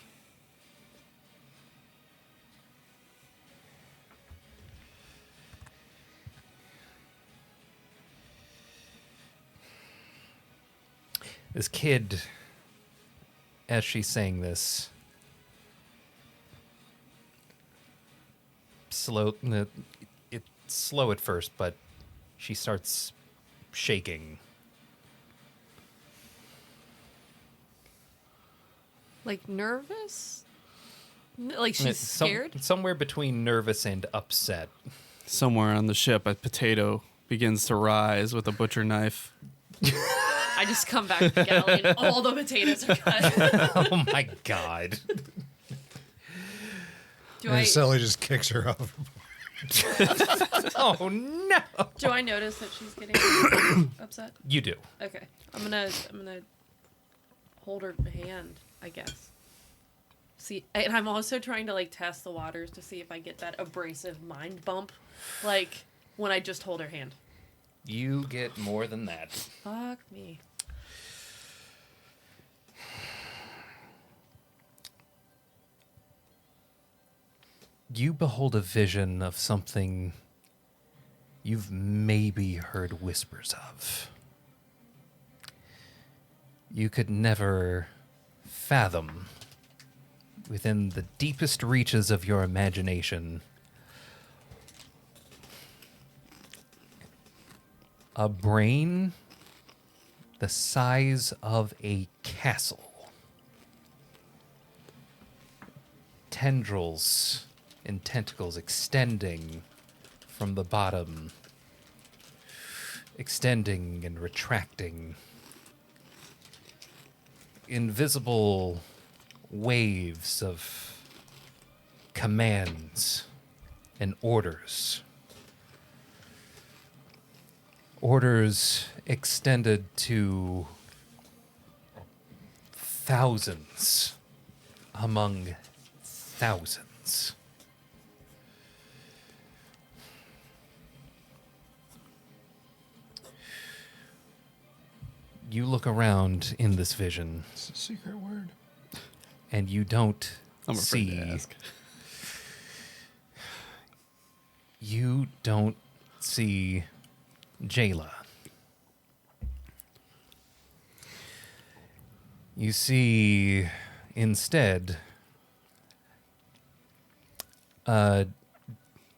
This kid, as she's saying this, it's slow at first, but she starts shaking. Like nervous? Like she's scared? Somewhere between nervous and upset. Somewhere on the ship, a potato begins to rise with a butcher knife. I just come back to the galley and all the potatoes are cut. Oh my god. And Sully just kicks her off. Oh no. Do I notice that she's getting upset? You do. Okay. I'm gonna hold her hand, I guess. See, and I'm also trying to like test the waters to see if I get that abrasive mind bump, like when I just hold her hand. You get more than that. Fuck me. You behold a vision of something you've maybe heard whispers of. You could never fathom, within the deepest reaches of your imagination, a brain the size of a castle. Tendrils and tentacles extending from the bottom, extending and retracting. Invisible waves of commands and orders. Orders extended to thousands among thousands. You look around in this vision, It's a secret word. and you don't I'm afraid see. to ask. You don't see Jayla. You see instead a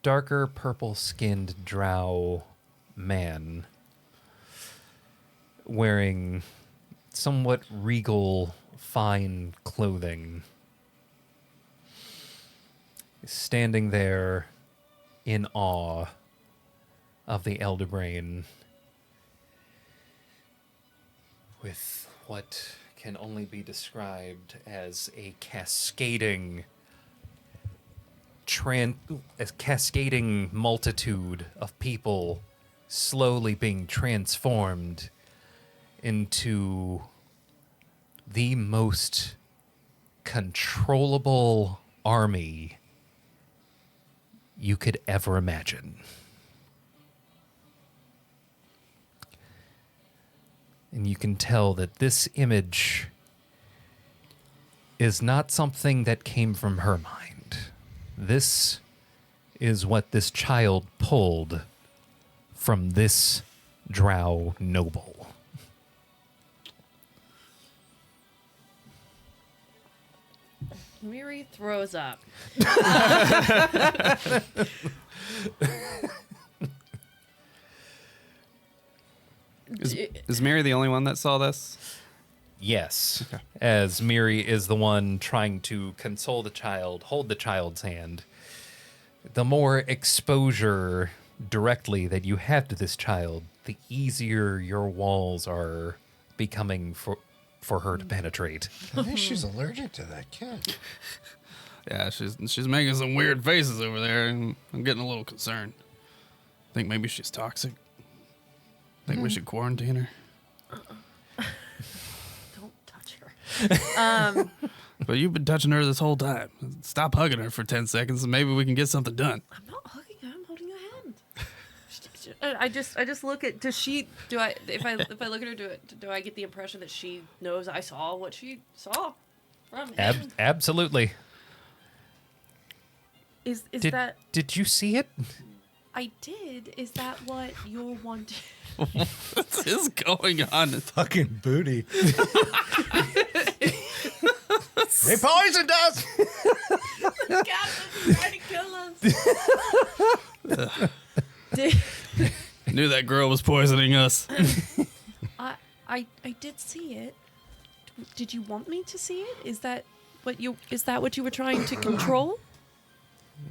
darker purple-skinned drow man wearing somewhat regal, fine clothing, standing there in awe of the Elder Brain with what can only be described as a cascading multitude of people slowly being transformed into the most controllable army you could ever imagine. And you can tell that this image is not something that came from her mind. This is what this child pulled from this drow noble. Miri throws up. Is Mary the only one that saw this? Yes, as Miri is the one trying to console the child, hold the child's hand. The more exposure directly that you have to this child, the easier your walls are becoming for her to penetrate. I think she's allergic to that kid. Yeah, she's making some weird faces over there, and I'm getting a little concerned. Think maybe she's toxic. Think we should quarantine her. Don't touch her. But you've been touching her this whole time. Stop hugging her for 10 seconds, and maybe we can get something done. I'm not hugging her. I'm holding her hand. I just look at. Does she? Do I? If I look at her, do I get the impression that she knows I saw what she saw from him? Absolutely. Is Did, that? did you see it? I did. Is that what you're wanting? What is going on? Fucking booty. They poisoned us. Captain's trying to kill us. I knew that girl was poisoning us. I did see it. Did you want me to see it? Is that what you were trying to control?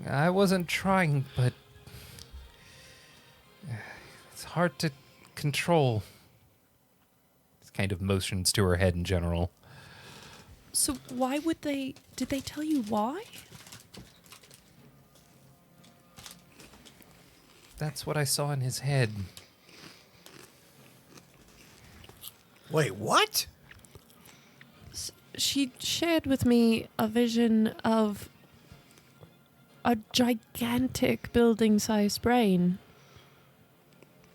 I wasn't trying, but it's hard to control. This kind of motions to her head in general. So why would they? Did they tell you why? That's what I saw in his head. Wait, what? She shared with me a vision of a gigantic building-sized brain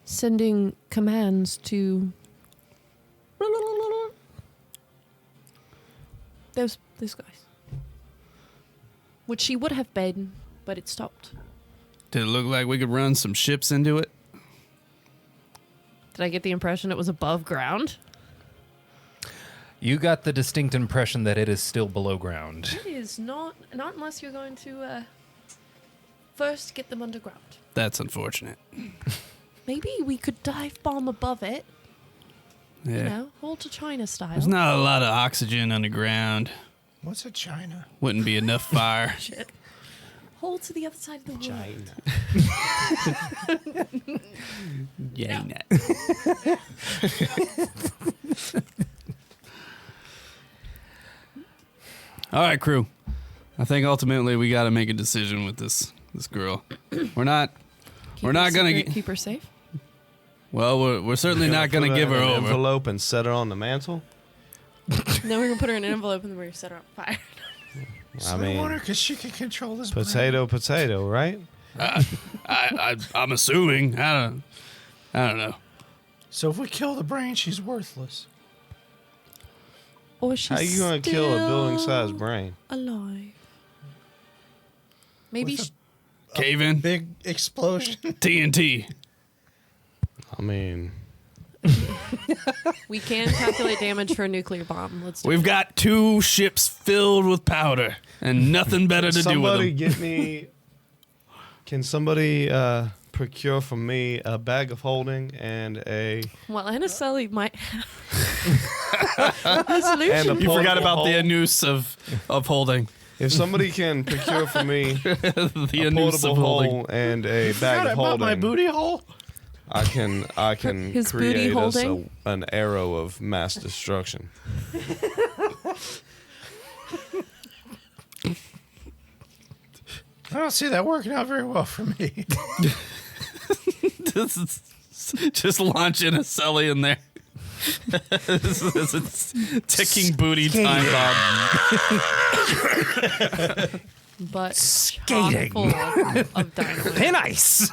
sending commands to those guys, which she would have been, but it stopped. Did it look like we could run some ships into it? Did I get the impression it was above ground? You got the distinct impression that it is still below ground. It is not unless you're going to first get them underground. That's unfortunate. Maybe we could dive bomb above it. Yeah. You know, hold to China style. There's not a lot of oxygen underground. What's a China? Wouldn't be enough fire. Shit. Hold to the other side of the world. Yeah. All right, crew. I think ultimately we got to make a decision with this girl. We're not gonna keep her safe. Well, we're certainly not gonna give her an over. envelope and set her on the mantle. Then we're gonna put her in an envelope and then we're gonna set her on fire. I mean, because she can control this potato, right? I'm assuming. I don't know. So if we kill the brain, she's worthless. Or she's How you gonna kill a building-sized brain? alive? Maybe With Cave in. Big explosion. TNT. I mean, we can calculate damage for a nuclear bomb. Let's do We've it. got 2 ships filled with powder and nothing better to do with somebody them. get me. Can somebody procure for me a bag of holding and a Well, Anaselli might have a solution. and a You forgot portable about the hole? noose of holding. If somebody can procure for me The a noose of portable holding. hole and a bag of About my holding, booty hole. I can His booty create us holding? an arrow of mass destruction. I don't see that working out very well for me. This is just launching a celly in there. This is a ticking booty time bomb. but Skating. chock full of dynamite. Pin ice!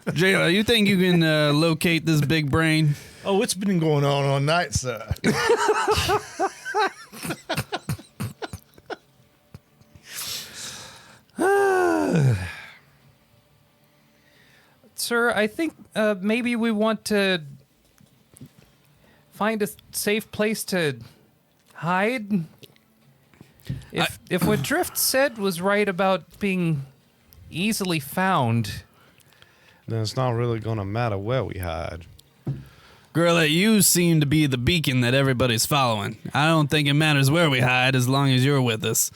Jayla, you think you can locate this big brain? Oh, it's been going on all night, sir. Sir, I think maybe we want to find a safe place to hide. If what Drift said was right about being easily found, Then it's not really gonna matter where we hide. Girl, you seem to be the beacon that everybody's following. I don't think it matters where we hide as long as you're with us.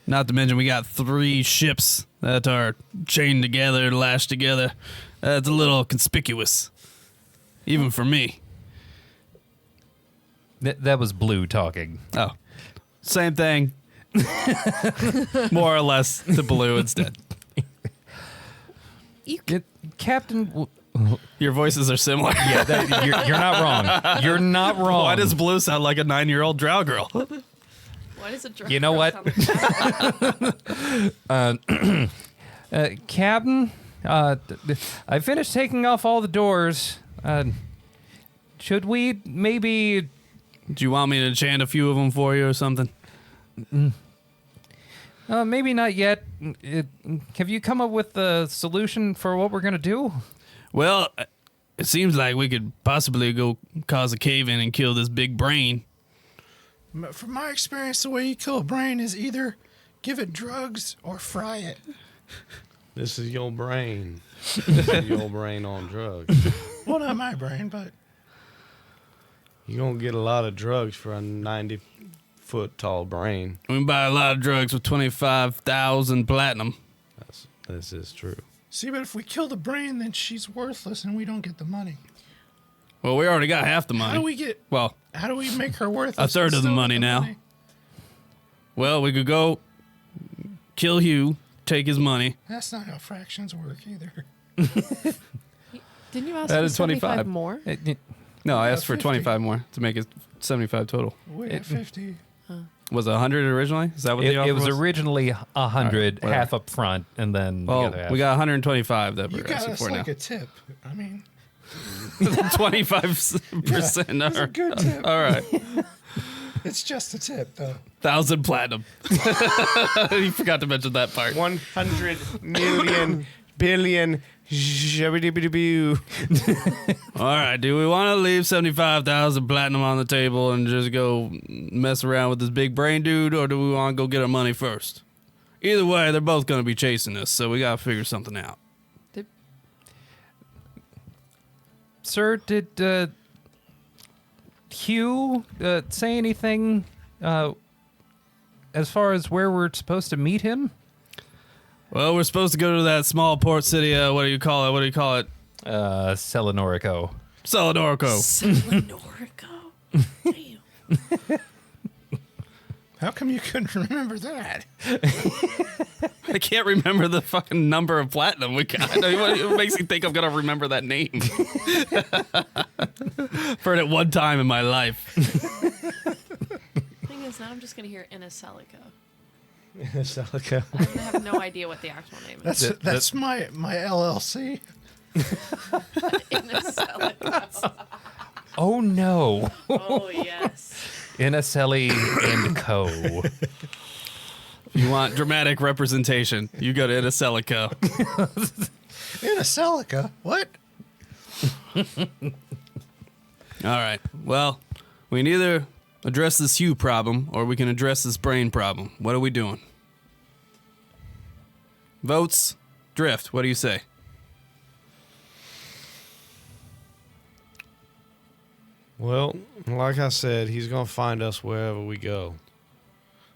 Not to mention we got 3 ships that are chained together, lashed together. That's a little conspicuous. Even for me. that was Blue talking. Oh. Same thing. More or less to Blue instead. Captain, Your voices are similar. yeah, you're not wrong. You're not wrong. Why does Blue sound like a 9-year-old drow girl? Why does it? You know what? Captain, I finished taking off all the doors. Should we maybe? Do you want me to chant a few of them for you or something? Maybe not yet. Have you come up with a solution for what we're gonna do? Well, it seems like we could possibly go cause a cave-in and kill this big brain. From my experience, the way you kill a brain is either give it drugs or fry it. This is your brain. This is your brain on drugs. Well, not my brain, but You're gonna get a lot of drugs for a 90-foot tall brain. We can buy a lot of drugs with 25,000 platinum. This is true. see, but if we kill the brain, then she's worthless and we don't get the money. Well, we already got half the money. How do we make her worthless? A third and of the still money get now. Well, we could go kill Hugh, take his money. That's not how fractions work either. Didn't you ask That for is 25. 75 more? No, I asked for 50. 25 more to make it 75 total. We got 50. Was it 100 originally? Is that what the It offer was originally 100, whatever. half up front, and then the Well, other half. we got 125 that You we're got asking us for like now. a tip. I mean, 25%. that's a good tip. All right. It's just a tip, though. 1,000 platinum. You forgot to mention that part. 100 million billion. All right, do we want to leave 75,000 platinum on the table and just go mess around with this big brain dude, or do we want to go get our money first? Either way, they're both going to be chasing us, so we got to figure something out. Sir, did Hugh say anything as far as where we're supposed to meet him? Well, we're supposed to go to that small port city. What do you call it? Selenorico. Selenorico. Damn. How come you couldn't remember that? I can't remember the fucking number of platinum we got. What makes you think I'm going to remember that name? Heard it one time in my life. Thing is, now I'm just gonna hear Ineselica. Celica. I have no idea what the actual name is. That's my LLC. Ineselica. Oh no. Oh yes. Inacelli and Co. If you want dramatic representation, you go to Ineselica. Ineselica? What? All right. Well, we can either address this Hugh problem or we can address this brain problem. What are we doing? Votes, Drift, what do you say? Well, like I said, he's going to find us wherever we go.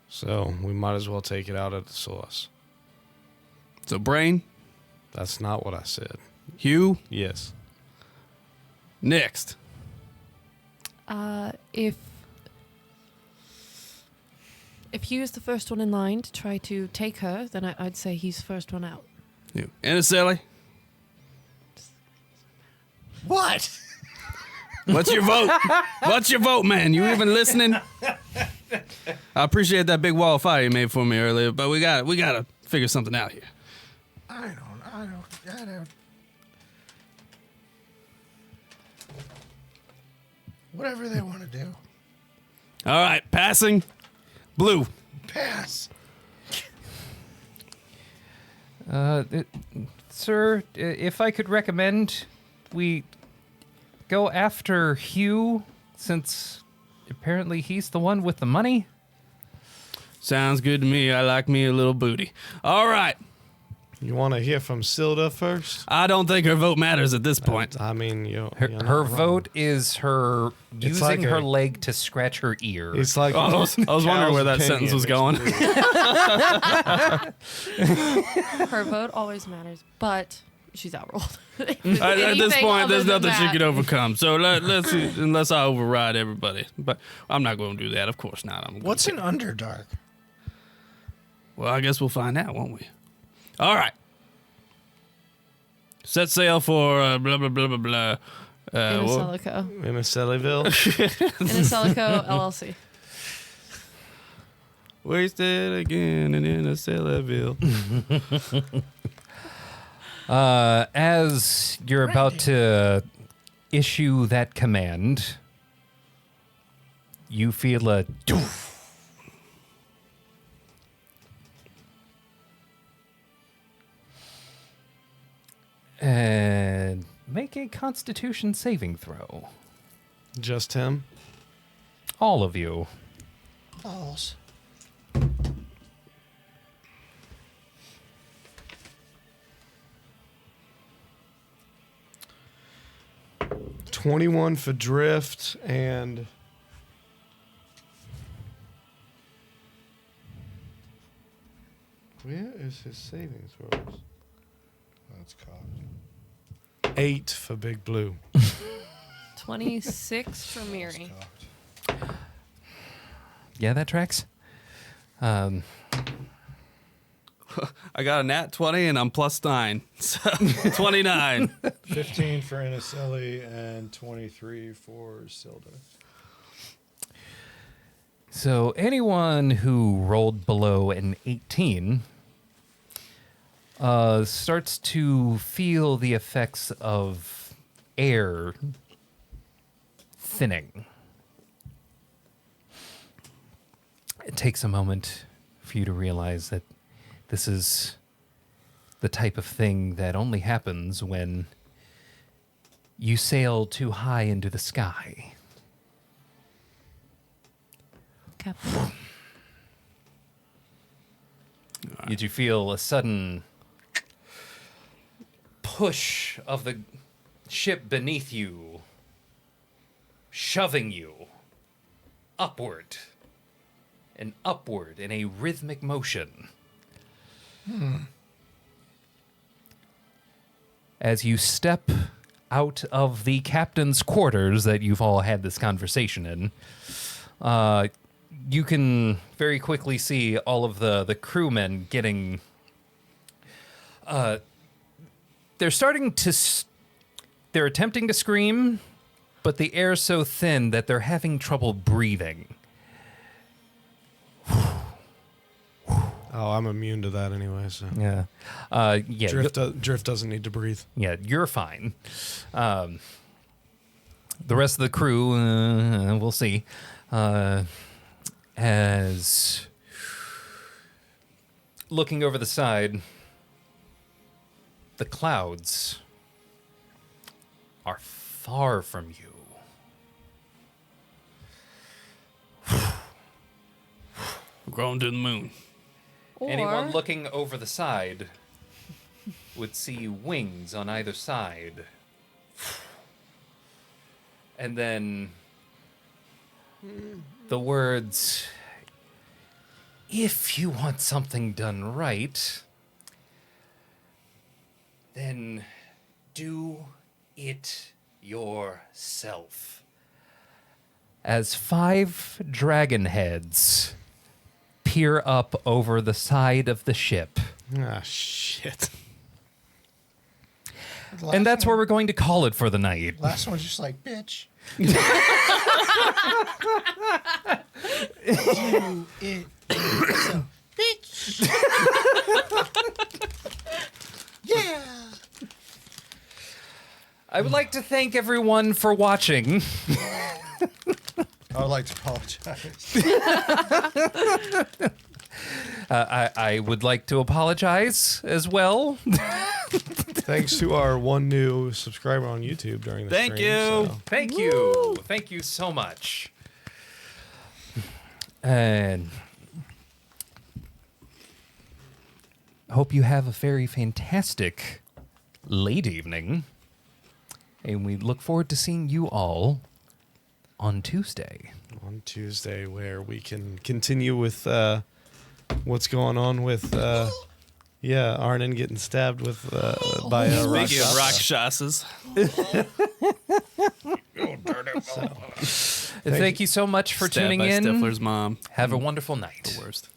So we might as well take it out at the source. So brain, That's not what I said. Hugh, Yes. next. If Hugh's the first one in line to try to take her, then I'd say he's first one out. You. Ineseli, What? what's your vote? What's your vote, man? You even listening? I appreciate that big wall of fire you made for me earlier, but we gotta figure something out here. I don't. Whatever they want to do. All right, passing. Blue. Pass. Sir, if I could recommend we go after Hugh, since apparently he's the one with the money. Sounds good to me. I like me a little booty. All right. You want to hear from Silda first? I don't think her vote matters at this point. I mean, Her vote is her It's using like her a- leg to scratch her ear. It's like I was wondering where that sentence was going. Her vote always matters, but she's outrolled. At this Anything point, other there's than nothing she that. can overcome. So let's see, unless I override everybody. But I'm not going to do that. Of course not. I'm gonna What's take- an Underdark? Well, I guess we'll find out, won't we? All right. Set sail for blah, blah, blah, blah, blah. Ineselico. in a Sellyville. Ineselico LLC. Wasted again and in a Sellyville. As you're about to issue that command, you feel a doof. And make a Constitution saving throw. Just him. All of you. Balls. 21 for drift and where is his saving throws? That's cocked. 8 for Big Blue. 26 for Miri. Cocked. Yeah, that tracks. I got a nat 20 and I'm plus 9. So 29. 15 for Inicelli and 23 for Silda. So anyone who rolled below an 18 starts to feel the effects of air thinning. It takes a moment for you to realize that this is the type of thing that only happens when you sail too high into the sky. Captain. Did you feel a sudden push of the ship beneath you, shoving you upward and upward in a rhythmic motion? As you step out of the captain's quarters that you've all had this conversation in, you can very quickly see all of the crewmen getting... they're starting to... they're attempting to scream, but the air's so thin that they're having trouble breathing. Oh, I'm immune to that anyway. So Yeah. Drift doesn't need to breathe. Yeah, you're fine. The rest of the crew, we'll see. As looking over the side, the clouds are far from you. Going to the moon. Anyone looking over the side would see wings on either side. And then the words, "If you want something done right, then do it yourself." As 5 dragon heads peer up over the side of the ship. Ah, shit. And that's where we're going to call it for the night. Last one's just like, bitch. Do it yourself. Bitch. Yeah. I would like to thank everyone for watching. I would like to apologize. I would like to apologize as well. Thanks to our one new subscriber on YouTube during the Thank stream. you. So. Thank you. Thank you so much. And hope you have a very fantastic late evening. And we look forward to seeing you all on Tuesday. On Tuesday, where we can continue with what's going on with Arnon getting stabbed with by a Speaking of Rakshasa. Rakshasas, Thank you so much for stabbed tuning by in. Stifler's mom. Have a wonderful night. The worst.